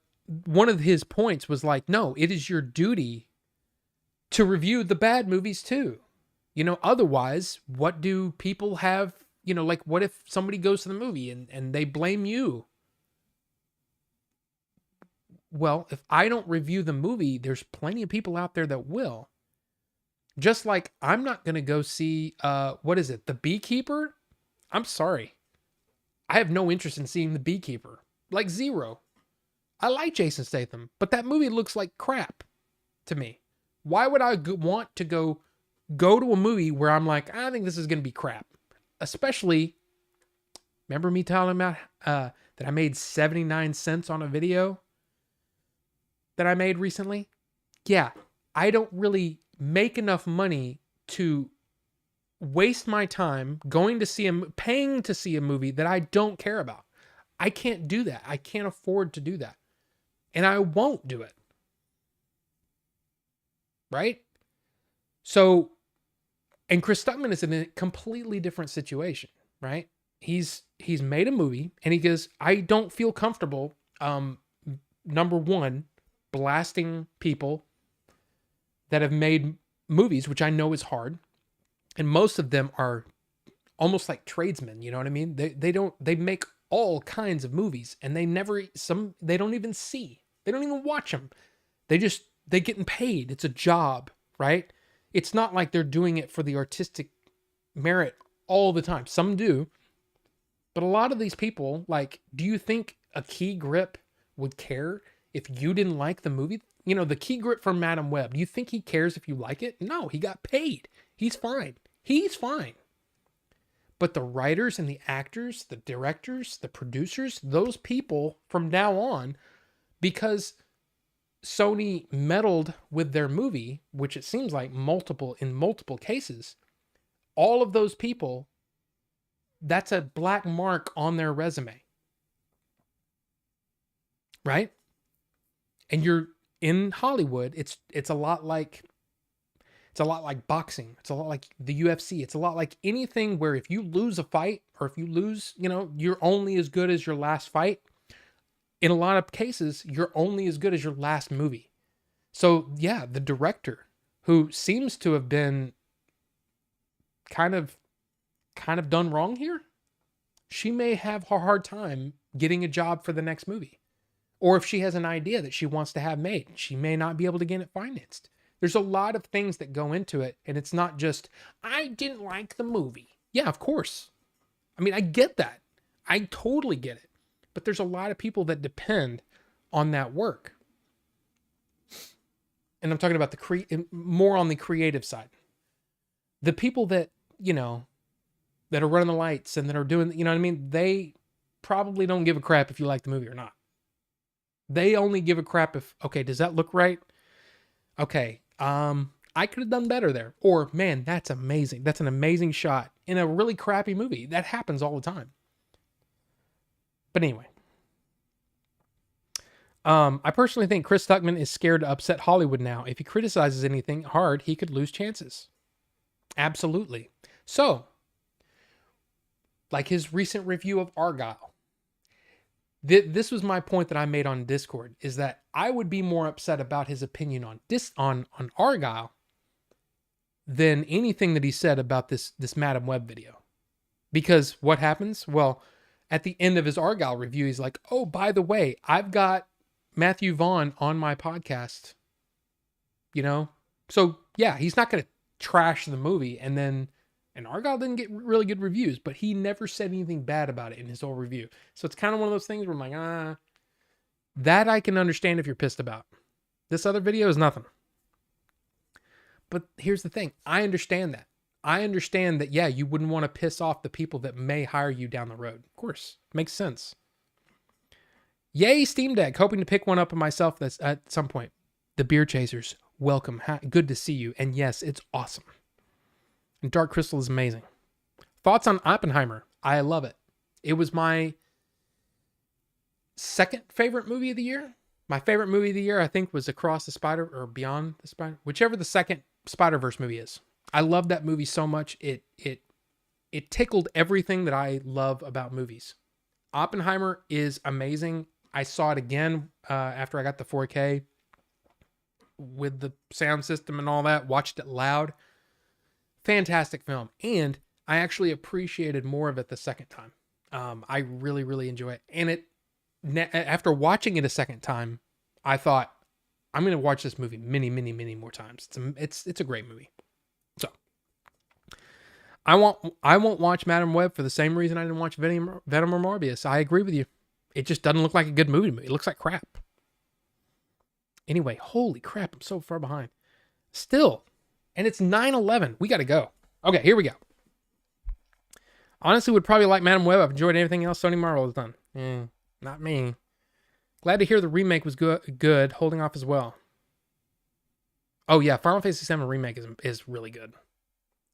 one of his points was like, no, it is your duty to review the bad movies too. You know, otherwise, what do people have? You know, like what if somebody goes to the movie and they blame you? Well, if I don't review the movie, there's plenty of people out there that will. Just like I'm not going to go see, what is it? The Beekeeper? I'm sorry. I have no interest in seeing The Beekeeper. Like zero. I like Jason Statham, but that movie looks like crap to me. Why would I want to go to a movie where I'm like, I think this is going to be crap? Especially, remember me telling about that I made 79 cents on a video that I made recently? Yeah, I don't really make enough money to waste my time going to see paying to see a movie that I don't care about. I can't do that. I can't afford to do that. And I won't do it. Right? So, and Chris Stuckman is in a completely different situation, right? He's made a movie and he goes, I don't feel comfortable, number one, blasting people that have made movies, which I know is hard. And most of them are almost like tradesmen, you know what I mean? They make all kinds of movies and they don't even see. They don't even watch them. They getting paid. It's a job, right? It's not like they're doing it for the artistic merit all the time. Some do. But a lot of these people, like, do you think a Key Grip would care if you didn't like the movie? You know, the Key Grip from Madam Web. Do you think he cares if you like it? No, he got paid. He's fine. He's fine. But the writers and the actors, the directors, the producers, those people from now on, because Sony meddled with their movie, which it seems like in multiple cases, all of those people, that's a black mark on their resume. Right? And you're in Hollywood, it's a lot like boxing. It's a lot like the UFC. It's a lot like anything where if you lose a fight or if you lose, you know, you're only as good as your last fight. In a lot of cases, you're only as good as your last movie. So yeah, the director who seems to have been kind of done wrong here, she may have a hard time getting a job for the next movie. Or if she has an idea that she wants to have made, she may not be able to get it financed. There's a lot of things that go into it, and it's not just, I didn't like the movie. Yeah, of course. I mean, I get that. I totally get it. But there's a lot of people that depend on that work. And I'm talking about more on the creative side. The people that, you know, that are running the lights and that are doing, you know what I mean? They probably don't give a crap if you like the movie or not. They only give a crap if, okay, does that look right? Okay, I could have done better there. Or, man, that's amazing. That's an amazing shot in a really crappy movie. That happens all the time. But anyway. I personally think Chris Stuckman is scared to upset Hollywood now. If he criticizes anything hard, he could lose chances. Absolutely. So, like his recent review of Argyle. This was my point that I made on Discord, is that I would be more upset about his opinion on Argyle than anything that he said about this Madam Web video. Because what happens? Well, at the end of his Argyle review, he's like, oh, by the way, I've got Matthew Vaughn on my podcast. You know? So, yeah, he's not going to trash the movie. And Argyle didn't get really good reviews, but he never said anything bad about it in his whole review. So it's kind of one of those things where I'm like, that I can understand if you're pissed about. This other video is nothing. But here's the thing. I understand that. I understand that, yeah, you wouldn't want to piss off the people that may hire you down the road. Of course. Makes sense. Yay, Steam Deck. Hoping to pick one up of myself at some point. The Beer Chasers. Welcome. Good to see you. And yes, it's awesome. And Dark Crystal is amazing. Thoughts on Oppenheimer? I love it. It was my second favorite movie of the year. My favorite movie of the year, I think, was Across the Spider or Beyond the Spider, whichever the second Spider-Verse movie is. I love that movie so much. It tickled everything that I love about movies. Oppenheimer is amazing. I saw it again after I got the 4K with the sound system and all that. Watched it loud. Fantastic film, and I actually appreciated more of it the second time. I really, really enjoy it, and after watching it a second time, I thought I'm going to watch this movie many, many, many more times. It's a great movie. So I won't watch Madam Web for the same reason I didn't watch Venom or Morbius. I agree with you. It just doesn't look like a good movie to me. It looks like crap. Anyway, holy crap, I'm so far behind. Still, and it's 9/11. We got to go. Okay, here we go. Honestly, would probably like Madam Web. I've enjoyed everything else Sony Marvel has done. Not me. Glad to hear the remake was good. Holding off as well. Oh yeah, Final Fantasy VII Remake is really good.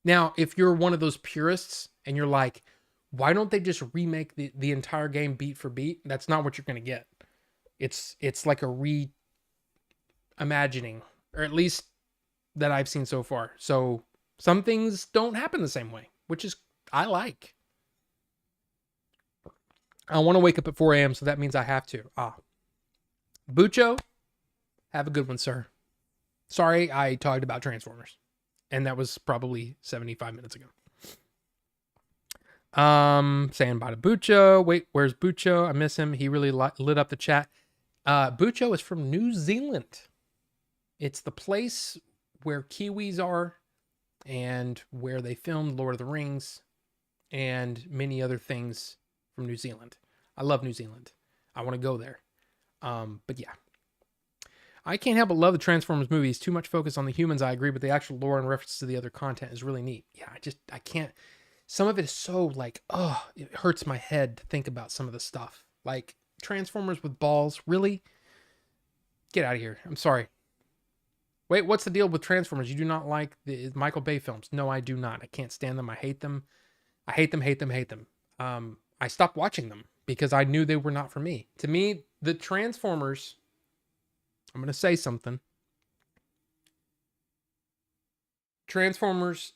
Now, if you're one of those purists and you're like, why don't they just remake the entire game beat for beat? That's not what you're going to get. It's like a reimagining, or at least that I've seen so far. So some things don't happen the same way, which is I like. I want to wake up at 4 a.m., so that means I have to. Bucho, have a good one, sir. Sorry I talked about Transformers. And that was probably 75 minutes ago. Saying bye to Bucho. Wait, where's Bucho? I miss him. He really lit up the chat. Bucho is from New Zealand. It's the place where Kiwis are and where they filmed Lord of the Rings and many other things from New Zealand. I love New Zealand. I want to go there. But yeah. I can't help but love the Transformers movies. Too much focus on the humans, I agree, but the actual lore and references to the other content is really neat. Yeah, I can't. Some of it is so like, it hurts my head to think about some of the stuff. Like Transformers with balls, really? Get out of here. I'm sorry. Wait, what's the deal with Transformers? You do not like the Michael Bay films? No, I do not. I can't stand them. I hate them. I hate them, hate them, hate them. I stopped watching them because I knew they were not for me. To me, the Transformers... I'm going to say something. Transformers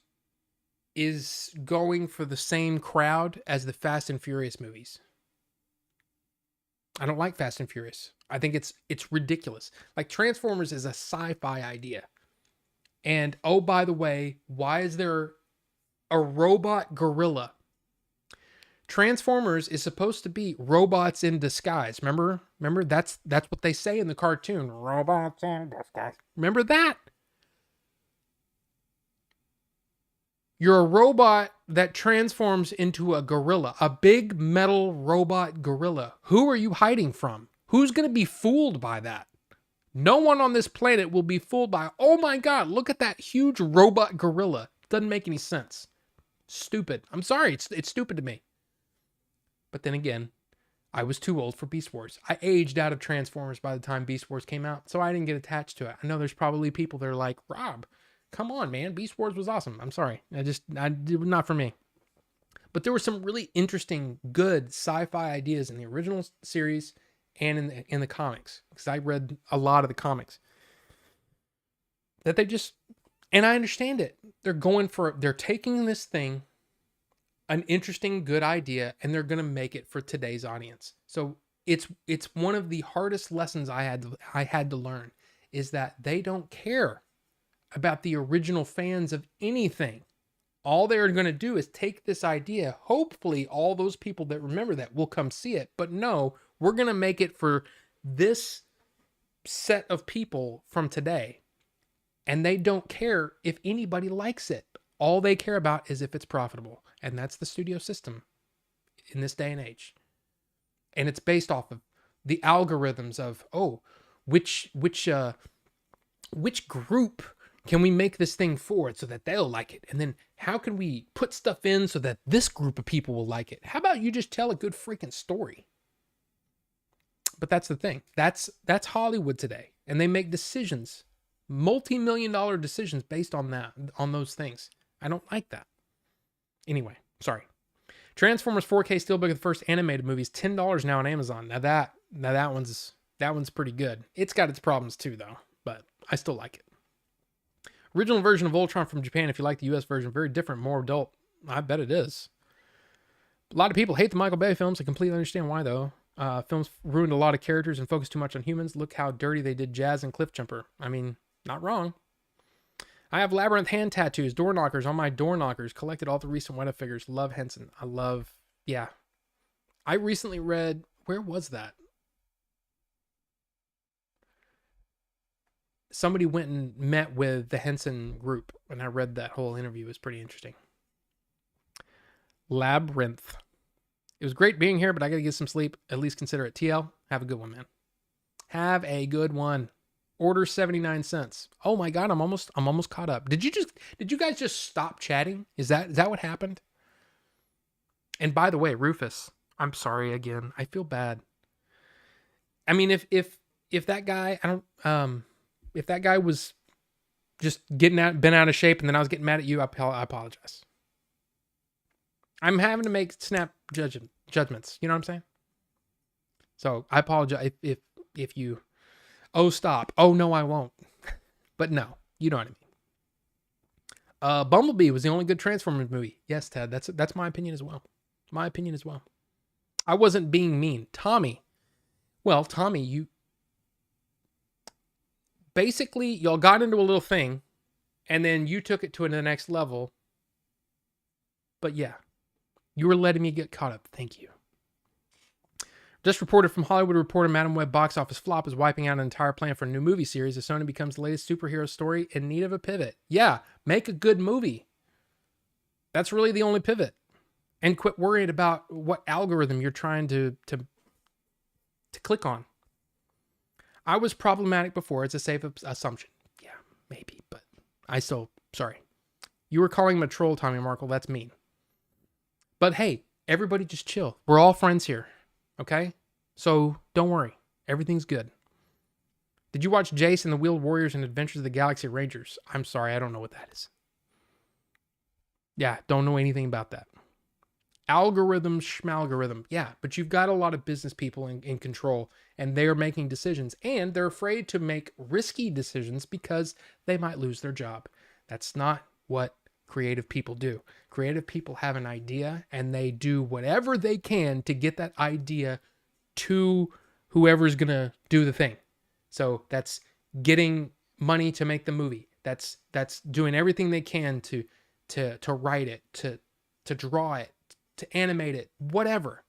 is going for the same crowd as the Fast and Furious movies. I don't like Fast and Furious. I think it's ridiculous. Like Transformers is a sci-fi idea. And oh, by the way, why is there a robot gorilla? Transformers is supposed to be robots in disguise. Remember? That's what they say in the cartoon. Robots in disguise. Remember that? You're a robot that transforms into a gorilla, a big metal robot gorilla. Who are you hiding from? Who's going to be fooled by that? No one on this planet will be fooled by, oh my God, look at that huge robot gorilla. Doesn't make any sense. Stupid. I'm sorry. It's stupid to me. But then again, I was too old for Beast Wars. I aged out of Transformers by the time Beast Wars came out, so I didn't get attached to it. I know there's probably people that are like, Rob, come on, man. Beast Wars was awesome. I'm sorry. It was not for me. But there were some really interesting, good sci-fi ideas in the original series and in the comics. Because I read a lot of the comics. That they just... And I understand it. They're taking this thing, an interesting, good idea, and they're going to make it for today's audience. So it's one of the hardest lessons I had to learn is that they don't care about the original fans of anything. All they're going to do is take this idea. Hopefully all those people that remember that will come see it. But no, we're going to make it for this set of people from today. And they don't care if anybody likes it. All they care about is if it's profitable. And that's the studio system in this day and age. And it's based off of the algorithms of, which group can we make this thing for so that they'll like it? And then how can we put stuff in so that this group of people will like it? How about you just tell a good freaking story? But that's the thing. That's Hollywood today. And they make decisions, multi-million-dollar decisions based on those things. I don't like that. Anyway, sorry. Transformers 4K Steelbook of the first animated movie is $10 now on Amazon. Now that one's That one's pretty good. It's got its problems too, though, but I still like it. Original version of Ultron from Japan, if you like the US version, very different, more adult. I bet it is. A lot of people hate the Michael Bay films. I completely understand why, though. Films ruined a lot of characters and focused too much on humans. Look how dirty they did Jazz and Cliffjumper. I mean, not wrong. I have Labyrinth hand tattoos, door knockers on my door knockers. Collected all the recent Weta figures. Love Henson. I love, yeah. I recently read, where was that? Somebody went and met with the Henson group, and I read that whole interview. It was pretty interesting. Labyrinth. It was great being here, but I got to get some sleep. At least consider it. TL, have a good one, man. Have a good one. Order 79 cents. Oh my God, I'm almost caught up. Did you guys just stop chatting? Is that what happened? And by the way, Rufus, I'm sorry again. I feel bad. I mean, if that guy, if that guy was just been out of shape and then I was getting mad at you, I apologize. I'm having to make snap judgments. You know what I'm saying? So I apologize if you, oh, stop. Oh, no, I won't. But no, you know what I mean. Bumblebee was the only good Transformers movie. Yes, Ted, that's my opinion as well. My opinion as well. I wasn't being mean. Tommy, you basically, y'all got into a little thing and then you took it to the next level. But yeah, you were letting me get caught up. Thank you. Just reported from Hollywood Reporter, Madam Web box office flop is wiping out an entire plan for a new movie series as Sony becomes the latest superhero story in need of a pivot. Yeah, make a good movie. That's really the only pivot. And quit worrying about what algorithm you're trying to click on. I was problematic before. It's a safe assumption. Yeah, maybe, but sorry. You were calling him a troll, Tommy Markle. That's mean. But hey, everybody just chill. We're all friends here. Okay? So don't worry. Everything's good. Did you watch Jace and the Wheeled Warriors and Adventures of the Galaxy Rangers? I'm sorry, I don't know what that is. Yeah, don't know anything about that. Algorithm, schmalgorithm. Yeah, but you've got a lot of business people in control, and they're making decisions, and they're afraid to make risky decisions because they might lose their job. That's not what creative people do. Creative people have an idea, and they do whatever they can to get that idea to whoever's going to do the thing. So that's getting money to make the movie. That's doing everything they can to write it, to draw it, to animate it, whatever.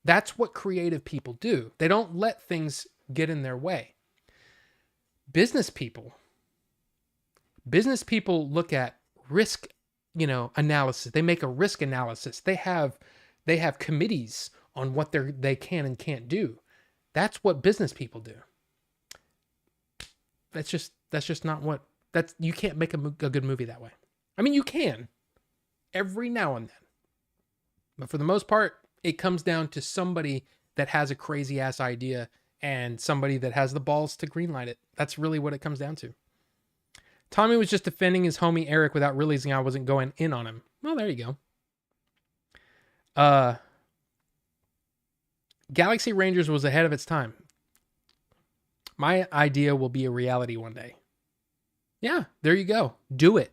That's what creative people do. They don't let things get in their way. Business people look at risk, analysis. They make a risk analysis. They have committees on what they can and can't do. That's what business people do. That's just not what, you can't make a good movie that way. I mean, you can every now and then. But for the most part, it comes down to somebody that has a crazy ass idea and somebody that has the balls to greenlight it. That's really what it comes down to. Tommy was just defending his homie Eric without realizing I wasn't going in on him. Well, there you go. Galaxy Rangers was ahead of its time. My idea will be a reality one day. Yeah, there you go. Do it.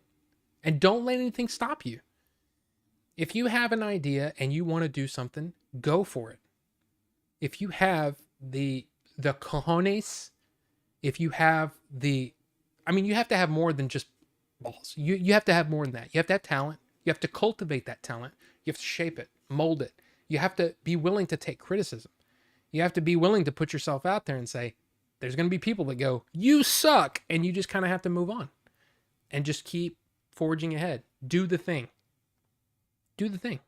And don't let anything stop you. If you have an idea and you want to do something, go for it. If you have the cojones, if you have you have to have more than just balls. You have to have more than that. You have to have talent. You have to cultivate that talent. You have to shape it, mold it. You have to be willing to take criticism. You have to be willing to put yourself out there and say, there's going to be people that go, you suck. And you just kind of have to move on and just keep forging ahead. Do the thing. Do the thing.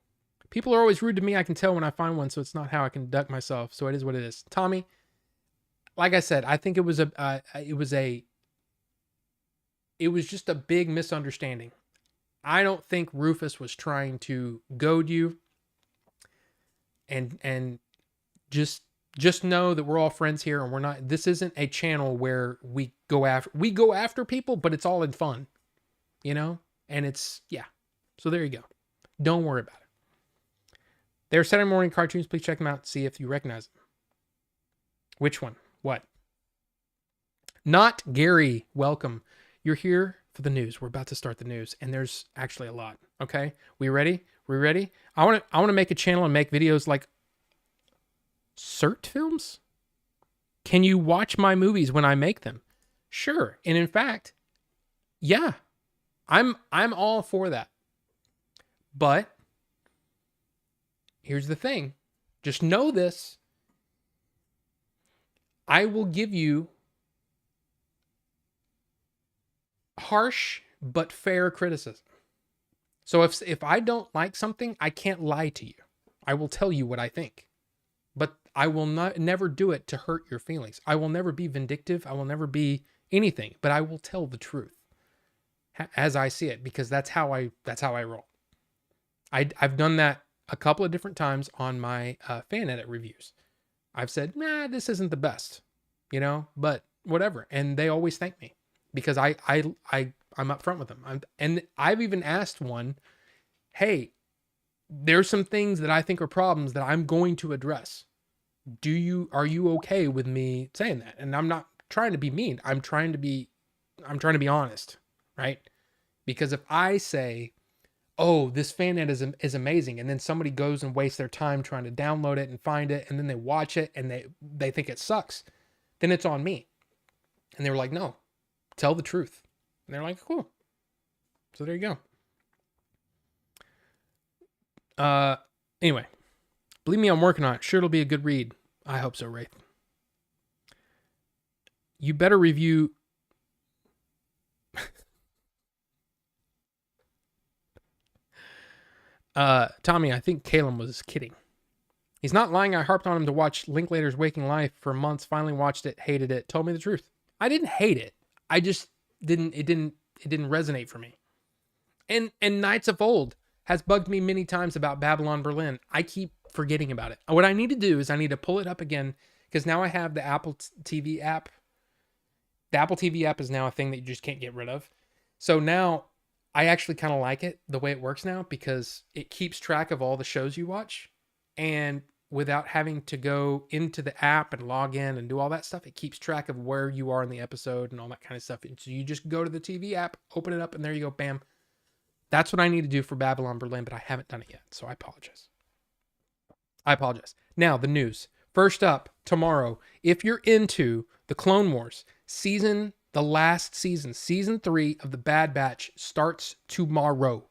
People are always rude to me. I can tell when I find one, so it's not how I conduct myself. So it is what it is. Tommy, like I said, I think it was just a big misunderstanding. I don't think Rufus was trying to goad you. And just know that we're all friends here, and this isn't a channel where we go after people, but it's all in fun, and it's, yeah. So there you go. Don't worry about it. They're Saturday morning cartoons. Please check them out. See if you recognize them. Which one? What? Not Gary, welcome. You're here for the news. We're about to start the news, and there's actually a lot. Okay, we ready? We ready? I want to make a channel and make videos like cert films. Can you watch my movies when I make them? Sure. And in fact, yeah, I'm all for that. But here's the thing. Just know this. I will give you harsh but fair criticism. So if I don't like something, I can't lie to you. I will tell you what I think. But I will never do it to hurt your feelings. I will never be vindictive. I will never be anything, but I will tell the truth as I see it, because that's how I roll. I've done that a couple of different times on my fan edit reviews. I've said, nah, this isn't the best, but whatever. And they always thank me because I'm upfront with them. And I've even asked one, hey, there's some things that I think are problems that I'm going to address. Are you okay with me saying that? And I'm not trying to be mean. I'm trying to be honest, right? Because if I say, oh, this fan edit is amazing, and then somebody goes and wastes their time trying to download it and find it, and then they watch it and they think it sucks, then it's on me. And they were like, no, tell the truth. And they're like, cool. So there you go. Anyway, believe me, I'm working on it. Sure, it'll be a good read. I hope so, Wraith. You better review. Tommy, I think Caleb was kidding. He's not lying. I harped on him to watch Linklater's Waking Life for months. Finally watched it, hated it, told me the truth. I didn't hate it. I just didn't resonate for me. And Knights of Old has bugged me many times about Babylon Berlin. I keep forgetting about it. What I need to do is I need to pull it up again, because now I have the Apple TV app. The Apple TV app is now a thing that you just can't get rid of. So now I actually kind of like it the way it works now, because it keeps track of all the shows you watch, and without having to go into the app and log in and do all that stuff, it keeps track of where you are in the episode and all that kind of stuff. And so you just go to the TV app, open it up, and there you go, bam. That's what I need to do for Babylon Berlin, but I haven't done it yet, so I apologize. Now, the news. First up, tomorrow, if you're into the Clone Wars, the last season, season 3 of the Bad Batch starts tomorrow.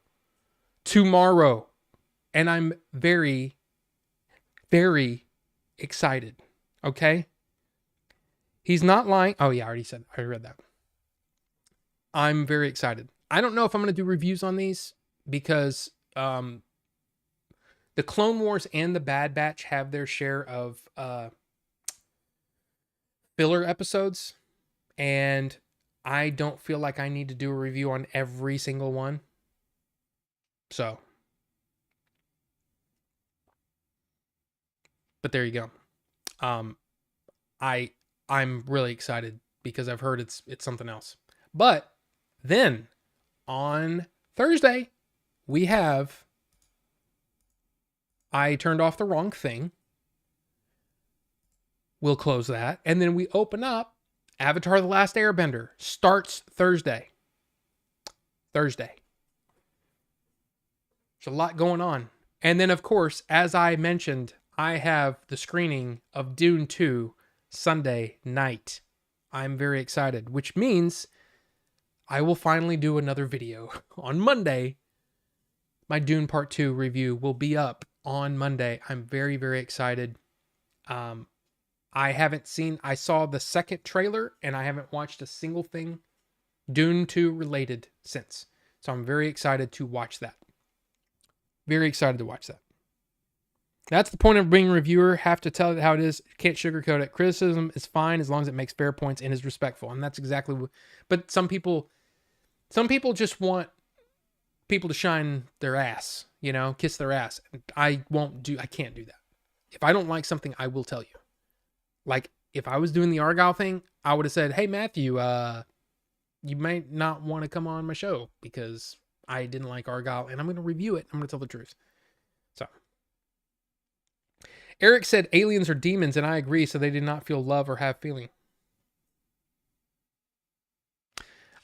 And I'm very, very excited. Okay? He's not lying. Oh, yeah, I already read that. I'm very excited. I don't know if I'm going to do reviews on these, because the Clone Wars and the Bad Batch have their share of filler episodes, and I don't feel like I need to do a review on every single one. So, but there you go. I'm really excited because I've heard it's something else. But then on Thursday, I turned off the wrong thing. We'll close that. And then we open up Avatar: The Last Airbender. Starts Thursday. There's a lot going on. And then, of course, as I mentioned, I have the screening of Dune 2 Sunday night. I'm very excited, which means I will finally do another video on Monday. My Dune Part 2 review will be up on Monday. I'm very, very excited. I saw the second trailer, and I haven't watched a single thing Dune 2 related since. So I'm very excited to watch that. Very excited to watch that. That's the point of being a reviewer. Have to tell it how it is. Can't sugarcoat it. Criticism is fine as long as it makes fair points and is respectful. And that's exactly what, but some people just want people to shine their ass, kiss their ass. I can't do that. If I don't like something, I will tell you. Like, if I was doing the Argyle thing, I would have said, hey, Matthew, you might not want to come on my show because I didn't like Argyle, and I'm going to review it. I'm going to tell the truth. So, Eric said aliens are demons, and I agree, so they did not feel love or have feeling.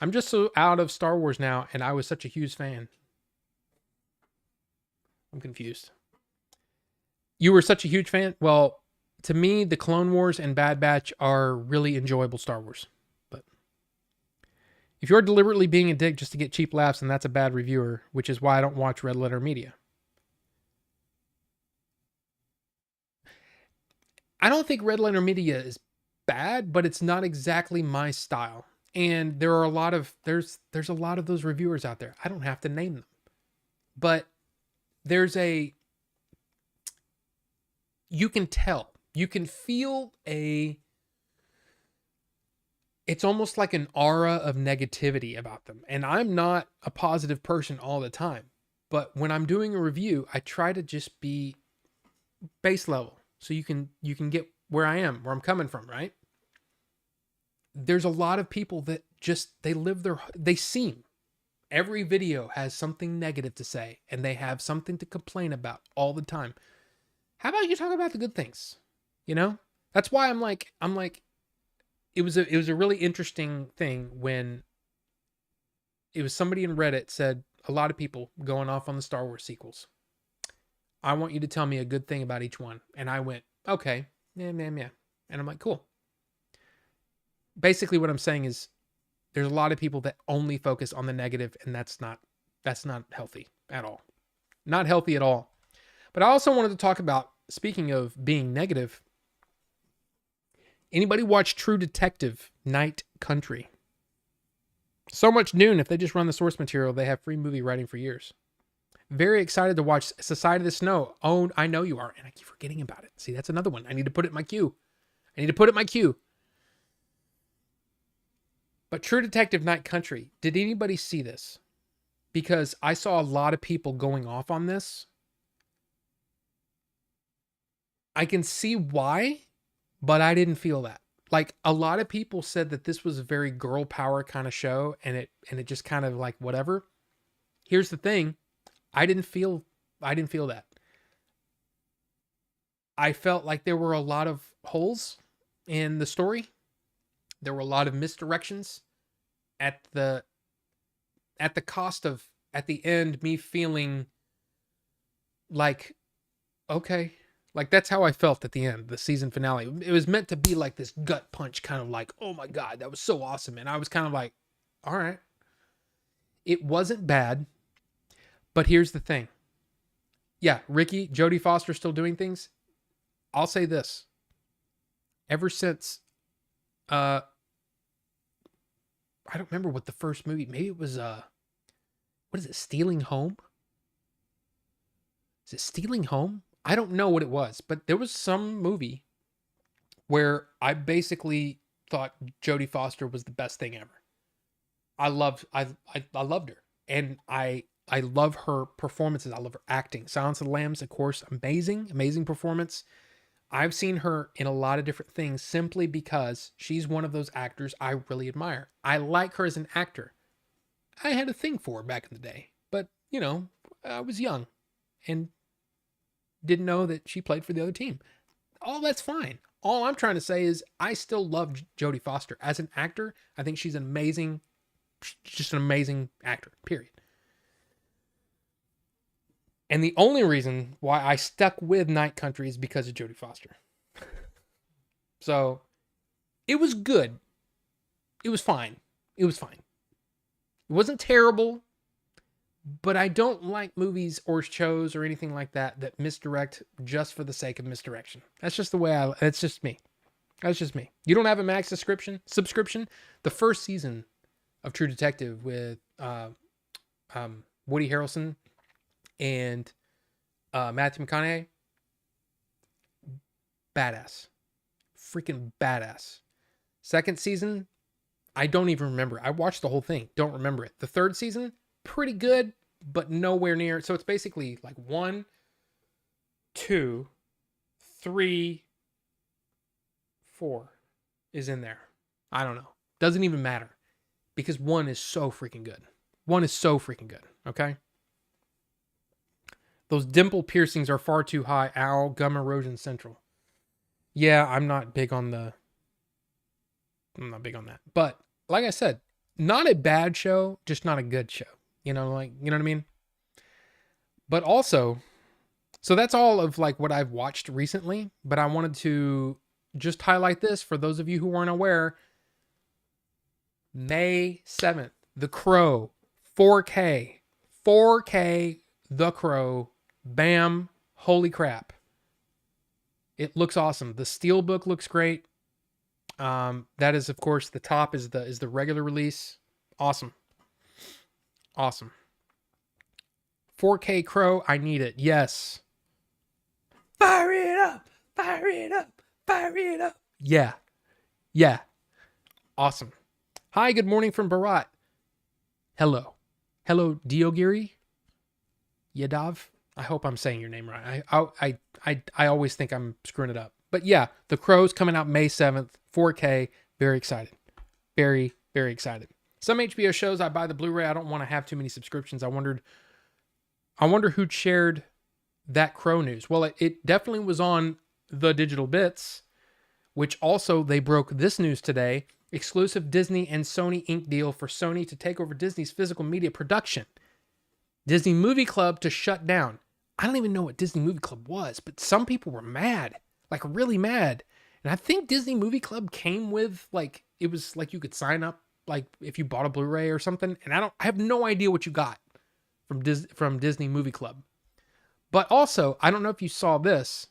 I'm just so out of Star Wars now, and I was such a huge fan. I'm confused. You were such a huge fan? Well, to me, the Clone Wars and Bad Batch are really enjoyable Star Wars. But if you're deliberately being a dick just to get cheap laughs, then that's a bad reviewer, which is why I don't watch Red Letter Media. I don't think Red Letter Media is bad, but it's not exactly my style. And there are a lot of there's a lot of those reviewers out there. I don't have to name them. But there's a you can tell. You can feel it's almost like an aura of negativity about them. And I'm not a positive person all the time. But when I'm doing a review, I try to just be base level. So you can get where I am, where I'm coming from, right? There's a lot of people that just they seem every video has something negative to say and they have something to complain about all the time. How about you talk about the good things? You know? That's why I'm like it was a really interesting thing when it was somebody in Reddit said a lot of people going off on the Star Wars sequels. I want you to tell me a good thing about each one. And I went, okay, yeah. And I'm like, cool. Basically what I'm saying is there's a lot of people that only focus on the negative, and that's not healthy at all. Not healthy at all. But I also wanted to talk about, speaking of being negative, anybody watch True Detective Night Country? So much noon. If they just run the source material, they have free movie writing for years. Very excited to watch Society of the Snow. Oh, I know you are. And I keep forgetting about it. See, that's another one. I need to put it in my queue. But True Detective Night Country. Did anybody see this? Because I saw a lot of people going off on this. I can see why, but I didn't feel that. Like, a lot of people said that this was a very girl power kind of show, and it just kind of like whatever. Here's the thing. I didn't feel that. I felt like there were a lot of holes in the story. There were a lot of misdirections at the cost of, at the end, me feeling like, okay, like that's how I felt at the end, the season finale. It was meant to be like this gut punch, kind of like, oh my God, that was so awesome. And I was kind of like, all right. It wasn't bad. But here's the thing. Yeah, Ricky, Jodie Foster still doing things. I'll say this. Ever since, I don't remember what the first movie, maybe it was, what is it, Stealing Home? Is it Stealing Home? I don't know what it was, but there was some movie where I basically thought Jodie Foster was the best thing ever. I loved her. And I love her performances. I love her acting. Silence of the Lambs, of course, amazing performance. I've seen her in a lot of different things simply because she's one of those actors I really admire. I like her as an actor. I had a thing for her back in the day, but I was young and didn't know that she played for the other team. All that's fine. All I'm trying to say is I still love Jodie Foster as an actor. I think she's just an amazing actor, period. And the only reason why I stuck with Night Country is because of Jodie Foster. So, it was good. It was fine. It wasn't terrible, but I don't like movies or shows or anything like that misdirect just for the sake of misdirection. That's just the way that's just me. You don't have a Max subscription? The first season of True Detective with Woody Harrelson and Matthew McConaughey, badass. Freaking badass. Second season, I don't even remember. I watched the whole thing. Don't remember it. The third season, pretty good, but nowhere near. So it's basically like 1, 2, 3, 4 is in there. I don't know. Doesn't even matter. Because 1 is so freaking good. Okay? Those dimple piercings are far too high. Ow, gum erosion central. Yeah, I'm not big on that. But like I said, Not a bad show, just not a good show. You know, like, you know what I mean? But also, so that's all of like what I've watched recently, but I wanted to just highlight this for those of you who weren't aware. May 7th, The Crow, 4K, 4K, The Crow, bam, holy crap. It looks awesome. The steelbook looks great. That is, of course, the top is the regular release. Awesome. Awesome. 4K Crow, I need it. Yes. Fire it up. Fire it up. Fire it up. Yeah. Yeah. Awesome. Hi, good morning from Bharat. Hello. Hello, Diogiri. Yadav. I hope I'm saying your name right. I always think I'm screwing it up. But yeah, The Crow's coming out May 7th, 4K. Very excited. Very, very excited. Some HBO shows I buy the Blu-ray. I don't want to have too many subscriptions. I wonder who shared that Crow news. Well, it definitely was on the Digital Bits, which also they broke this news today. Exclusive Disney and Sony Inc. deal for Sony to take over Disney's physical media production. Disney Movie Club to shut down. I don't even know what Disney Movie Club was, but some people were mad, like really mad. And I think Disney Movie Club came with like, it was like you could sign up like if you bought a Blu-ray or something. And I have no idea what you got from Disney Movie Club. But also, I don't know if you saw this.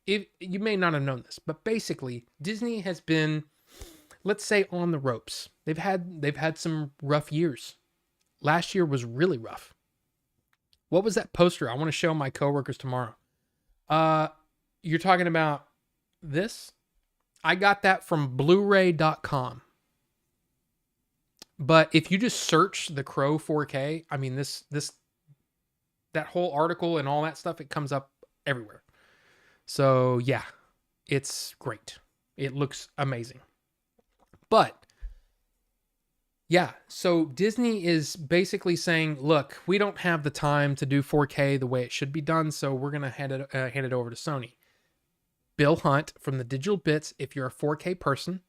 You may not have known this, but basically Disney has been, let's say, on the ropes. They've had some rough years. Last year was really rough. What was that poster? I want to show my coworkers tomorrow. You're talking about this? I got that from Blu-ray.com. But if you just search The Crow 4K, I mean that whole article and all that stuff, it comes up everywhere. So yeah, it's great. It looks amazing. But yeah, so Disney is basically saying, look, we don't have the time to do 4K the way it should be done, so we're going to hand it over to Sony. Bill Hunt from the Digital Bits, if you're a 4K person,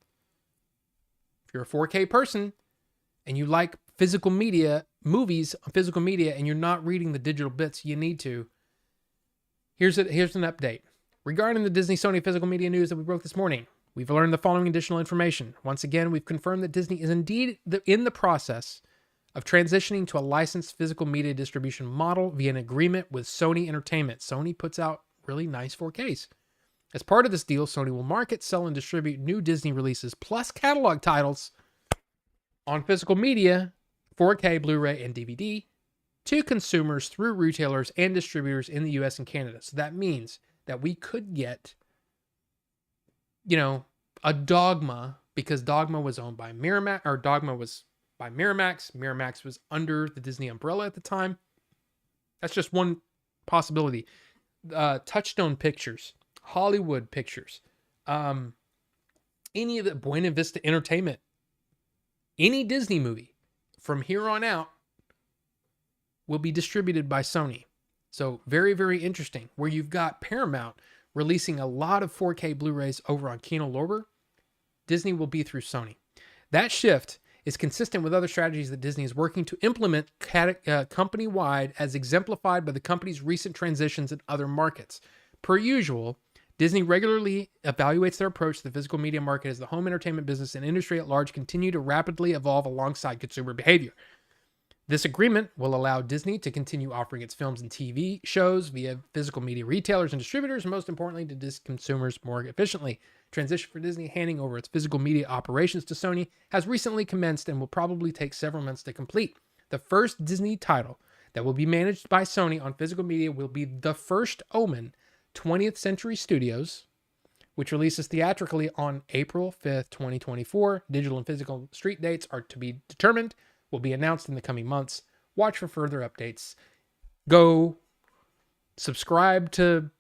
and you like physical media, movies on physical media, and you're not reading the Digital Bits, you need to. Here's an update. Regarding the Disney Sony physical media news that we broke this morning, we've learned the following additional information. Once again, we've confirmed that Disney is indeed in the process of transitioning to a licensed physical media distribution model via an agreement with Sony Entertainment. Sony puts out really nice 4Ks. As part of this deal, Sony will market, sell, and distribute new Disney releases plus catalog titles on physical media, 4K, Blu-ray, and DVD to consumers through retailers and distributors in the US and Canada. So that means that we could get, a Dogma, because Dogma was owned by Miramax, or Dogma was by Miramax. Miramax was under the Disney umbrella at the time. That's just one possibility. Touchstone Pictures, Hollywood Pictures, any of the Buena Vista Entertainment, any Disney movie from here on out will be distributed by Sony. So very, very interesting. Where you've got Paramount releasing a lot of 4K Blu-rays over on Kino Lorber, Disney will be through Sony. That shift is consistent with other strategies that Disney is working to implement company-wide, as exemplified by the company's recent transitions in other markets. Per usual, Disney regularly evaluates their approach to the physical media market as the home entertainment business and industry at large continue to rapidly evolve alongside consumer behavior. This agreement will allow Disney to continue offering its films and TV shows via physical media retailers and distributors, and most importantly, to consumers more efficiently. Transition for Disney handing over its physical media operations to Sony has recently commenced and will probably take several months to complete. The first Disney title that will be managed by Sony on physical media will be The First Omen, 20th Century Studios, which releases theatrically on April 5th, 2024. Digital and physical street dates are to be determined, will be announced in the coming months. Watch for further updates. Go subscribe to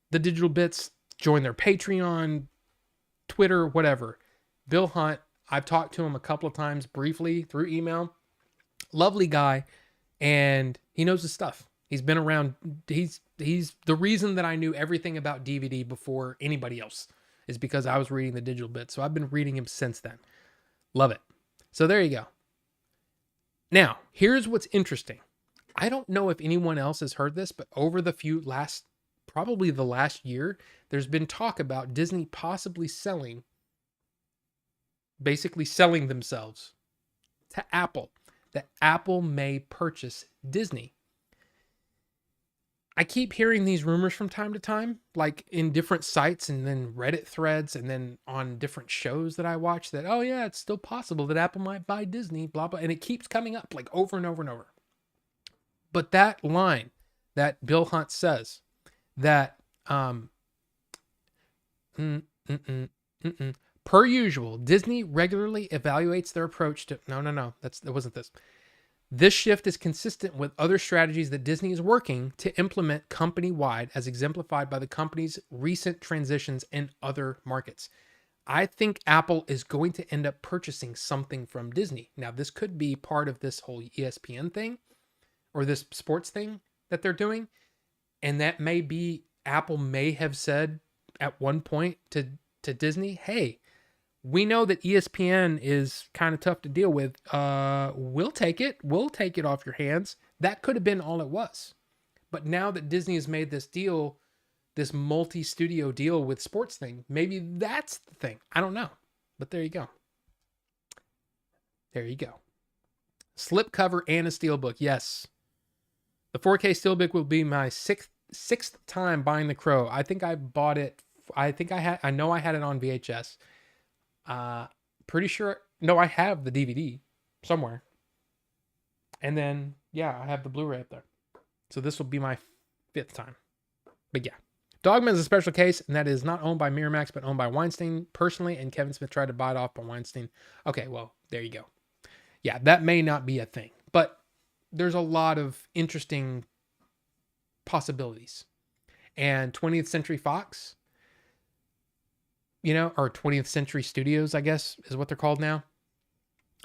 the Digital Bits, join their Patreon, Twitter, whatever. Bill Hunt, I've talked to him a couple of times briefly through email. Lovely guy, and he knows his stuff. He's been around. He's the reason that I knew everything about DVD before anybody else is because I was reading the Digital Bits. So I've been reading him since then. Love it. So there you go. Now, here's what's interesting. I don't know if anyone else has heard this, but over probably the last year, there's been talk about Disney possibly basically selling themselves to Apple, that Apple may purchase Disney. I keep hearing these rumors from time to time, like in different sites and then Reddit threads and then on different shows that I watch that, oh yeah, it's still possible that Apple might buy Disney, blah, blah. And it keeps coming up like over and over and over. But that line that Bill Hunt says that, mm, mm, mm, per usual, Disney regularly evaluates their approach to, no, that wasn't this. This shift is consistent with other strategies that Disney is working to implement company-wide, as exemplified by the company's recent transitions in other markets. I think Apple is going to end up purchasing something from Disney. Now, this could be part of this whole ESPN thing or this sports thing that they're doing. And that may be, Apple may have said at one point to Disney, hey, we know that ESPN is kind of tough to deal with. We'll take it. We'll take it off your hands. That could have been all it was. But now that Disney has made this deal, this multi-studio deal with sports thing, maybe that's the thing. I don't know. But there you go. There you go. Slipcover and a steelbook. Yes. The 4K steelbook will be my sixth time buying The Crow. I think I bought it. I know I had it on VHS. Pretty sure. No, I have the DVD somewhere. And then, yeah, I have the Blu-ray up there. So this will be my 5th time. But yeah. Dogman is a special case, and that is not owned by Miramax, but owned by Weinstein personally, and Kevin Smith tried to buy it off by Weinstein. Okay, well, there you go. Yeah, that may not be a thing, but there's a lot of interesting possibilities. And 20th Century Fox, or 20th Century Studios, I guess, is what they're called now.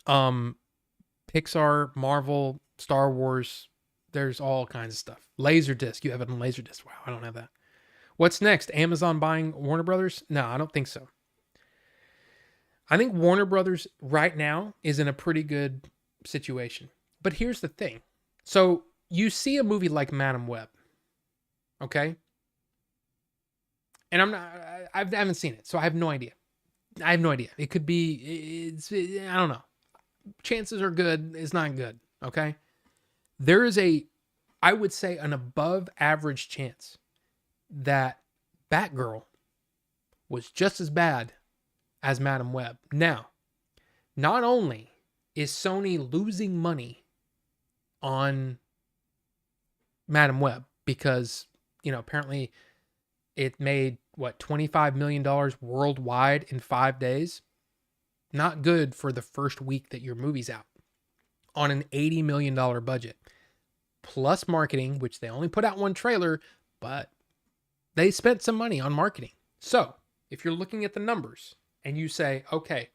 Pixar, Marvel, Star Wars, there's all kinds of stuff. Laserdisc, you have it on Laserdisc. Wow, I don't have that. What's next? Amazon buying Warner Brothers? No, I don't think so. I think Warner Brothers right now is in a pretty good situation. But here's the thing. So you see a movie like Madam Web, okay? And I haven't seen it, so I have no idea. It could be, I don't know. Chances are good. It's not good, okay? There is I would say, an above average chance that Batgirl was just as bad as Madam Web. Now, not only is Sony losing money on Madam Web because, apparently it made, $25 million worldwide in 5 days. Not good for the first week that your movie's out on an $80 million budget. Plus marketing, which they only put out one trailer, but they spent some money on marketing. So if you're looking at the numbers and you say, okay,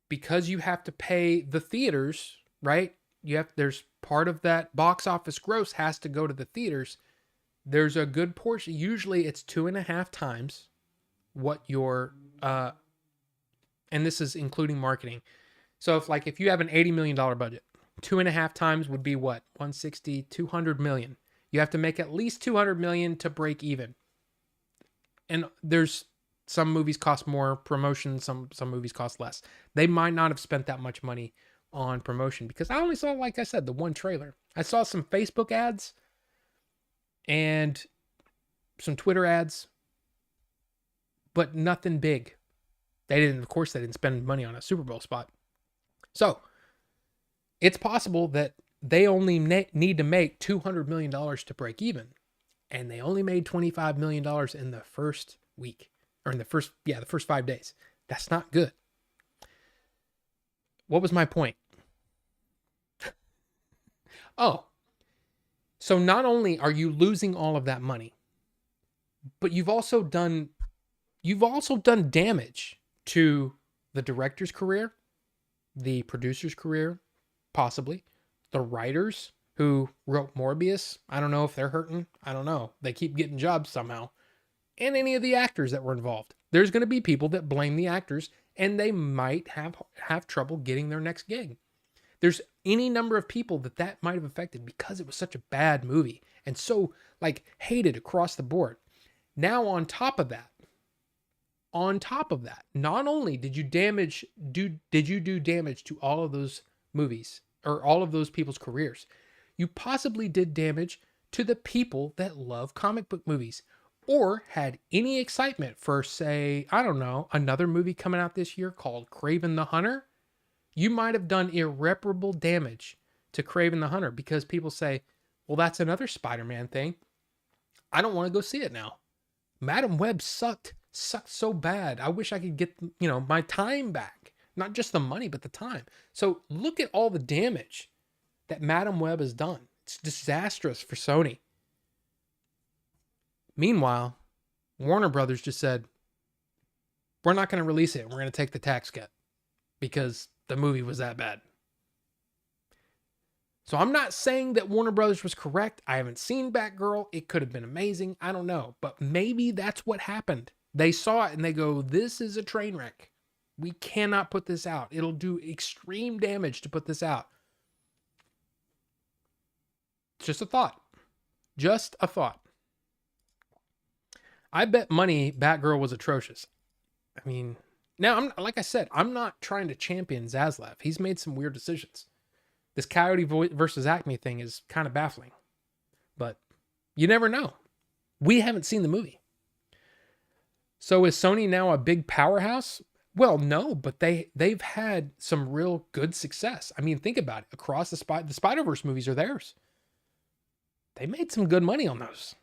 because you have to pay the theaters, right? There's part of that box office gross has to go to the theaters. There's a good portion. Usually it's 2.5 times what your, and this is including marketing. So if you have an $80 million budget, 2.5 times would be what? 160, 200 million. You have to make at least 200 million to break even. And there's some movies cost more promotion, some movies cost less. They might not have spent that much money on promotion because I only saw, like I said, the one trailer. I saw some Facebook ads and some Twitter ads, but nothing big. They didn't spend money on a Super Bowl spot. So it's possible that they only need to make $200 million to break even. And they only made $25 million in the first week, or in the first 5 days. That's not good. What was my point? Oh, so not only are you losing all of that money, but you've also done damage to the director's career, the producer's career, possibly, the writers who wrote Morbius. I don't know if they're hurting. I don't know. They keep getting jobs somehow. And any of the actors that were involved. There's going to be people that blame the actors, and they might have trouble getting their next gig. There's any number of people that might have affected because it was such a bad movie and so like hated across the board. Now on top of that, not only did you do damage to all of those movies or all of those people's careers, you possibly did damage to the people that love comic book movies or had any excitement for, say, I don't know, another movie coming out this year called Kraven the Hunter. You might have done irreparable damage to Kraven the Hunter because people say, well, that's another Spider-Man thing. I don't want to go see it now. Madam Web sucked so bad. I wish I could get, my time back. Not just the money, but the time. So look at all the damage that Madam Web has done. It's disastrous for Sony. Meanwhile, Warner Brothers just said, we're not going to release it. We're going to take the tax cut because the movie was that bad. So I'm not saying that Warner Brothers was correct. I haven't seen Batgirl. It could have been amazing. I don't know. But maybe that's what happened. They saw it and they go, this is a train wreck. We cannot put this out. It'll do extreme damage to put this out. Just a thought. Just a thought. I bet money Batgirl was atrocious. I mean, now, like I said, I'm not trying to champion Zaslav. He's made some weird decisions. This Coyote versus Acme thing is kind of baffling. But you never know. We haven't seen the movie. So is Sony now a big powerhouse? Well, no, but they've had some real good success. I mean, think about it. Across the Spider-Verse movies are theirs. They made some good money on those.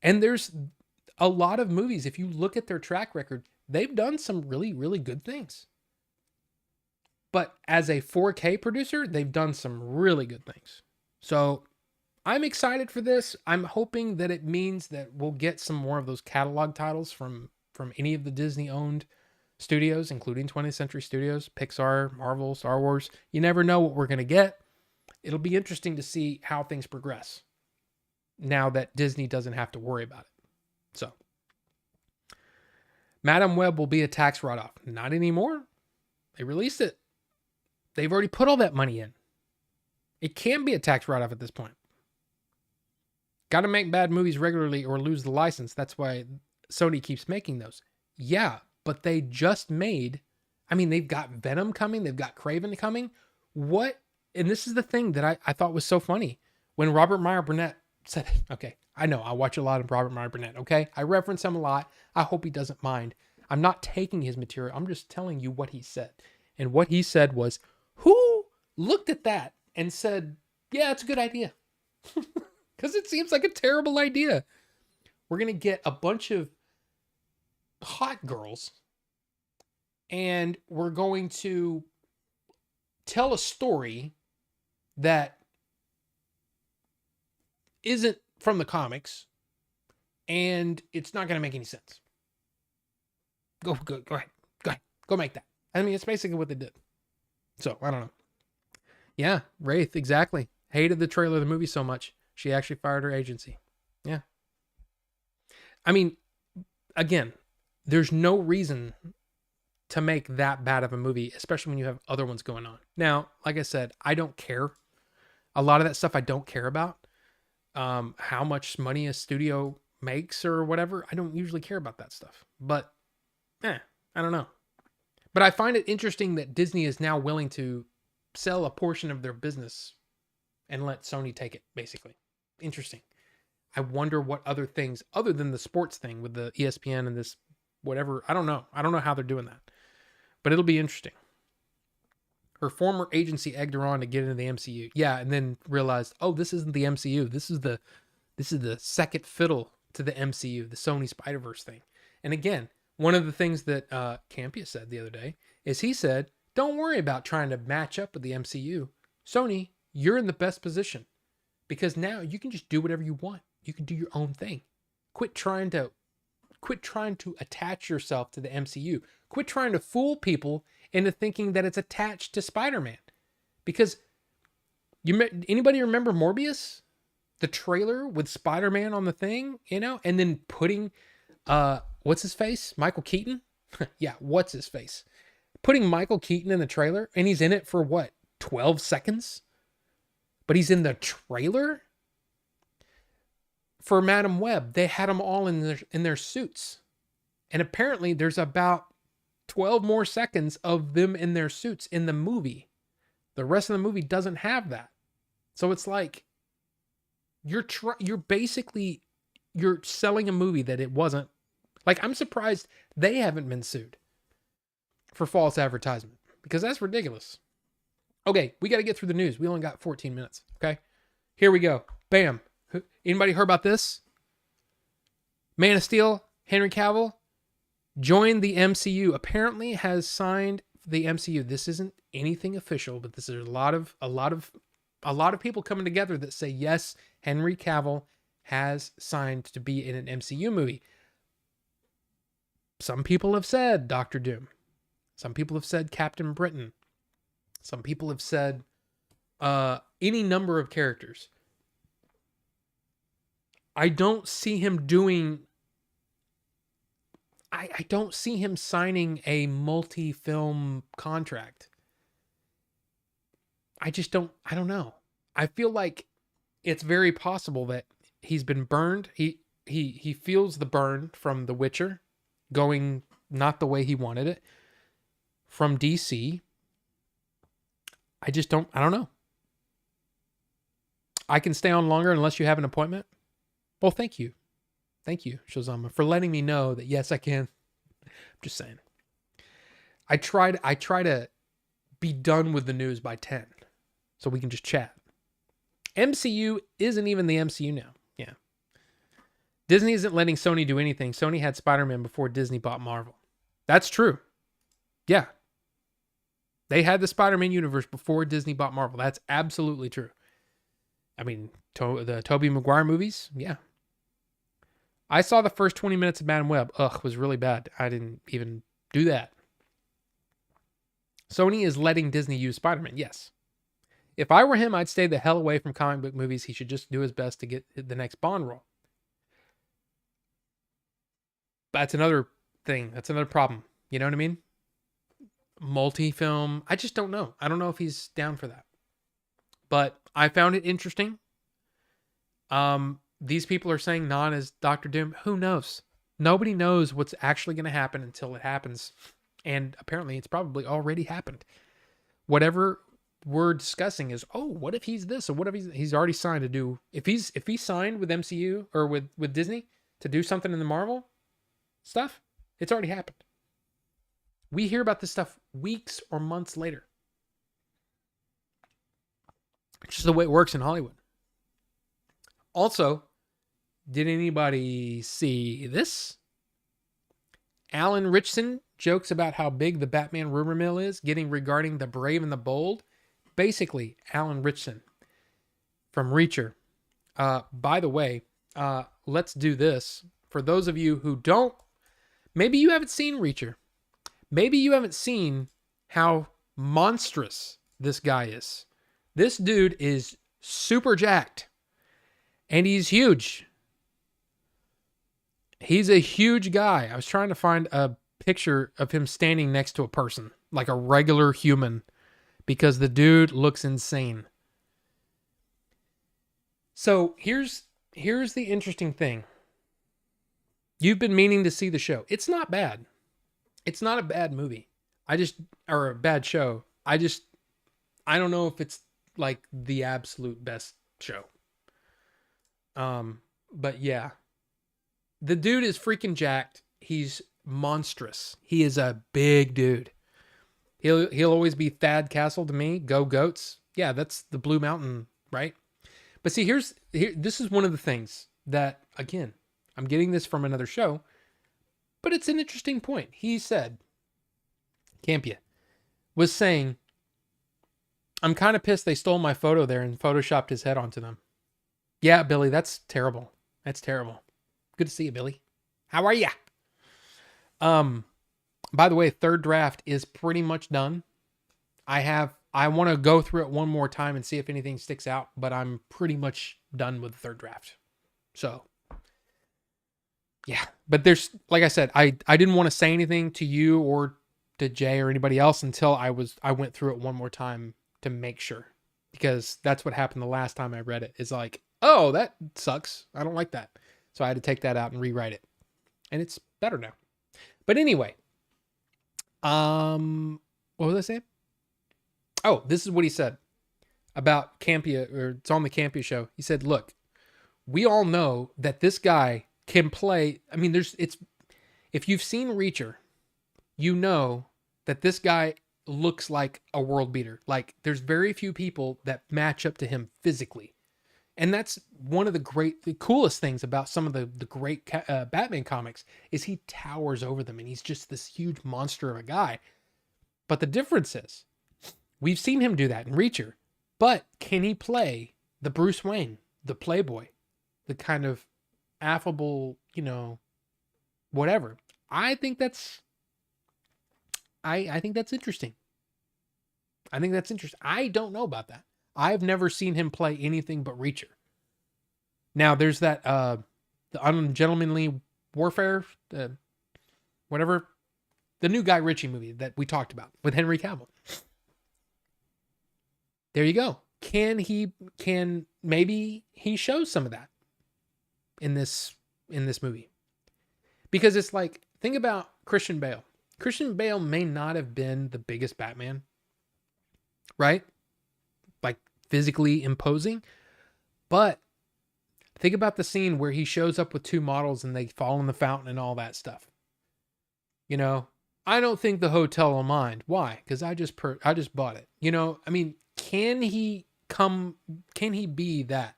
And there's a lot of movies, if you look at their track record, they've done some really, really good things. But as a 4K producer, they've done some really good things. So I'm excited for this. I'm hoping that it means that we'll get some more of those catalog titles from any of the Disney-owned studios, including 20th Century Studios, Pixar, Marvel, Star Wars. You never know what we're going to get. It'll be interesting to see how things progress now that Disney doesn't have to worry about it. So, Madam Web will be a tax write-off. Not anymore. They released it. They've already put all that money in. It can be a tax write-off at this point. Got to make bad movies regularly or lose the license. That's why Sony keeps making those. Yeah, but they just made... I mean, they've got Venom coming. They've got Kraven coming. What... And this is the thing that I thought was so funny. When Robert Meyer Burnett said, okay, I know I watch a lot of Robert Meyer Burnett, okay? I reference him a lot. I hope he doesn't mind. I'm not taking his material. I'm just telling you what he said. And what he said was, who looked at that and said, yeah, it's a good idea? Because it seems like a terrible idea. We're going to get a bunch of hot girls and we're going to tell a story that isn't from the comics, and it's not going to make any sense. Go ahead. Go make that. I mean, it's basically what they did. So, I don't know. Yeah, Wraith, exactly. Hated the trailer of the movie so much, she actually fired her agency. Yeah. I mean, again, there's no reason to make that bad of a movie, especially when you have other ones going on. Now, like I said, I don't care. A lot of that stuff I don't care about. How much money a studio makes or whatever. I don't usually care about that stuff. But, I don't know. But I find it interesting that Disney is now willing to sell a portion of their business and let Sony take it, basically. Interesting. I wonder what other things, other than the sports thing with the ESPN and this whatever. I don't know. I don't know how they're doing that. But it'll be interesting. Her former agency egged her on to get into the MCU. Yeah, and then realized, oh, this isn't the MCU. This is the second fiddle to the MCU, the Sony Spider-Verse thing. And again, one of the things that Campia said the other day is he said, don't worry about trying to match up with the MCU. Sony, you're in the best position because now you can just do whatever you want. You can do your own thing. Quit trying to attach yourself to the MCU. Quit trying to fool people into thinking that it's attached to Spider-Man. Because anybody remember Morbius? The trailer with Spider-Man on the thing, and then putting what's his face? Michael Keaton? Yeah, what's his face? Putting Michael Keaton in the trailer, and he's in it for what? 12 seconds, but he's in the trailer. For Madam Web, they had them all in their suits. And apparently there's about 12 more seconds of them in their suits in the movie. The rest of the movie doesn't have that. So it's like you're selling a movie that it wasn't. Like, I'm surprised they haven't been sued for false advertisement, because that's ridiculous. Okay, we got to get through the news. We only got 14 minutes. Okay, here we go. Bam. Anybody heard about this? Man of Steel, Henry Cavill, joined the MCU. Apparently has signed the MCU. This isn't anything official, but this is a lot of people coming together that say, yes, Henry Cavill has signed to be in an MCU movie. Some people have said Doctor Doom. Some people have said Captain Britain. Some people have said any number of characters. I don't see him doing... I don't see him signing a multi-film contract. I don't know. I feel like it's very possible that he's been burned. He feels the burn from The Witcher going not the way he wanted it. From DC. I don't know. I can stay on longer unless you have an appointment. Well, thank you. Thank you, Shazama, for letting me know that yes, I can. I'm just saying. I try to be done with the news by 10 so we can just chat. MCU isn't even the MCU now. Yeah. Disney isn't letting Sony do anything. Sony had Spider-Man before Disney bought Marvel. That's true. Yeah. They had the Spider-Man universe before Disney bought Marvel. That's absolutely true. I mean, the Tobey Maguire movies, yeah. I saw the first 20 minutes of Madam Web. Ugh, was really bad. I didn't even do that. Sony is letting Disney use Spider-Man, yes. If I were him, I'd stay the hell away from comic book movies. He should just do his best to get the next Bond role. That's another thing. That's another problem. You know what I mean? Multi-film. I just don't know. I don't know if he's down for that. But I found it interesting. These people are saying non as Doctor Doom. Who knows? Nobody knows what's actually going to happen until it happens. And apparently it's probably already happened. Whatever we're discussing is, oh, what if he's this? Or what if he's already signed to do... If he signed with MCU or with Disney to do something in the Marvel stuff, it's already happened. We hear about this stuff weeks or months later. It's just the way it works in Hollywood. Also, did anybody see this? Alan Ritchson jokes about how big the Batman rumor mill is, regarding the Brave and the Bold. Basically, Alan Ritchson from Reacher. By the way, let's do this. For those of you who don't, maybe you haven't seen Reacher. Maybe you haven't seen how monstrous this guy is. This dude is super jacked. And he's huge. He's a huge guy. I was trying to find a picture of him standing next to a person, like a regular human, because the dude looks insane. So here's the interesting thing. You've been meaning to see the show. It's not bad. It's not a bad movie. Or a bad show. I don't know if it's like the absolute best show. But yeah, the dude is freaking jacked. He's monstrous. He is a big dude. He'll always be Thad Castle to me. Go Goats. Yeah, that's the Blue Mountain, right? But see, this is one of the things that, again, I'm getting this from another show, but it's an interesting point. He said, Campia was saying, I'm kind of pissed they stole my photo there and photoshopped his head onto them. Yeah, Billy, that's terrible. That's terrible. Good to see you, Billy. How are ya? By the way, third draft is pretty much done. I want to go through it one more time and see if anything sticks out, but I'm pretty much done with the third draft. So, yeah. But there's, like I said, I didn't want to say anything to you or to Jay or anybody else until I went through it one more time to make sure, because that's what happened the last time I read it. Is like, oh, that sucks. I don't like that. So I had to take that out and rewrite it. And it's better now. But anyway, what was I saying? Oh, this is what he said about Campia, or it's on the Campia show. He said, look, we all know that this guy can play. I mean, if you've seen Reacher, you know that this guy looks like a world beater. Like, there's very few people that match up to him physically. And that's one of the coolest things about some of the great Batman comics is he towers over them, and he's just this huge monster of a guy. But the difference is, we've seen him do that in Reacher, but can he play the Bruce Wayne, the playboy, the kind of affable, whatever? I think that's interesting. I think that's interesting. I don't know about that. I've never seen him play anything but Reacher. Now there's that the Ungentlemanly Warfare, whatever, the new Guy Ritchie movie that we talked about with Henry Cavill. There you go. Maybe he shows some of that in this movie. Because it's like, think about Christian Bale. Christian Bale may not have been the biggest Batman, right? Like physically imposing, but think about the scene where he shows up with two models and they fall in the fountain and all that stuff. I don't think the hotel will mind. Why? Because I just bought it. I mean, can he be that?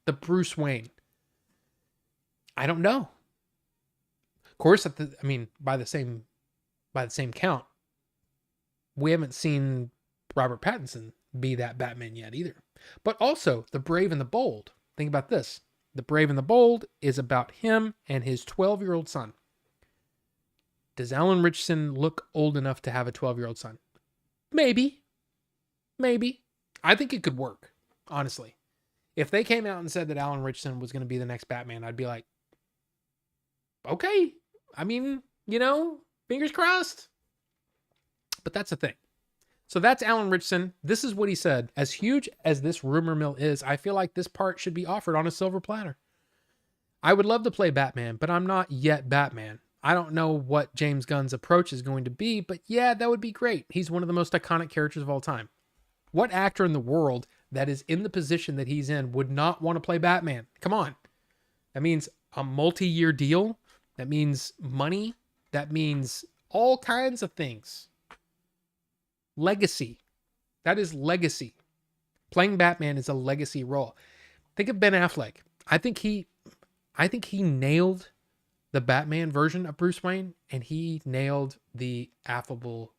The Bruce Wayne? I don't know. Of course, by the same count, we haven't seen Robert Pattinson be that Batman yet either. But also, The Brave and the Bold. Think about this. The Brave and the Bold is about him and his 12-year-old son. Does Alan Ritchson look old enough to have a 12-year-old son? Maybe. I think it could work, honestly. If they came out and said that Alan Ritchson was going to be the next Batman, I'd be like, okay. I mean, fingers crossed. But that's the thing. So that's Alan Ritchson. This is what he said. As huge as this rumor mill is, I feel like this part should be offered on a silver platter. I would love to play Batman, but I'm not yet Batman. I don't know what James Gunn's approach is going to be, but yeah, that would be great. He's one of the most iconic characters of all time. What actor in the world that is in the position that he's in would not want to play Batman? Come on. That means a multi-year deal. That means money. That means all kinds of things. Legacy. That is legacy. Playing Batman is a legacy role. Think of Ben Affleck. I think he nailed the Batman version of Bruce Wayne, and he nailed the affable,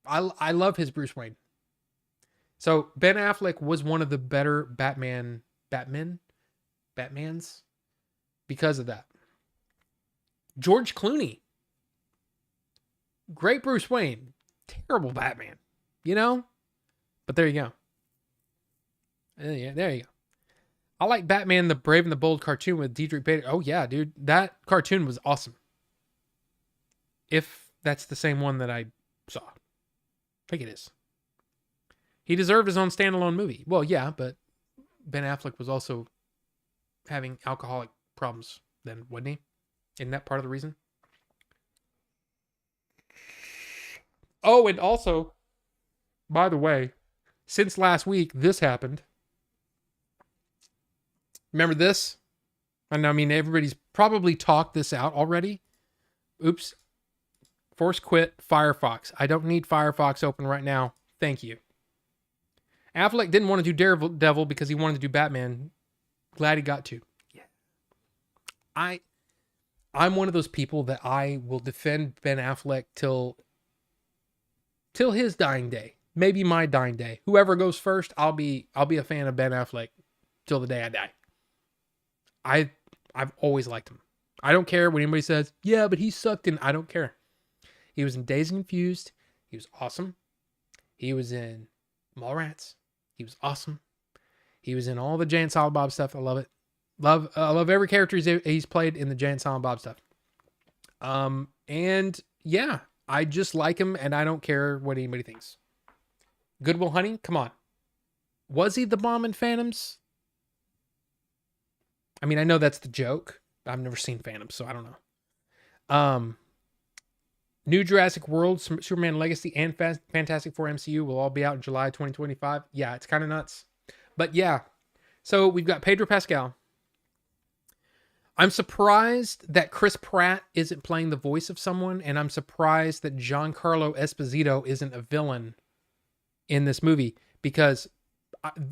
I love his Bruce Wayne. So Ben Affleck was one of the better Batmans because of that. George Clooney, great Bruce Wayne, terrible Batman, But there you go. Yeah, there you go. I like Batman, the Brave and the Bold cartoon with Diedrich Bader. Oh yeah, dude, that cartoon was awesome. If that's the same one that I saw. I think it is. He deserved his own standalone movie. Well, yeah, but Ben Affleck was also having alcoholic problems then, wasn't he? Isn't that part of the reason? Oh, and also, by the way, since last week, this happened. Remember this? And I mean, everybody's probably talked this out already. Oops. Force quit Firefox. I don't need Firefox open right now. Thank you. Affleck didn't want to do Daredevil because he wanted to do Batman. Glad he got to. Yeah. I'm one of those people that I will defend Ben Affleck till his dying day. Maybe my dying day. Whoever goes first, I'll be a fan of Ben Affleck till the day I die. I've always liked him. I don't care when anybody says, yeah, but he sucked in. I don't care. He was in Dazed and Confused. He was awesome. He was in Mallrats. He was awesome. He was in all the Jay and Silent Bob stuff. I love it. I love every character he's played in the Jay and Silent Bob stuff. And yeah, I just like him, and I don't care what anybody thinks. Good Will Hunting, come on. Was he the bomb in Phantoms? I mean, I know that's the joke. I've never seen Phantoms, so I don't know. New Jurassic World, Superman Legacy, and Fantastic Four MCU will all be out in July 2025. Yeah, it's kind of nuts. But yeah, so we've got Pedro Pascal. I'm surprised that Chris Pratt isn't playing the voice of someone, and I'm surprised that Giancarlo Esposito isn't a villain in this movie, because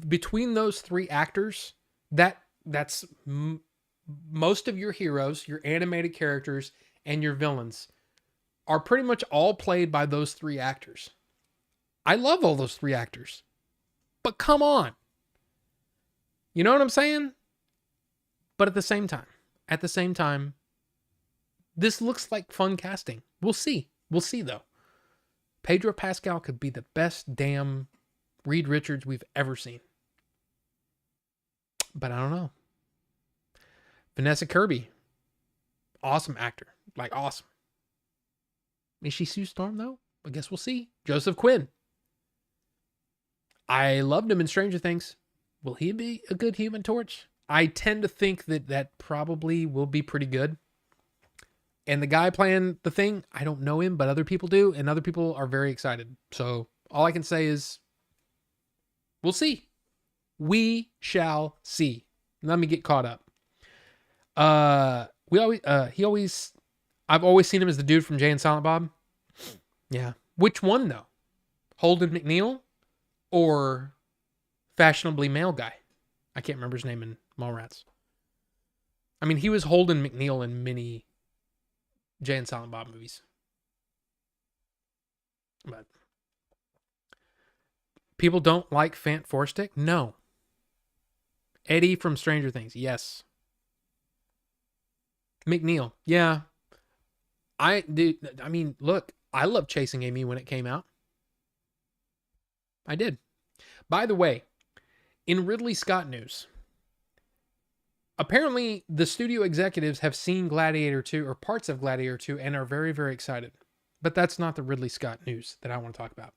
between those three actors, that's most of your heroes, your animated characters, and your villains are pretty much all played by those three actors. I love all those three actors, but come on. You know what I'm saying? But at the same time, this looks like fun casting. We'll see though. Pedro Pascal could be the best damn Reed Richards we've ever seen. But I don't know. Vanessa Kirby, awesome actor. Like, awesome. Is she Sue Storm, though? I guess we'll see. Joseph Quinn. I loved him in Stranger Things. Will he be a good Human Torch? I tend to think that probably will be pretty good. And the guy playing the Thing, I don't know him, but other people do, and other people are very excited. So all I can say is, we'll see. We shall see. Let me get caught up. I've always seen him as the dude from Jay and Silent Bob. Yeah. Which one, though? Holden McNeil or Fashionably Male Guy? I can't remember his name in Mallrats. I mean, he was Holden McNeil in many Jay and Silent Bob movies. But people don't like Fant Forstick? No. Eddie from Stranger Things? Yes. McNeil? Yeah. I mean, look, I loved Chasing Amy when it came out. I did. By the way, in Ridley Scott news, apparently the studio executives have seen Gladiator 2 or parts of Gladiator 2 and are very, very excited. But that's not the Ridley Scott news that I want to talk about.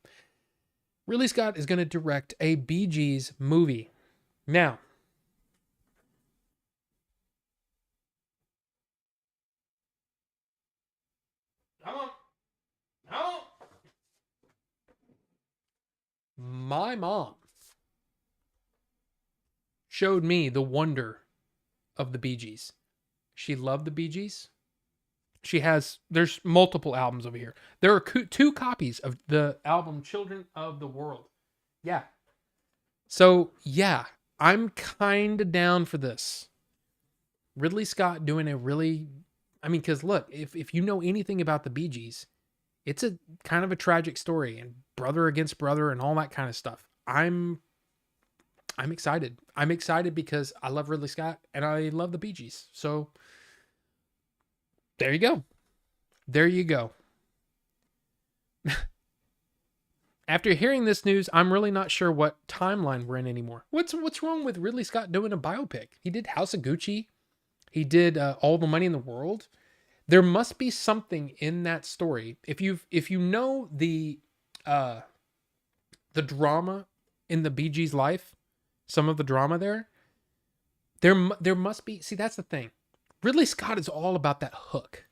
Ridley Scott is going to direct a Bee Gees movie. Now, my mom showed me the wonder of the Bee Gees. She loved the Bee Gees. There's multiple albums over here. There are 2 copies of the album Children of the World. Yeah. So, yeah, I'm kind of down for this. Ridley Scott doing a really, I mean, because look, if you know anything about the Bee Gees, it's a kind of a tragic story and brother against brother and all that kind of stuff. I'm excited. I'm excited because I love Ridley Scott and I love the Bee Gees. So there you go. There you go. After hearing this news, I'm really not sure what timeline we're in anymore. What's wrong with Ridley Scott doing a biopic? He did House of Gucci. He did All the Money in the World. There must be something in that story. If you know the drama in the Bee Gees' life, some of the drama there must be. See, that's the thing. Ridley Scott is all about that hook.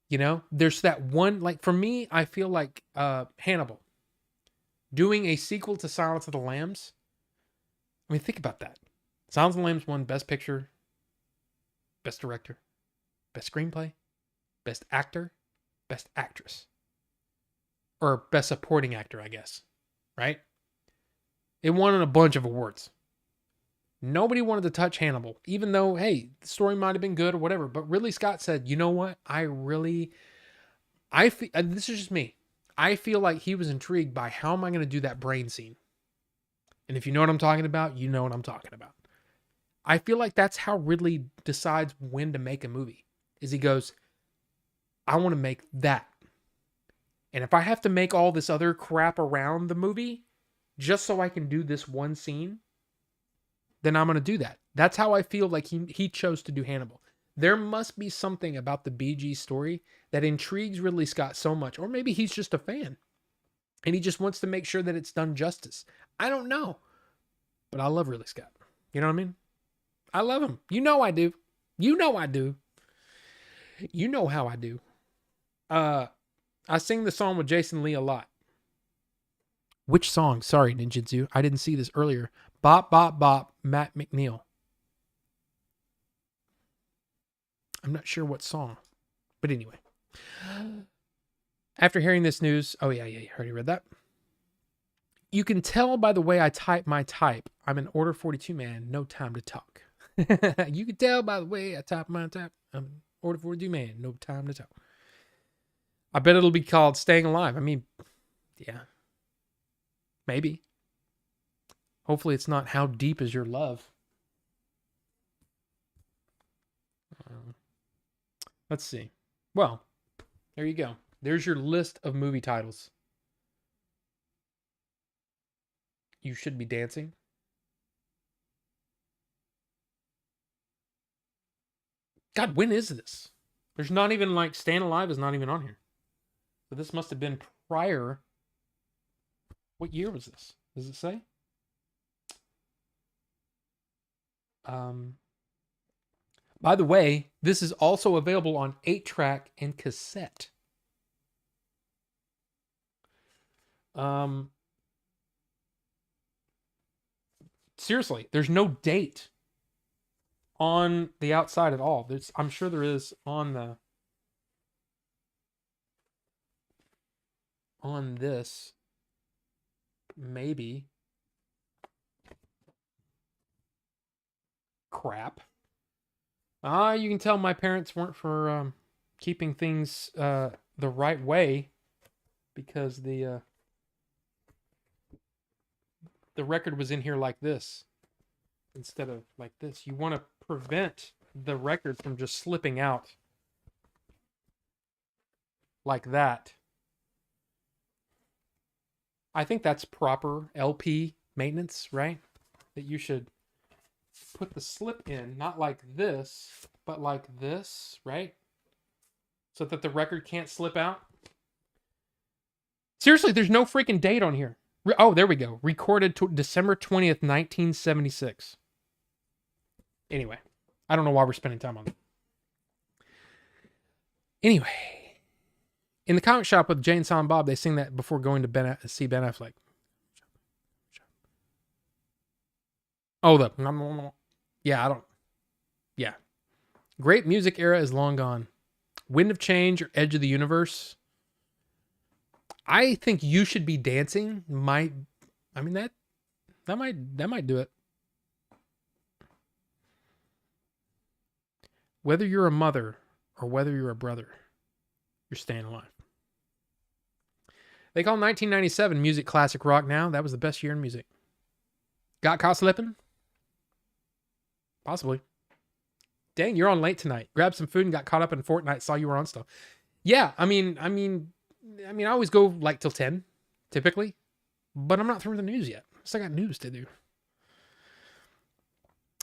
You know, there's that one, like for me, I feel like Hannibal doing a sequel to Silence of the Lambs. I mean, think about that. Silence of the Lambs won Best Picture, Best Director, Best Screenplay, Best Actor, Best Actress. Or Best Supporting Actor, I guess. Right? It won a bunch of awards. Nobody wanted to touch Hannibal, even though, hey, the story might have been good or whatever. But Ridley Scott said, you know what? I feel, this is just me. I feel like he was intrigued by how am I going to do that brain scene? And if you know what I'm talking about, you know what I'm talking about. I feel like that's how Ridley decides when to make a movie. Is he goes, I want to make that. And if I have to make all this other crap around the movie just so I can do this one scene, then I'm going to do that. That's how I feel like he chose to do Hannibal. There must be something about the Bee Gees story that intrigues Ridley Scott so much, or maybe he's just a fan and he just wants to make sure that it's done justice. I don't know, but I love Ridley Scott. You know what I mean? I love him. You know I do. You know I do. You know how I do. I sing the song with Jason Lee a lot. Which song? Sorry, Ninjitsu. I didn't see this earlier. Bop, bop, bop, Matt McNeil. I'm not sure what song. But anyway. After hearing this news, you already read that. You can tell by the way I type my type. I'm an Order 42 man, no time to talk. You can tell by the way I type my type. I'm an Order 42 man, no time to talk. I bet it'll be called Staying Alive. I mean, yeah. Maybe. Hopefully it's not How Deep Is Your Love. Let's see. Well, there you go. There's your list of movie titles. You should be dancing. God, when is this? There's not even like Staying Alive is not even on here. So this must have been prior. What year was this? Does it say? By the way, this is also available on 8-track and cassette. Seriously, there's no date on the outside at all. I'm sure there is on this. Maybe. Crap. You can tell my parents weren't for keeping things the right way, because the record was in here like this instead of like this. You want to prevent the record from just slipping out like that. I think that's proper LP maintenance, right? That you should put the slip in, not like this, but like this, right? So that the record can't slip out. Seriously, there's no freaking date on here. Oh, there we go. Recorded December 20th, 1976. Anyway, I don't know why we're spending time on that. Anyway, in the comic shop with Jay and Silent Bob, they sing that before going to see Ben Affleck. Oh, yeah. Great music era is long gone. Wind of Change or Edge of the Universe. I think You Should Be Dancing might. I mean that might do it. Whether you're a mother or whether you're a brother, you're staying alive. They call 1997 music classic rock now. That was the best year in music. Got caught slipping? Possibly. Dang, you're on late tonight. Grabbed some food and got caught up in Fortnite. Saw you were on stuff. Yeah, I mean, I always go like till 10, typically. But I'm not through the news yet. Still got news to do.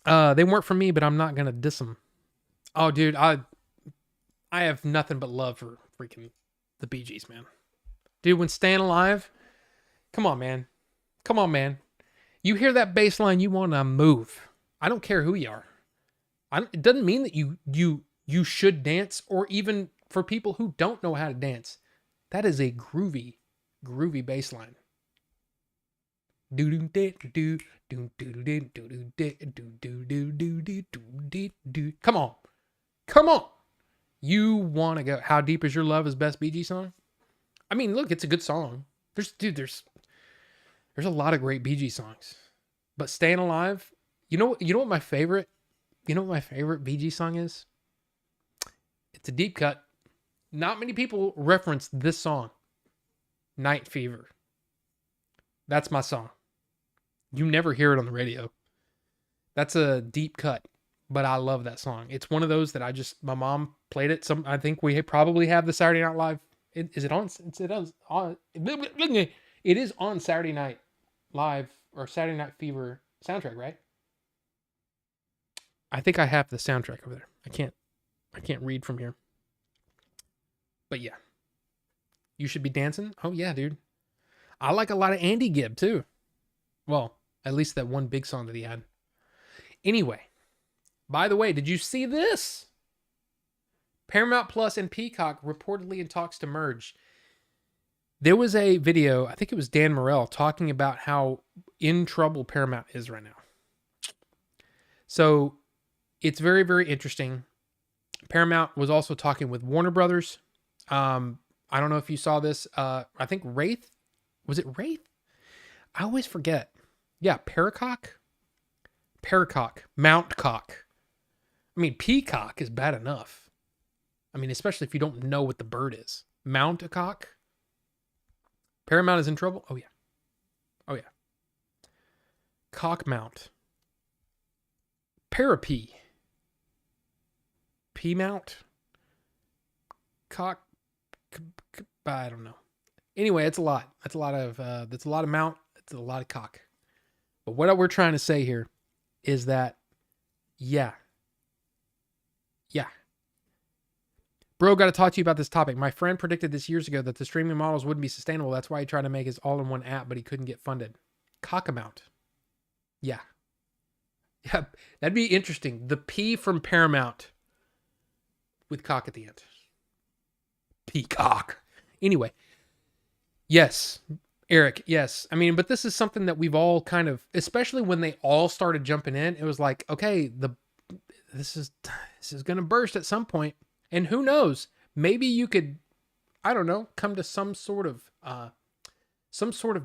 They weren't for me, but I'm not gonna diss them. Oh, dude, I have nothing but love for freaking the Bee Gees, man. Dude, when Staying Alive, come on, man. You hear that bass line, you want to move. I don't care who you are. It doesn't mean that you should dance, or even for people who don't know how to dance. That is a groovy bass line. Come on. You want to go. How Deep Is Your Love is best Bee Gees song? I mean, look, it's a good song. There's a lot of great Bee Gees songs. But Staying Alive, you know what my favorite Bee Gees song is? It's a deep cut. Not many people reference this song. Night Fever. That's my song. You never hear it on the radio. That's a deep cut, but I love that song. It's one of those that my mom played it. I think we probably have the Saturday Night Live. It is on Saturday Night Live or Saturday Night Fever soundtrack, right? I think I have the soundtrack over there. I can't I can't read from here. But yeah. You Should Be Dancing? Oh yeah, dude. I like a lot of Andy Gibb too. Well, at least that one big song that he had. Anyway, by the way, did you see this? Paramount Plus and Peacock reportedly in talks to merge. There was a video, I think it was Dan Morell, talking about how in trouble Paramount is right now. So it's very, very interesting. Paramount was also talking with Warner Brothers. I don't know if you saw this. I think Wraith. Was it Wraith? I always forget. Yeah, Paracock. Mount Cock. I mean, Peacock is bad enough. I mean, especially if you don't know what the bird is. Mount a cock. Paramount is in trouble. Oh yeah. Cock mount. Parapee. P mount. Cock. I don't know. Anyway, it's a lot. That's a lot of mount. It's a lot of cock. But what we're trying to say here is that, yeah. Bro, got to talk to you about this topic. My friend predicted this years ago that the streaming models wouldn't be sustainable. That's why he tried to make his all-in-one app, but he couldn't get funded. Cockamount. Yeah. Yeah, that'd be interesting. The P from Paramount with cock at the end. Peacock. Anyway. Yes. Eric, yes. I mean, but this is something that we've all kind of, especially when they all started jumping in, it was like, okay, this is going to burst at some point. And who knows? Maybe you could, I don't know, come to some sort of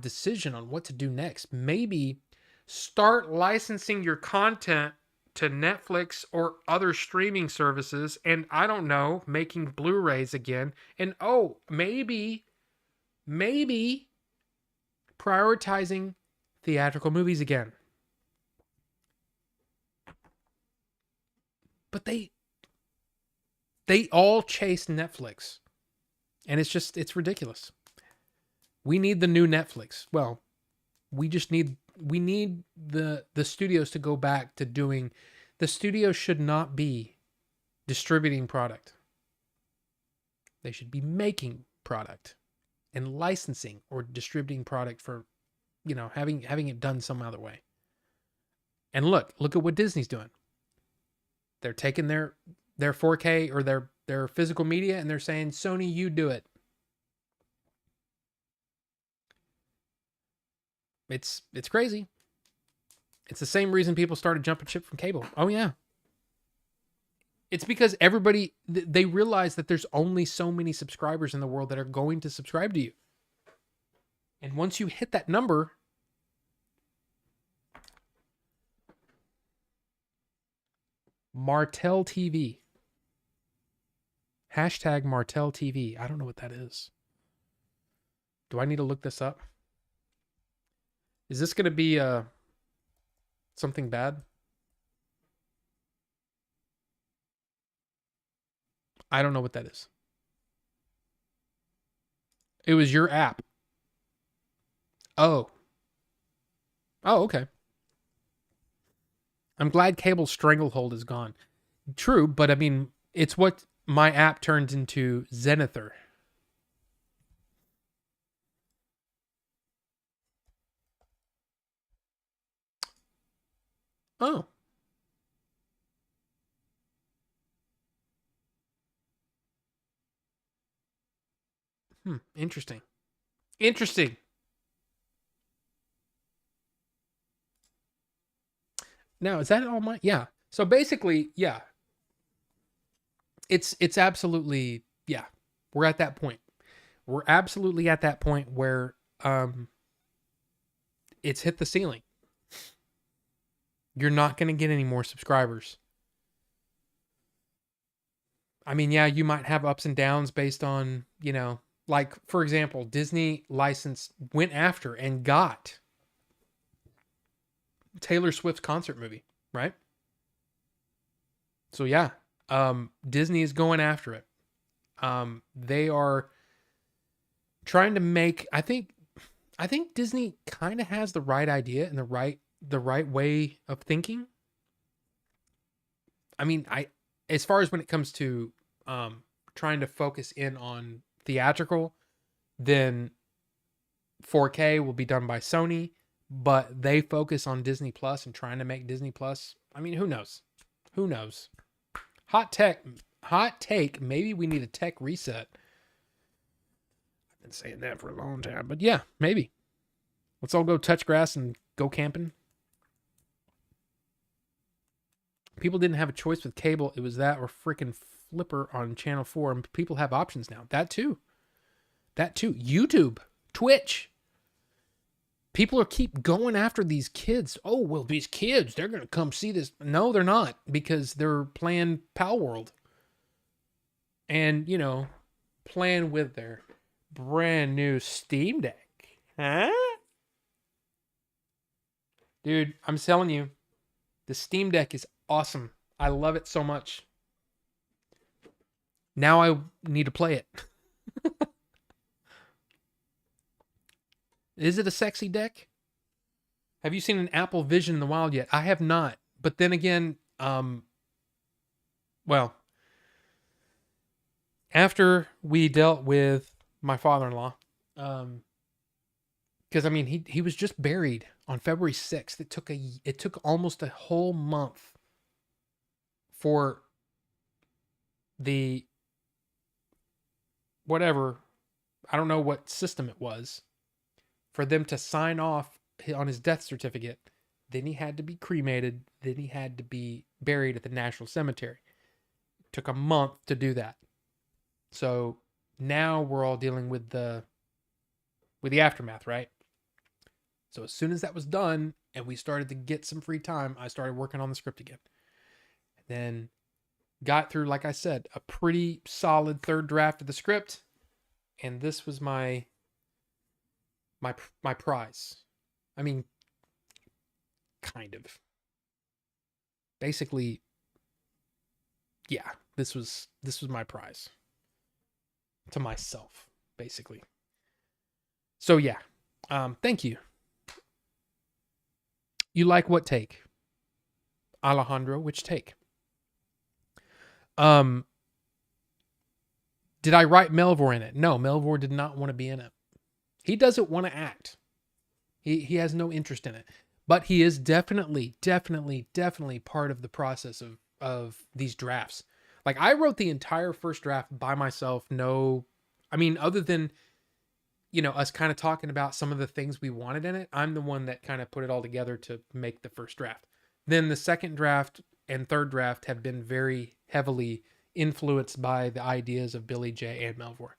decision on what to do next. Maybe start licensing your content to Netflix or other streaming services, and I don't know, making Blu-rays again. And maybe prioritizing theatrical movies again. But they all chase Netflix. And it's ridiculous. We need the new Netflix. Well, we need the studios to go back to doing, the studios should not be distributing product. They should be making product and licensing or distributing product for, having it done some other way. And look at what Disney's doing. They're taking their 4K or their physical media and they're saying, Sony, you do it. It's crazy. It's the same reason people started jumping ship from cable. Oh yeah. It's because everybody, they realize that there's only so many subscribers in the world that are going to subscribe to you. And once you hit that number, Martell TV. Hashtag Martell TV. I don't know what that is. Do I need to look this up? Is this going to be something bad? I don't know what that is. It was your app. Oh, okay. I'm glad cable stranglehold is gone. True, but I mean, it's what my app turned into Zenither. Oh. Interesting. Now, is that all my? Yeah. So basically, yeah. It's absolutely, yeah. We're at that point. We're absolutely at that point where it's hit the ceiling. You're not going to get any more subscribers. I mean, yeah, you might have ups and downs based on, like, for example, Disney went after and got Taylor Swift's concert movie, right? So yeah, Disney is going after it. They are trying to make, I think Disney kind of has the right idea and the right way of thinking. I mean, as far as when it comes to trying to focus in on theatrical, then 4K will be done by Sony, but they focus on Disney Plus and trying to make Disney Plus. I mean, who knows? Who knows? Hot take. Maybe we need a tech reset. I've been saying that for a long time, but yeah, maybe. Let's all go touch grass and go camping. People didn't have a choice with cable. It was that or freaking Flipper on Channel 4, and people have options now. That too. YouTube, Twitch. People are keep going after these kids. Oh, well, these kids, they're going to come see this. No, they're not, because they're playing Pal World. And, you know, playing with their brand new Steam Deck. Huh? Dude, I'm telling you, the Steam Deck is awesome. I love it so much. Now I need to play it. Is it a sexy deck? Have you seen an Apple Vision in the wild yet? I have not. But then again, well, after we dealt with my father-in-law, because I mean he was just buried on February 6th. It took almost a whole month for the whatever, I don't know what system it was, for them to sign off on his death certificate. Then he had to be cremated. Then he had to be buried at the National Cemetery. It took a month to do that. So now we're all dealing with the aftermath, right? So as soon as that was done and we started to get some free time, I started working on the script again. And then got through, like I said, a pretty solid third draft of the script. And this was my prize. I mean, kind of. Basically, yeah, this was my prize to myself, basically. So yeah, thank you. You like what take? Alejandro, which take? Did I write Melvor in it? No, Melvor did not want to be in it. He doesn't want to act. He has no interest in it. But he is definitely part of the process of these drafts. Like, I wrote the entire first draft by myself. No, I mean, other than, you know, us kind of talking about some of the things we wanted in it, I'm the one that kind of put it all together to make the first draft. Then the second draft and third draft have been very heavily influenced by the ideas of Billy J and Melvor.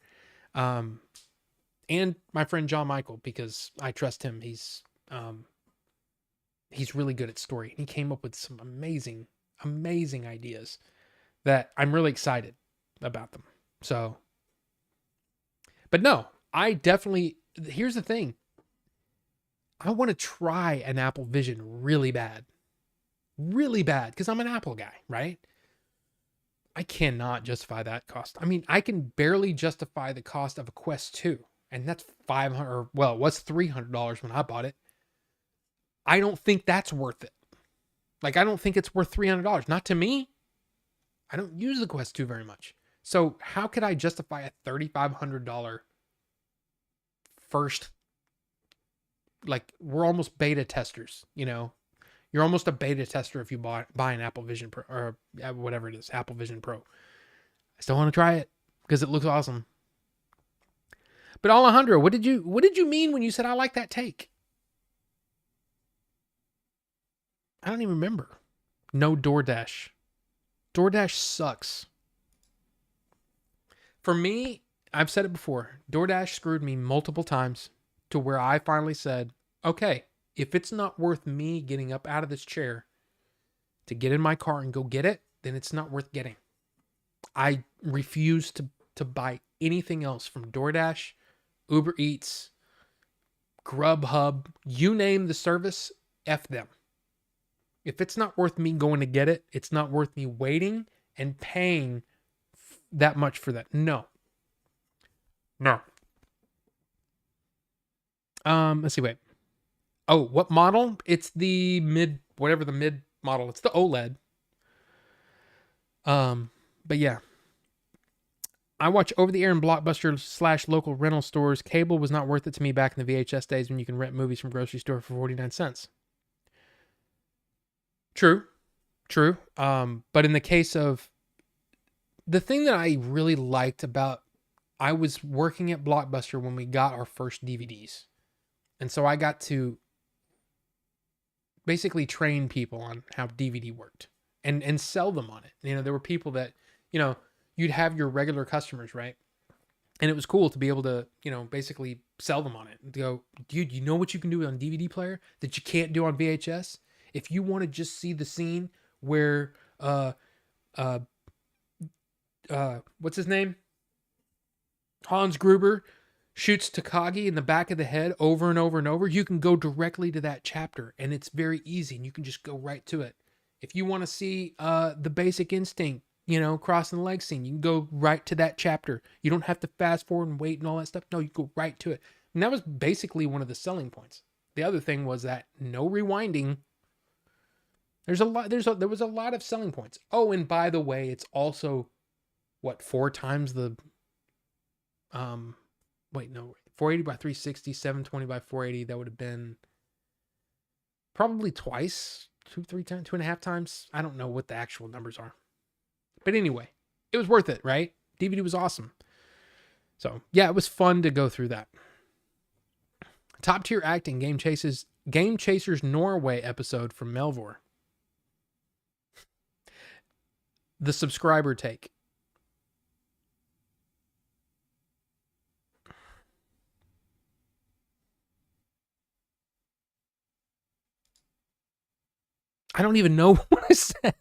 And my friend John Michael, because I trust him. He's really good at story. He came up with some amazing ideas that I'm really excited about them. So, but no, I definitely, here's the thing. I want to try an Apple Vision really bad, because I'm an Apple guy, right? I cannot justify that cost. I mean, I can barely justify the cost of a Quest 2. And that's $500, or well, it was $300 when I bought it. I don't think that's worth it. Like, I don't think it's worth $300. Not to me. I don't use the Quest 2 very much. So how could I justify a $3,500 first? Like, we're almost beta testers, you know? You're almost a beta tester if you buy an Apple Vision Pro, or whatever it is, Apple Vision Pro. I still want to try it because it looks awesome. But Alejandro, what did you mean when you said I like that take? I don't even remember. No DoorDash. DoorDash sucks. For me, I've said it before. DoorDash screwed me multiple times to where I finally said, okay, if it's not worth me getting up out of this chair to get in my car and go get it, then it's not worth getting. I refuse to buy anything else from DoorDash, Uber Eats, Grubhub, you name the service, F them. If it's not worth me going to get it, it's not worth me waiting and paying that much for that. No. Let's see, wait. Oh, what model? It's the mid, whatever the mid model. It's the OLED. But yeah, I watch over the air and Blockbuster / local rental stores. Cable was not worth it to me back in the VHS days when you can rent movies from grocery store for 49 cents. True, true. But in the case of the thing that I really liked about, I was working at Blockbuster when we got our first DVDs. And so I got to basically train people on how DVD worked and sell them on it. You know, there were people that, you know, you'd have your regular customers, right? And it was cool to be able to, you know, basically sell them on it. And to go, dude, you know what you can do on DVD player that you can't do on VHS? If you want to just see the scene where uh what's his name? Hans Gruber shoots Takagi in the back of the head over and over and over, you can go directly to that chapter and it's very easy and you can just go right to it. If you want to see the Basic Instinct, you know, crossing the leg scene, you can go right to that chapter. You don't have to fast forward and wait and all that stuff. No, you go right to it. And that was basically one of the selling points. The other thing was that no rewinding. There was a lot of selling points. Oh, and by the way, it's also what, 4 times the 480 by 360, 720 by 480, that would have been probably twice, 2.5 times. I don't know what the actual numbers are. But anyway, it was worth it, right? DVD was awesome. So yeah, it was fun to go through that. Top tier acting, Game Chasers Norway episode from Melvor. The subscriber take. I don't even know what I said.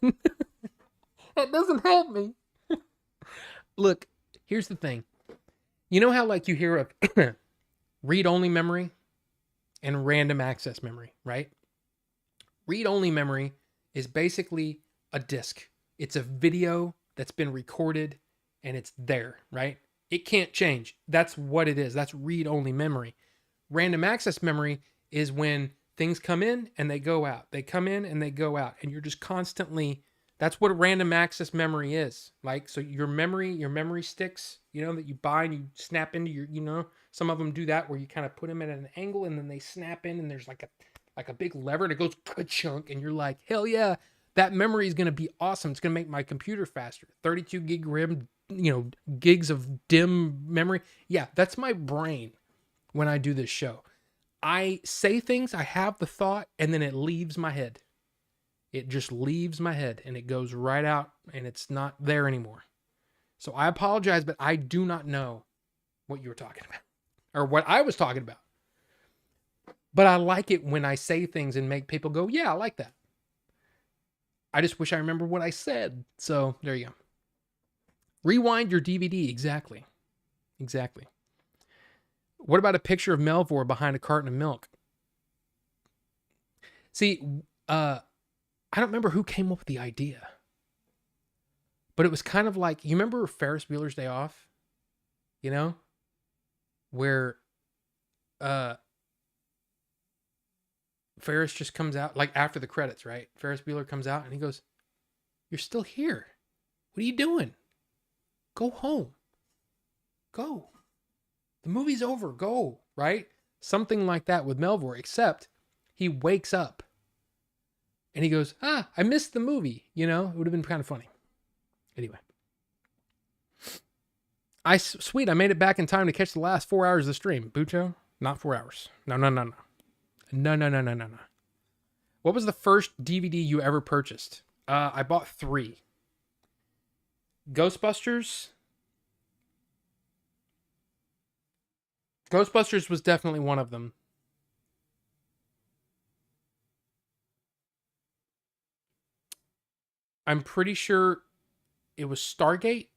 That doesn't help me. Look, here's the thing. You know how like you hear of read-only memory and random access memory, right? Read-only memory is basically a disk. It's a video that's been recorded and it's there, right? It can't change. That's what it is. That's read-only memory. Random access memory is when things come in and they go out. They come in and they go out. And you're just constantly, that's what a random access memory is. Like, so your memory sticks, you know, that you buy and you snap into your, you know, some of them do that where you kind of put them at an angle and then they snap in and there's like a big lever and it goes ka-chunk and you're like, hell yeah, that memory is going to be awesome. It's going to make my computer faster. 32 gig RAM, you know, gigs of DIMM memory. Yeah, that's my brain when I do this show. I say things, I have the thought, and then it leaves my head. It just leaves my head, and it goes right out, and it's not there anymore. So I apologize, but I do not know what you were talking about, or what I was talking about. But I like it when I say things and make people go, yeah, I like that. I just wish I remember what I said. So there you go. Rewind your DVD. Exactly. What about a picture of Melvor behind a carton of milk? See, I don't remember who came up with the idea, but it was kind of like, you remember Ferris Bueller's Day Off? You know, where Ferris just comes out, like after the credits, right? Ferris Bueller comes out and he goes, "You're still here. What are you doing? Go home. Go. The movie's over. Go." Right? Something like that with Melvor, except he wakes up and he goes, I missed the movie. You know, it would have been kind of funny. Anyway. Sweet, I made it back in time to catch the last 4 hours of the stream. Bucho, not 4 hours. No. No. What was the first DVD you ever purchased? I bought 3. Ghostbusters. Ghostbusters was definitely one of them. I'm pretty sure it was Stargate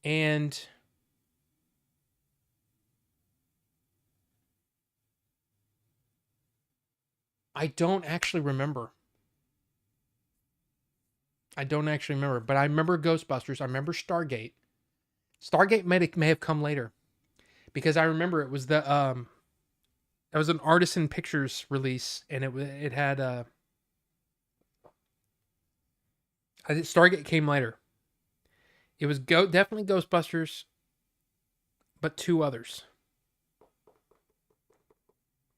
and I don't actually remember. But I remember Ghostbusters. I remember Stargate. Stargate may have come later, because I remember it was it was an Artisan Pictures release, and it had I think Stargate came later. It was definitely Ghostbusters, but two others.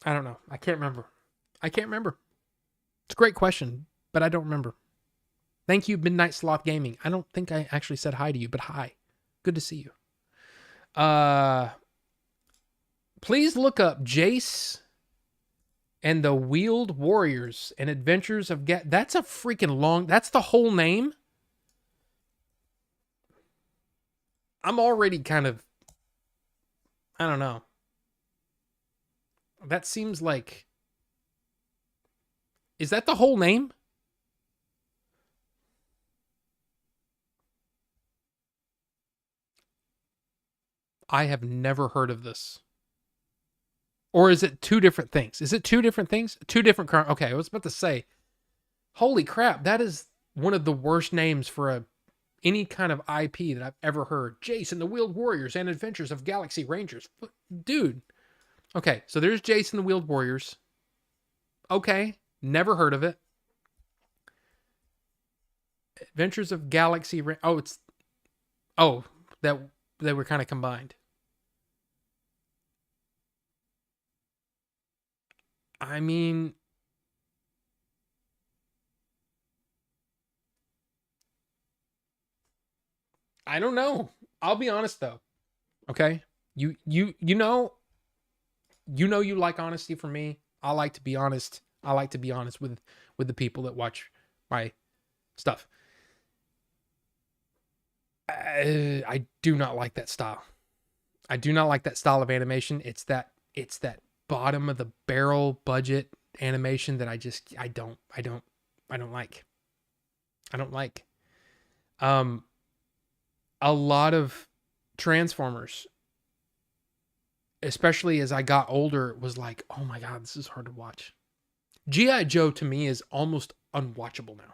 I don't know. I can't remember. I can't remember. It's a great question, but I don't remember. Thank you, Midnight Sloth Gaming. I don't think I actually said hi to you, but hi. Good to see you. Please look up Jace and the Wheeled Warriors and Adventures of That's a freaking long. That's the whole name. I'm already kind of. I don't know. That seems like. Is that the whole name? I have never heard of this. Or is it two different things? Is it two different things? Two different. Okay, I was about to say. Holy crap! That is one of the worst names for any kind of IP that I've ever heard. Jason, the Wheeled Warriors and Adventures of Galaxy Rangers. Dude. Okay, so there's Jason, the Wheeled Warriors. Okay, never heard of it. Adventures of Galaxy Rangers. That they were kind of combined. I mean, I don't know. I'll be honest though. Okay? You know you like honesty from me. I like to be honest. I like to be honest with the people that watch my stuff. I do not like that style. I do not like that style of animation. It's that bottom of the barrel budget animation that I don't like. I don't like. A lot of Transformers, especially as I got older, was like, oh my God, this is hard to watch. G.I. Joe to me is almost unwatchable now.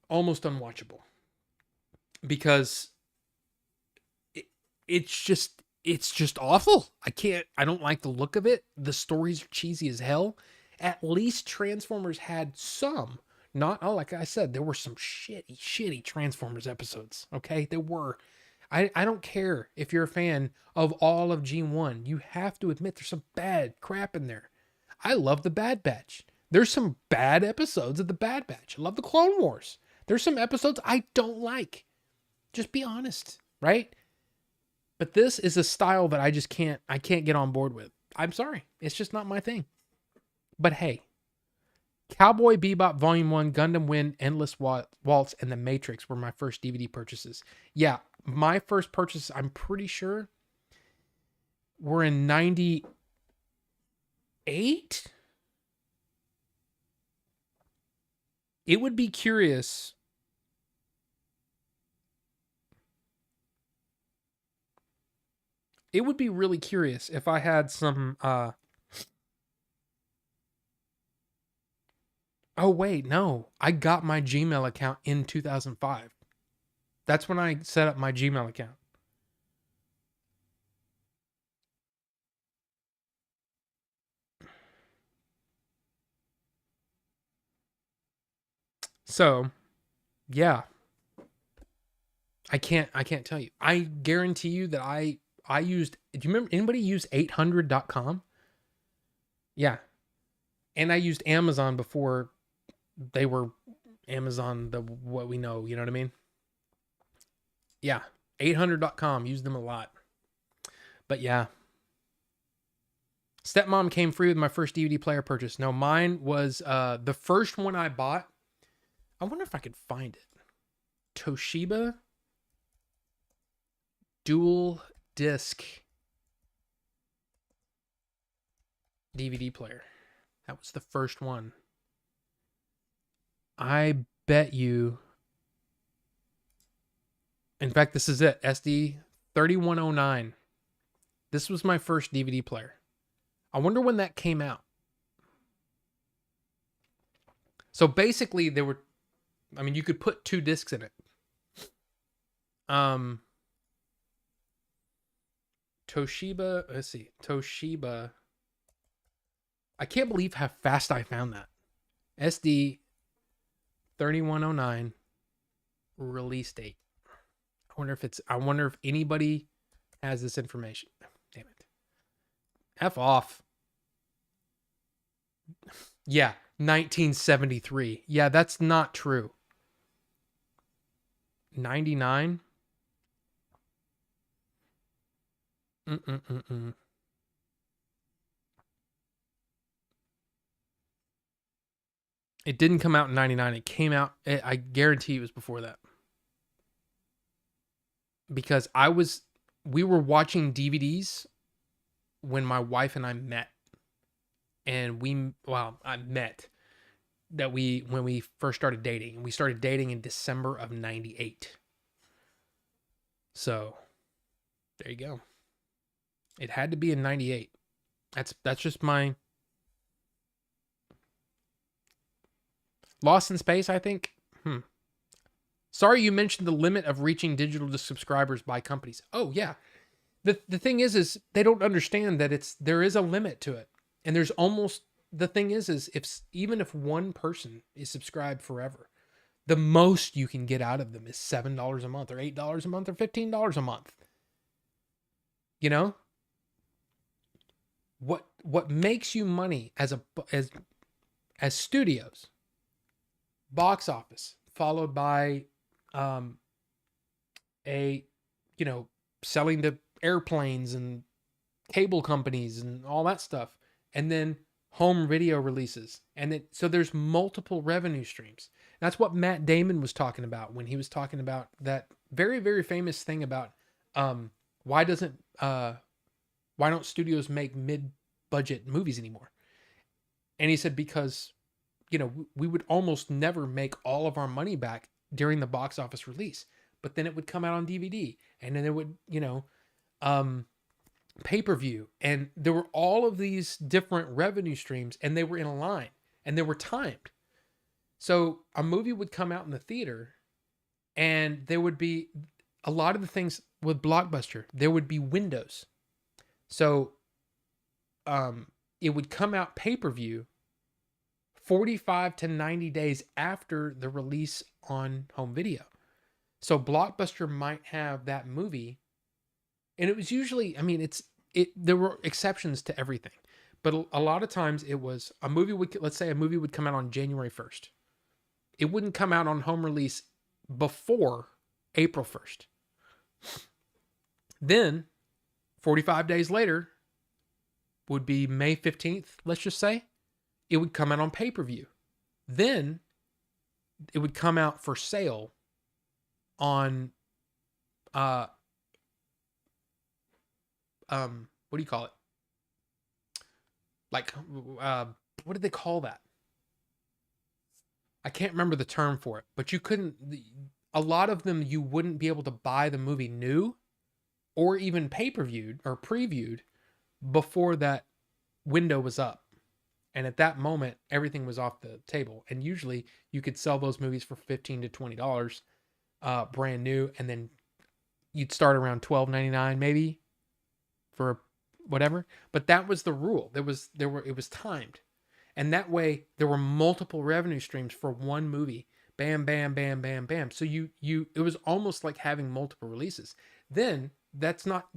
Almost unwatchable. Because it's just awful. I don't like the look of it. The stories are cheesy as hell. At least Transformers had some. Not, like I said, there were some shitty Transformers episodes. Okay? There were. I don't care if you're a fan of all of G1. You have to admit there's some bad crap in there. I love the Bad Batch. There's some bad episodes of the Bad Batch. I love the Clone Wars. There's some episodes I don't like. Just be honest, right? But this is a style that I can't get on board with. I'm sorry. It's just not my thing. But hey, Cowboy Bebop Volume 1, Gundam Wing, Endless Waltz, and The Matrix were my first DVD purchases. Yeah, my first purchase, I'm pretty sure, were in 98? It would be curious. It would be really curious if I had some oh wait, no. I got my Gmail account in 2005. That's when I set up my Gmail account. So, yeah. I can't tell you. I guarantee you that I used, do you remember anybody use 800.com? Yeah. And I used Amazon before they were Amazon, what we know, you know what I mean? Yeah. 800.com, used them a lot. But yeah. Stepmom came free with my first DVD player purchase. No, mine was the first one I bought. I wonder if I could find it. Toshiba dual disc DVD player. That was the first one. I bet you. In fact, this is it. SD 3109. This was my first DVD player. I wonder when that came out. So basically, you could put two discs in it. Toshiba, let's see. Toshiba. I can't believe how fast I found that. SD 3109 release date. I wonder if anybody has this information. Damn it. F off. Yeah, 1973. Yeah, that's not true. 99? Mm-mm-mm-mm. It didn't come out in 99. It came out, I guarantee it was before that. Because we were watching DVDs when my wife and I met. And I met when we first started dating. And we started dating in December of 98. So, there you go. It had to be in 98. That's just my Lost in Space, I think. Sorry you mentioned the limit of reaching digital subscribers by companies. Oh, yeah. The thing is they don't understand that there is a limit to it. And there's almost, the thing is even if one person is subscribed forever, the most you can get out of them is $7 a month or $8 a month or $15 a month. You know? What makes you money as studios, box office, followed by selling to airplanes and cable companies and all that stuff, and then home video releases, so there's multiple revenue streams. That's what Matt Damon was talking about when he was talking about that very, very famous thing about why don't studios make mid-budget movies anymore? And he said because we would almost never make all of our money back during the box office release, but then it would come out on DVD, and then it would pay-per-view, and there were all of these different revenue streams, and they were in a line, and they were timed. So a movie would come out in the theater, and there would be a lot of the things with Blockbuster, there would be windows. So it would come out pay-per-view 45 to 90 days after the release on home video. So Blockbuster might have that movie, and it was usually, there were exceptions to everything, but a lot of times it was let's say a movie would come out on January 1st. It wouldn't come out on home release before April 1st. Then 45 days later would be May 15th, let's just say. It would come out on pay-per-view. Then it would come out for sale on what do you call it? Like what did they call that? I can't remember the term for it, but a lot of them you wouldn't be able to buy the movie new or even pay-per-viewed or previewed before that window was up. And at that moment, everything was off the table. And usually you could sell those movies for $15 to $20 brand new. And then you'd start around $12.99 maybe for whatever. But that was the rule. It was timed. And that way there were multiple revenue streams for one movie. Bam, bam, bam, bam, bam. So it was almost like having multiple releases. Then that's not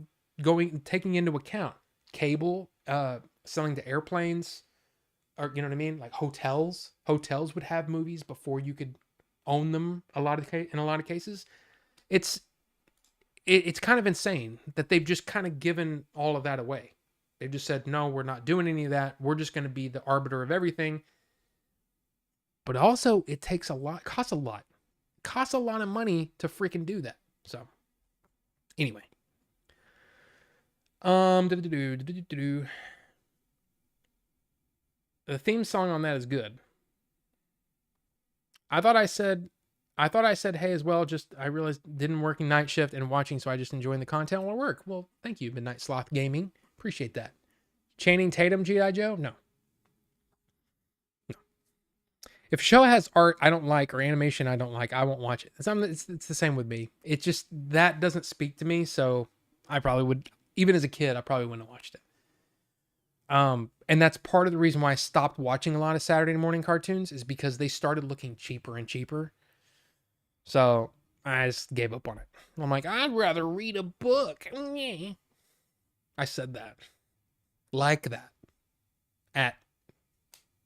taking into account cable, selling to airplanes, or you know what I mean? Like hotels would have movies before you could own them. In a lot of cases, it's kind of insane that they've just kind of given all of that away. They've just said, no, we're not doing any of that. We're just going to be the arbiter of everything. But also, it costs a lot of money to freaking do that. So, anyway, the theme song on that is good. I thought I said hey as well. Just I realized didn't working night shift and watching, so I just enjoying the content while I work. Well, thank you, Midnight Sloth Gaming. Appreciate that. Channing Tatum, G.I. Joe? No. If a show has art I don't like or animation I don't like, I won't watch it. It's the same with me. It just, that doesn't speak to me, so I probably would, even as a kid, I probably wouldn't have watched it. And that's part of the reason why I stopped watching a lot of Saturday morning cartoons, is because they started looking cheaper and cheaper. So I just gave up on it. I'm like, I'd rather read a book. I said that like that at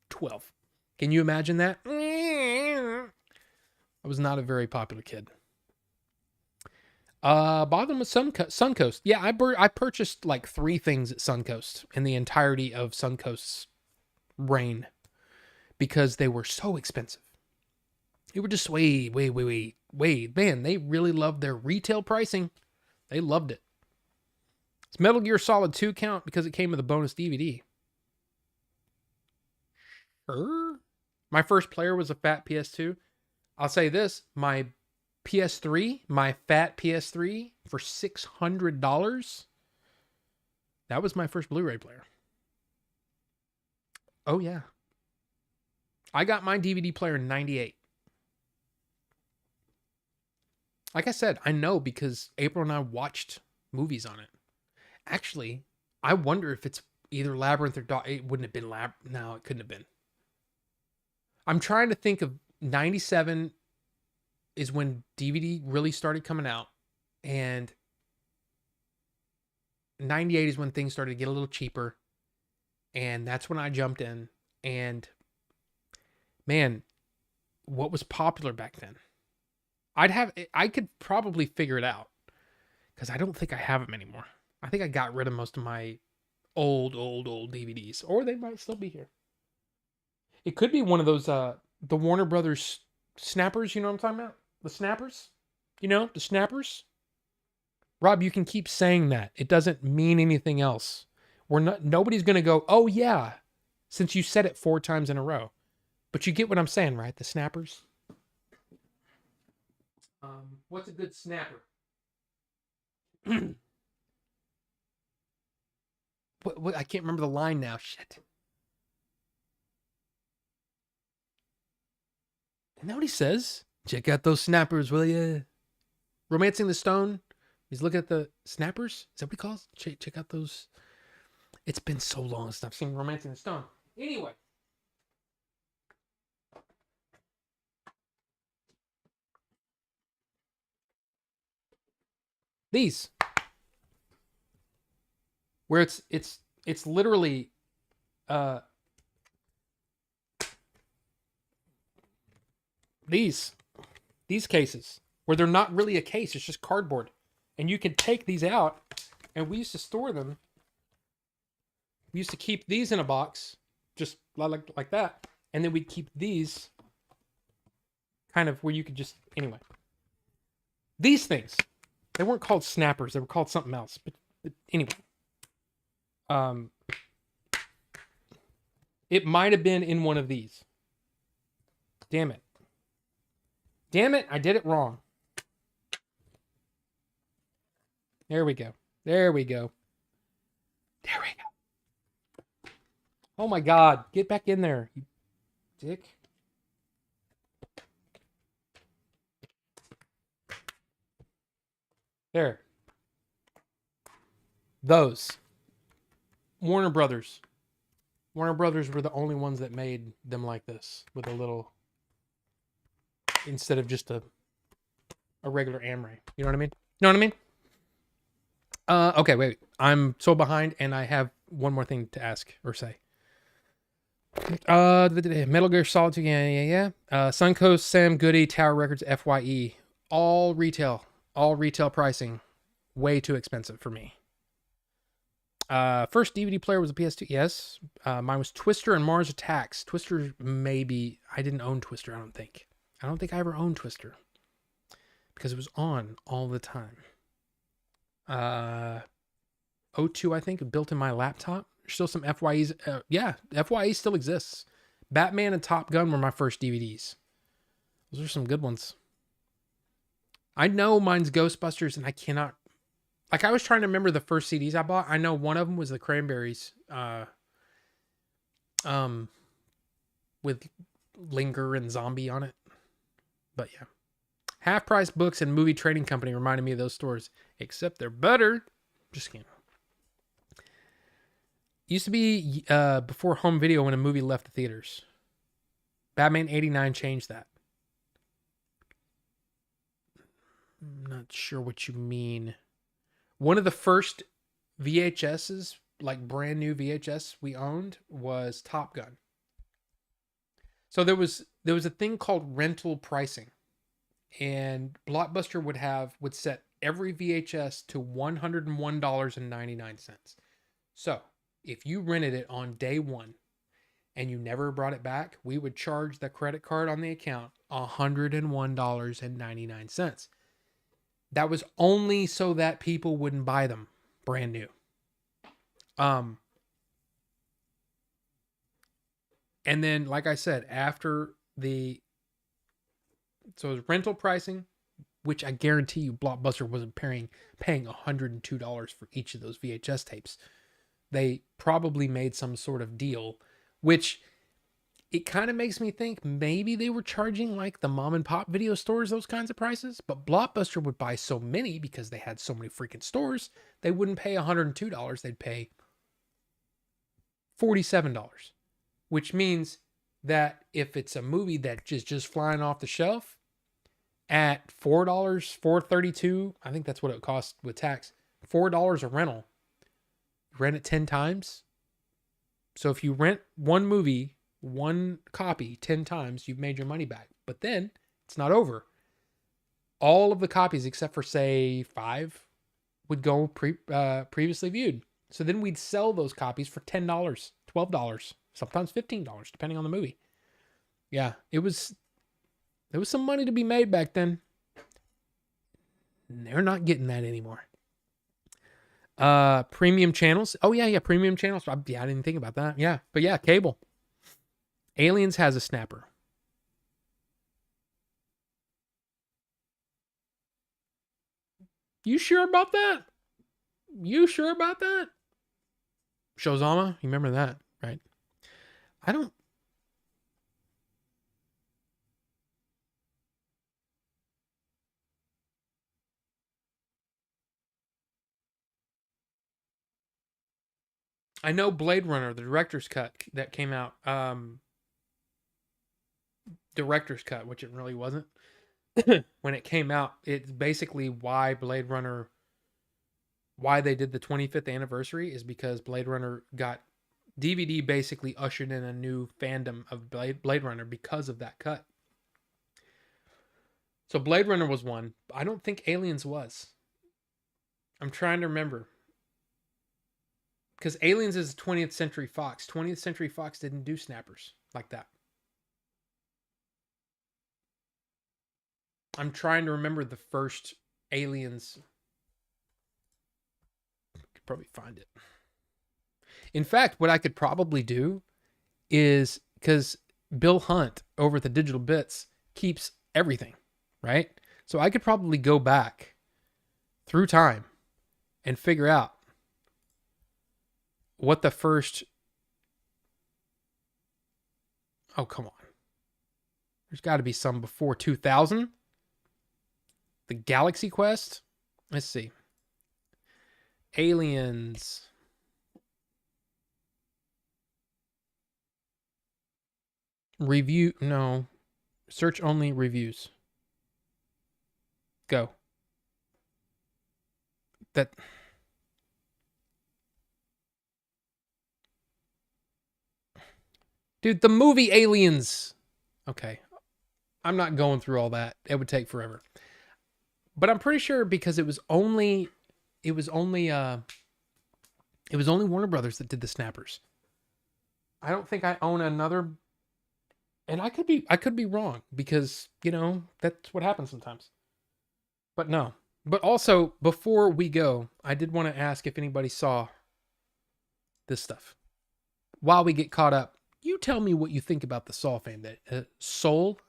12. Can you imagine that? I was not a very popular kid. Bottom of Suncoast. Yeah, I purchased like 3 things at Suncoast in the entirety of Suncoast's reign because they were so expensive. They were just way. Man, they really loved their retail pricing. They loved it. It's Metal Gear Solid 2 count because it came with a bonus DVD. Sure. My first player was a fat PS2. I'll say this, my PS3, my fat PS3 for $600. That was my first Blu-ray player. Oh yeah. I got my DVD player in 98. Like I said, I know because April and I watched movies on it. Actually, I wonder if it's either Labyrinth or it wouldn't have been No, it couldn't have been. I'm trying to think of 97 is when DVD really started coming out, and 98 is when things started to get a little cheaper, and that's when I jumped in. And man, what was popular back then? I could probably figure it out because I don't think I have them anymore. I think I got rid of most of my old DVDs, or they might still be here. It could be one of those the Warner Brothers snappers. You know what I'm talking about? The snappers. You know, the snappers. Rob, you can keep saying that. It doesn't mean anything else. Nobody's going to go, "Oh yeah," since you said it 4 times in a row. But you get what I'm saying, right? The snappers. What's a good snapper? What? I can't remember the line now. Shit. Isn't that what he says? Check out those snappers, will ya? Romancing the Stone. He's looking at the snappers. Is that what he calls? Check out those. It's been so long since I've seen Romancing the Stone. Anyway. These. Where it's literally these cases where they're not really a case, it's just cardboard. And you can take these out, and we used to store them. We used to keep these in a box, just like that. And then we'd keep these kind of where you could just, anyway. These things, they weren't called snappers, they were called something else. But anyway. It might have been in one of these. Damn it. Damn it, I did it wrong. There we go. There we go. There we go. Oh my God. Get back in there, you dick. There. Those. Warner Brothers. Warner Brothers were the only ones that made them like this, with a little, instead of just a regular Amray. You know what I mean? You know what I mean? Okay, wait. I'm so behind, and I have one more thing to ask or say. Metal Gear Solid 2, yeah. Suncoast, Sam Goody, Tower Records, FYE, all retail pricing, way too expensive for me. First DVD player was a PS2. Yes. Mine was Twister and Mars Attacks. Twister, maybe. I didn't own Twister, I don't think. I don't think I ever owned Twister because it was on all the time. O2, I think, built in my laptop. There's still some FYEs. Yeah, FYE still exists. Batman and Top Gun were my first DVDs. Those are some good ones. I know mine's Ghostbusters, and I cannot. Like, I was trying to remember the first CDs I bought. I know one of them was the Cranberries. With Linger and Zombie on it. But yeah. Half Price Books and Movie Trading Company reminded me of those stores. Except they're better. Just kidding. Used to be before home video when a movie left the theaters. Batman 89 changed that. I'm not sure what you mean. One of the first VHSs, like brand new VHS we owned, was Top Gun. So there was a thing called rental pricing, and Blockbuster would set every VHS to $101.99. So if you rented it on day one and you never brought it back, we would charge the credit card on the account $101.99. That was only so that people wouldn't buy them brand new. And then, like I said, after so it was rental pricing, which I guarantee you Blockbuster wasn't paying $102 for each of those VHS tapes. They probably made some sort of deal, which it kind of makes me think maybe they were charging like the mom and pop video stores those kinds of prices, but Blockbuster would buy so many because they had so many freaking stores, they wouldn't pay $102, they'd pay $47, which means that if it's a movie that is just flying off the shelf at $4, $4.32, I think that's what it costs with tax, $4 a rental, rent it 10 times. So if you rent one movie, one copy 10 times, you've made your money back. But then it's not over. All of the copies except for say 5 would go previously viewed. So then we'd sell those copies for $10, $12, sometimes $15, depending on the movie. Yeah, there was some money to be made back then. They're not getting that anymore. Premium channels. Oh yeah, premium channels. Yeah, I didn't think about that. Yeah, but yeah, cable. Aliens has a snapper. You sure about that? You sure about that? Shozama, you remember that, right? I don't. I know Blade Runner, the director's cut that came out. Director's cut, which it really wasn't. When it came out, it's basically why Blade Runner, why they did the 25th anniversary is because Blade Runner got DVD basically ushered in a new fandom of Blade Runner because of that cut. So Blade Runner was one. I don't think Aliens was. I'm trying to remember. Because Aliens is 20th Century Fox. 20th Century Fox didn't do snappers like that. I'm trying to remember the first Aliens. I could probably find it. In fact, what I could probably do is, because Bill Hunt over at the Digital Bits keeps everything, right? So I could probably go back through time and figure out what the first. Oh, come on. There's got to be some before 2000. The Galaxy Quest. Let's see. Aliens. Review. No. Search only reviews. Go. That. Dude, the movie Aliens. Okay. I'm not going through all that. It would take forever. But I'm pretty sure because it was only Warner Brothers that did the snappers. I don't think I own another, and I could be wrong because, that's what happens sometimes. But no. But also, before we go, I did want to ask if anybody saw this stuff. While we get caught up, you tell me what you think about the Soul Foundation. Soul.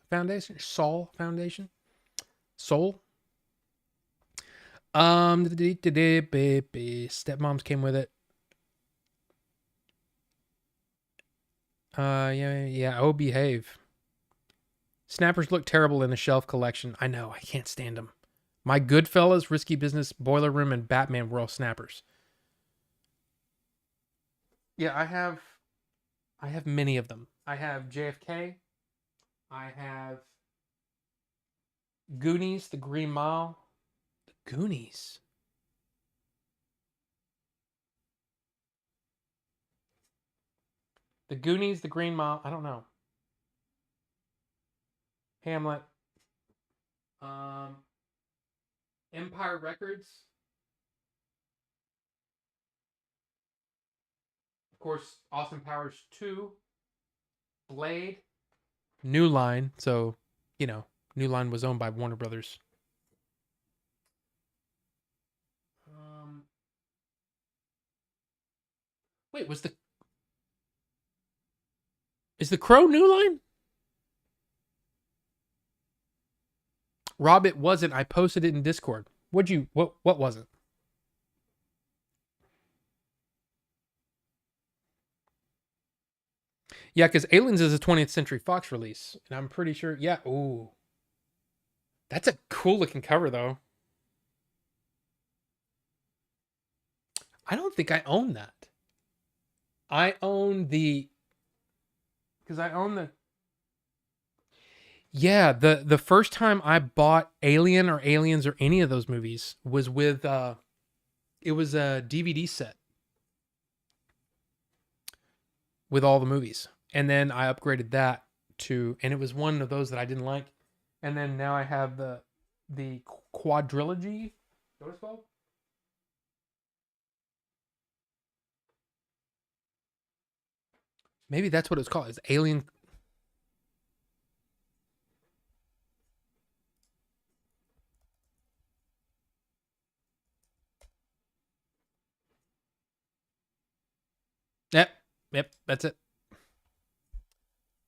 Stepmoms came with it. Yeah. Oh, behave. Snappers look terrible in the shelf collection. I know. I can't stand them. My Goodfellas, Risky Business, Boiler Room, and Batman were all snappers. Yeah, I have many of them. I have JFK. I have Goonies, The Green Mile. Goonies. The Goonies, The Green Mile. I don't know. Hamlet. Um, Empire Records. Of course, Austin Powers 2. Blade. New Line. So, New Line was owned by Warner Brothers. Um, Wait, is the Crow New Line? Rob, it wasn't. I posted it in Discord. What was it? Yeah, because Aliens is a 20th Century Fox release, and I'm pretty sure. Yeah, ooh, that's a cool looking cover though. I don't think I own that. I own because I own the. Yeah, the first time I bought Alien or Aliens or any of those movies was with it was a DVD set with all the movies. And then I upgraded that to, and it was one of those that I didn't like. And then now I have the quadrilogy. What it's called? Maybe that's what it's called. It's Alien. Yep, yep, that's it.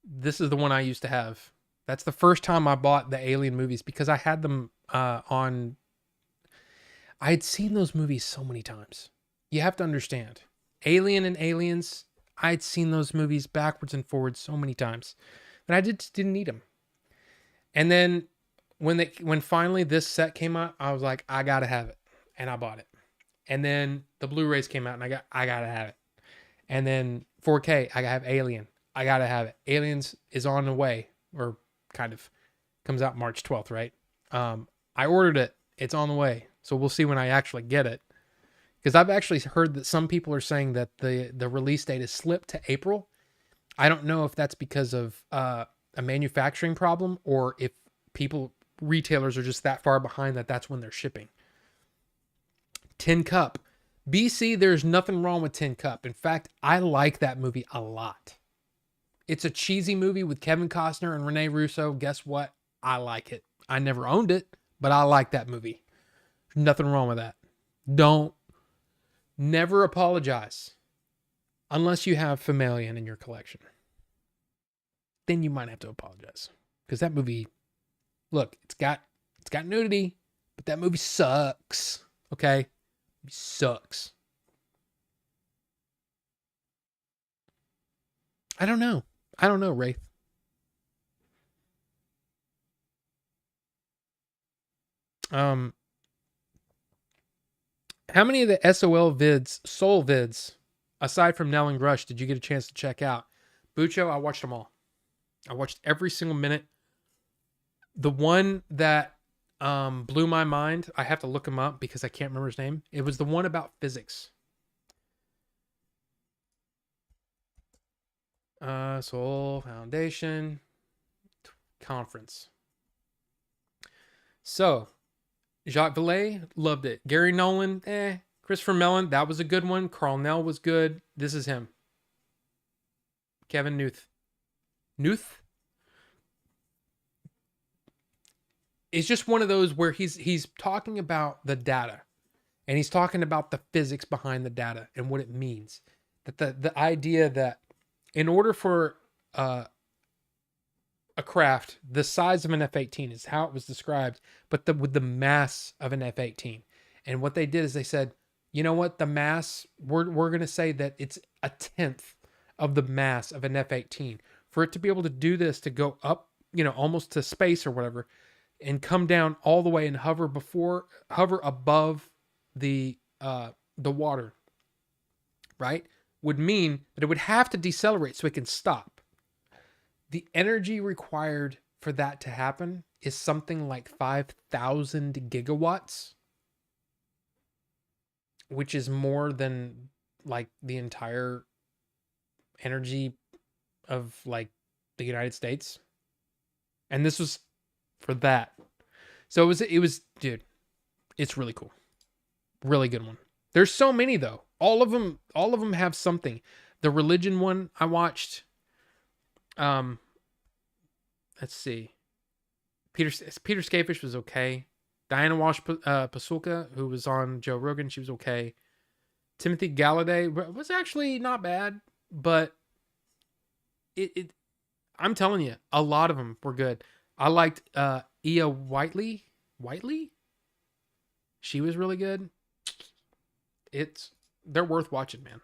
This is the one I used to have. That's the first time I bought the Alien movies because I had them on. I had seen those movies so many times. You have to understand, Alien and Aliens. I had seen those movies backwards and forwards so many times that I just didn't need them. And then when finally this set came out, I was like, I gotta have it, and I bought it. And then the Blu-rays came out, and I gotta have it. And then 4K, I gotta have Alien. I gotta have it. Aliens is on the way, or kind of comes out March 12th, right? I ordered it. It's on the way, so we'll see when I actually get it. Because I've actually heard that some people are saying that the release date is slipped to April. I don't know if that's because of a manufacturing problem or if retailers are just that far behind that that's when they're shipping. Tin Cup. BC, there's nothing wrong with Tin Cup. In fact, I like that movie a lot. It's a cheesy movie with Kevin Costner and Rene Russo. Guess what? I like it. I never owned it, but I like that movie. Nothing wrong with that. Don't never apologize unless you have Familian in your collection. Then you might have to apologize because that movie, look, it's got nudity, but that movie sucks. Okay, it sucks. I don't know. I don't know, Wraith. Um, how many of the Soul vids, aside from Nell and Grush, did you get a chance to check out? Bucho, I watched them all. I watched every single minute. The one that blew my mind, I have to look him up because I can't remember his name. It was the one about physics. Soul Foundation Conference. So, Jacques Vallée, loved it. Gary Nolan, Christopher Mellon, that was a good one. Carl Nell was good. This is him. Kevin Newth. Newth? It's just one of those where he's talking about the data. And he's talking about the physics behind the data and what it means. That the idea that in order for a craft the size of an F-18 is how it was described, but with the mass of an F-18. And what they did is they said, you know what, the mass, we're going to say that it's a tenth of the mass of an F-18. For it to be able to do this, to go up, almost to space or whatever, and come down all the way and hover above the water, right? would mean that it would have to decelerate so it can stop. The energy required for that to happen is something like 5,000 gigawatts, which is more than like the entire energy of like the United States. And this was for that. So it was dude, it's really cool. Really good one. There's so many though. All of them have something. The religion one I watched, let's see. Peter Skafish was okay. Diana Walsh Pasulka, who was on Joe Rogan, she was okay. Timothy Galladay was actually not bad, but I'm telling you, a lot of them were good. I liked Ia Whiteley. She was really good. They're worth watching, man.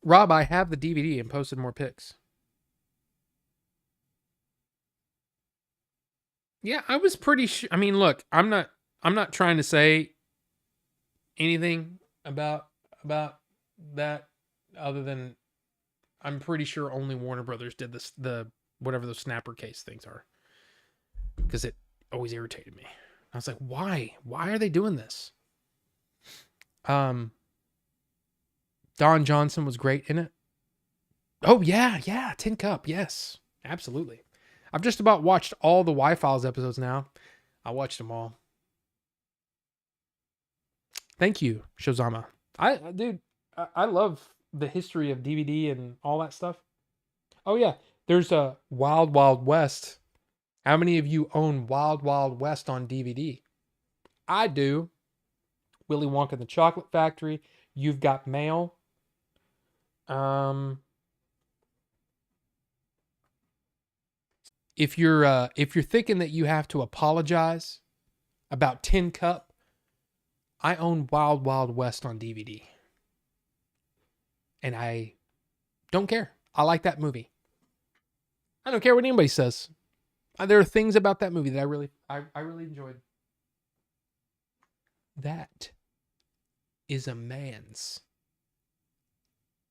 Rob, I have the DVD and posted more pics. Yeah, I was pretty sure. I mean, look, I'm not trying to say anything about that other than I'm pretty sure only Warner Brothers did this, the whatever those snapper case things are, because it always irritated me. I was like, why are they doing this? Don Johnson was great in it. Oh yeah, Tin Cup, yes, absolutely. I've just about watched all the Y-Files episodes now. I watched them all. Thank you, Shozama. I love the history of DVD and all that stuff. Oh yeah, there's a Wild Wild West. How many of you own Wild Wild West on DVD? I do. Willy Wonka and the Chocolate Factory. You've Got Mail. If you're thinking that you have to apologize about Tin Cup, I own Wild Wild West on DVD. And I don't care. I like that movie. I don't care what anybody says. There are things about that movie that I really enjoyed. That is a man's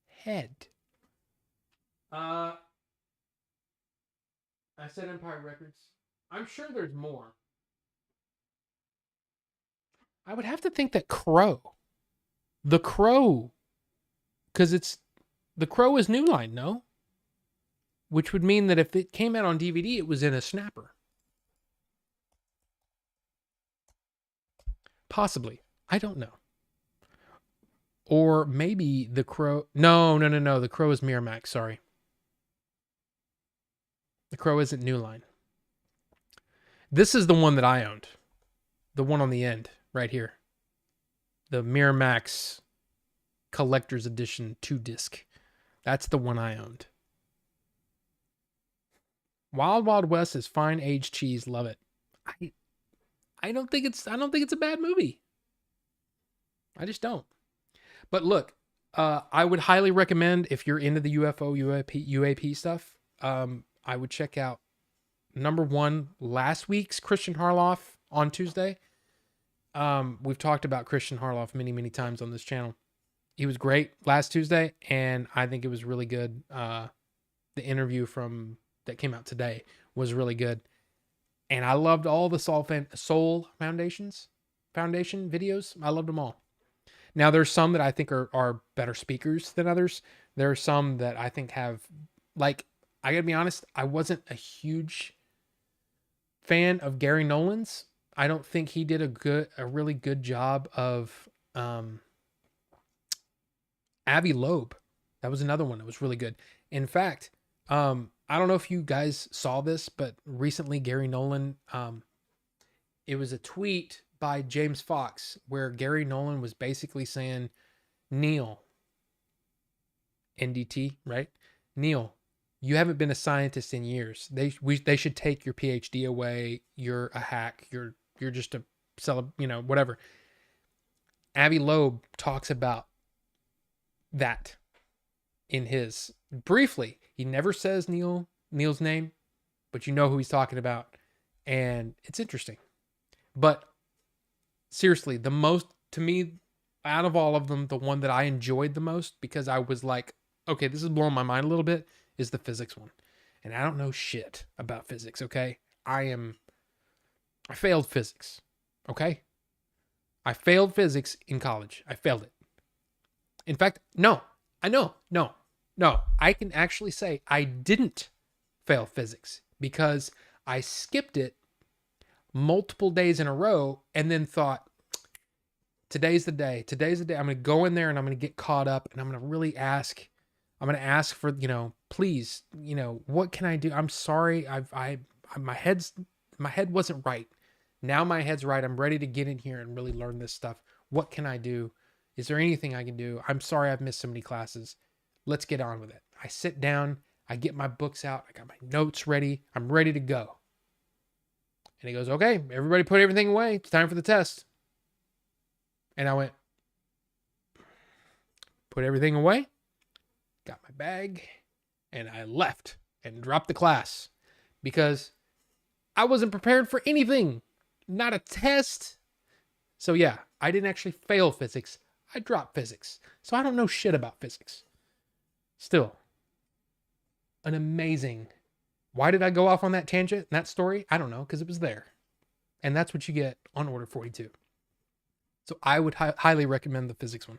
head. I said Empire Records. I'm sure there's more. I would have to think that The Crow. Because The Crow is New Line, no? Which would mean that if it came out on DVD, it was in a snapper. Possibly. I don't know. Or maybe The Crow. No. The Crow is Miramax. Sorry. The Crow isn't New Line. This is the one that I owned. The one on the end, right here. The Miramax Collector's Edition 2-disc. That's the one I owned. Wild Wild West is fine aged cheese. Love it. I don't think it's a bad movie. I just don't. But look, I would highly recommend, if you're into the UFO UAP stuff, I would check out number one, last week's Christian Harloff on Tuesday. We've talked about Christian Harloff many times on this channel. He was great last Tuesday, and I think it was really good. The interview that came out today was really good. And I loved all the Soul Foundation videos. I loved them all. Now, there's some that I think are better speakers than others. There are some that I think have, like, I gotta be honest, I wasn't a huge fan of Gary Nolan's. I don't think he did a really good job of Avi Loeb. That was another one that was really good. In fact, I don't know if you guys saw this, but recently Gary Nolan, it was a tweet by James Fox where Gary Nolan was basically saying, Neil, NDT, right? Neil, you haven't been a scientist in years. They should take your PhD away. You're a hack. You're just a whatever. Avi Loeb talks about that in his briefly. He never says Neil's name, but you know who he's talking about, and it's interesting. But seriously, to me, out of all of them, the one that I enjoyed the most because I was like, okay, this is blowing my mind a little bit, is the physics one. And I don't know shit about physics, okay? I failed physics, okay? I failed physics in college. I failed it. In fact, no, I know, no. I can actually say I didn't fail physics because I skipped it multiple days in a row and then thought, today's the day. Today's the day. I'm going to go in there and I'm going to get caught up and I'm going to really ask. I'm going to ask for, please, what can I do? I'm sorry. My head wasn't right. Now my head's right. I'm ready to get in here and really learn this stuff. What can I do? Is there anything I can do? I'm sorry I've missed so many classes. Let's get on with it. I sit down. I get my books out. I got my notes ready. I'm ready to go. And he goes, okay, everybody put everything away. It's time for the test. And I went, put everything away, got my bag, and I left and dropped the class because I wasn't prepared for anything, not a test. So yeah, I didn't actually fail physics. I dropped physics. So I don't know shit about physics. Still, an amazing. Why did I go off on that tangent, that story? I don't know, because it was there. And that's what you get on Order 42. So I would highly recommend the physics one.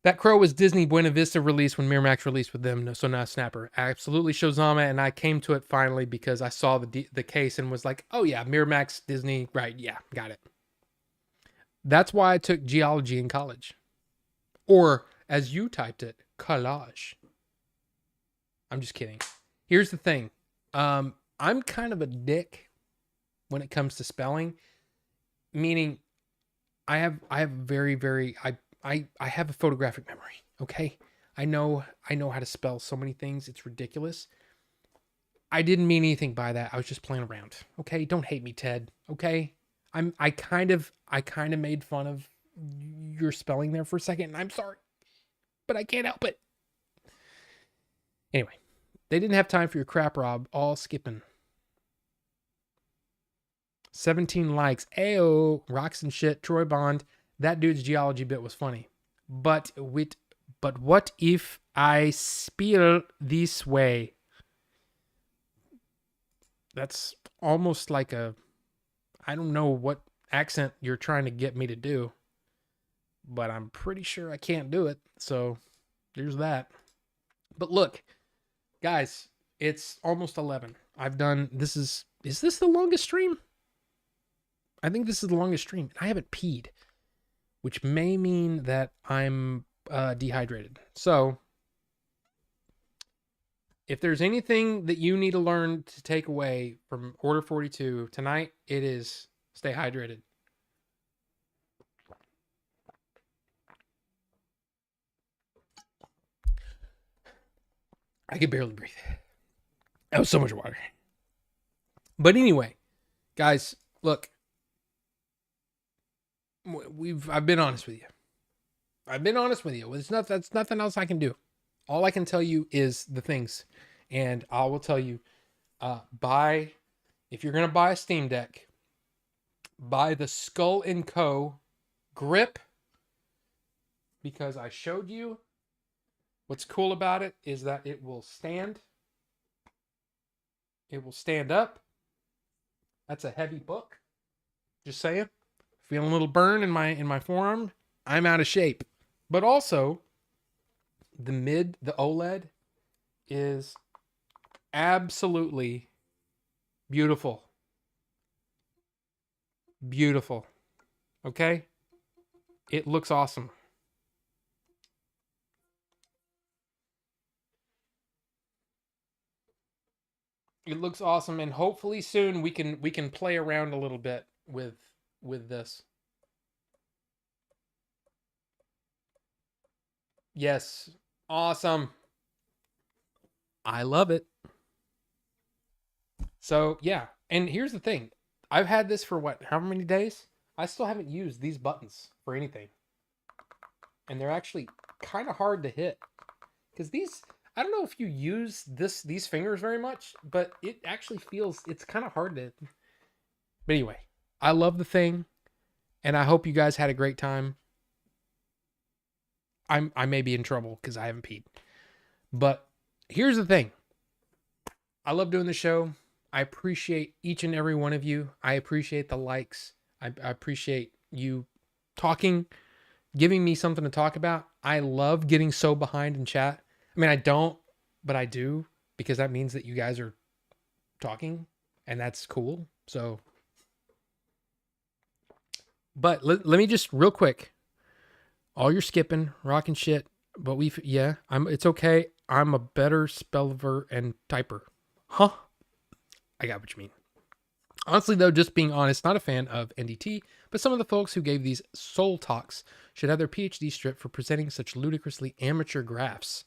That Crow was Disney Buena Vista release when Miramax released with them, so not Snapper. Absolutely Shozama, and I came to it finally because I saw the case and was like, oh yeah, Miramax, Disney, right, yeah, got it. That's why I took geology in college. Or, as you typed it, collage. I'm just kidding. Here's the thing. I'm kind of a dick when it comes to spelling, meaning I have very, very, I have a photographic memory. Okay. I know how to spell so many things. It's ridiculous. I didn't mean anything by that. I was just playing around. Okay. Don't hate me, Ted. Okay. I kind of made fun of your spelling there for a second, and I'm sorry, but I can't help it. Anyway, they didn't have time for your crap, Rob. All skipping. 17 likes. Ayo, rocks and shit. Troy Bond. That dude's geology bit was funny. But what if I spiel this way? That's almost like I don't know what accent you're trying to get me to do, but I'm pretty sure I can't do it. So there's that. But look, guys, it's almost 11. Is this the longest stream? I think this is the longest stream. I haven't peed, which may mean that I'm dehydrated. So if there's anything that you need to learn to take away from Order 42 tonight, it is stay hydrated. I could barely breathe. That was so much water. But anyway, guys, look. I've been honest with you. That's nothing else I can do. All I can tell you is the things. And I will tell you, if you're going to buy a Steam Deck, buy the Skull & Co. grip, because I showed you what's cool about it is that it will stand. It will stand up. That's a heavy book. Just saying. Feeling a little burn in my forearm. I'm out of shape. But also, the OLED is absolutely beautiful. Beautiful. Okay? It looks awesome. It looks awesome, and hopefully soon we can play around a little bit with this. Yes. Awesome. I love it. So, yeah. And here's the thing. I've had this for how many days? I still haven't used these buttons for anything. And they're actually kind of hard to hit. Because I don't know if you use these fingers very much, but it actually it's kind of hard to. But anyway, I love the thing, and I hope you guys had a great time. I may be in trouble because I haven't peed. But here's the thing. I love doing the show. I appreciate each and every one of you. I appreciate the likes. I appreciate you talking, giving me something to talk about. I love getting so behind in chat. I mean, I don't, but I do, because that means that you guys are talking, and that's cool. So, but let me just real quick. All your skipping, rocking shit, but it's okay. I'm a better speller and typer. Huh? I got what you mean. Honestly, though, just being honest, not a fan of NDT, but some of the folks who gave these soul talks should have their PhD stripped for presenting such ludicrously amateur graphs.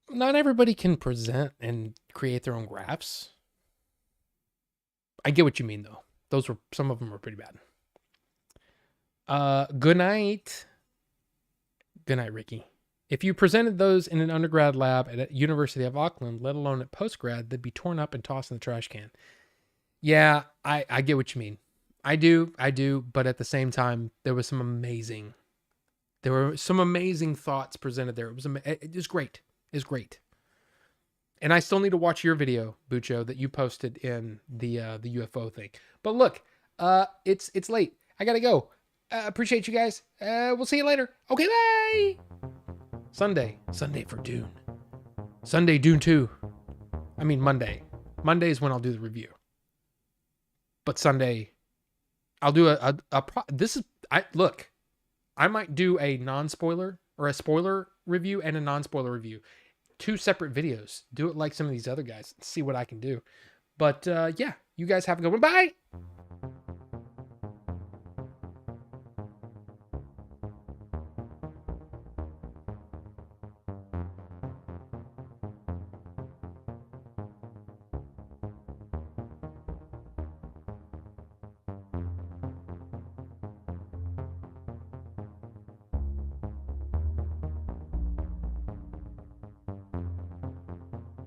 Not everybody can present and create their own graphs. I get what you mean, though. Some of them were pretty bad. Good night. Good night, Ricky. If you presented those in an undergrad lab at University of Auckland, let alone at postgrad, they'd be torn up and tossed in the trash can. Yeah, I get what you mean. I do. But at the same time, there were some amazing thoughts presented there. It was great. It's great. And I still need to watch your video, Bucho, that you posted in the UFO thing. But look, it's late. I gotta go. Appreciate you guys. We'll see you later. Okay, bye. Sunday for Dune. Sunday, Dune 2. I mean, Monday. Monday is when I'll do the review. But Sunday, I'll do I might do a non-spoiler or a spoiler review and a non-spoiler review. 2 separate videos. Do it like some of these other guys. See what I can do. But yeah, you guys have a good one. Bye.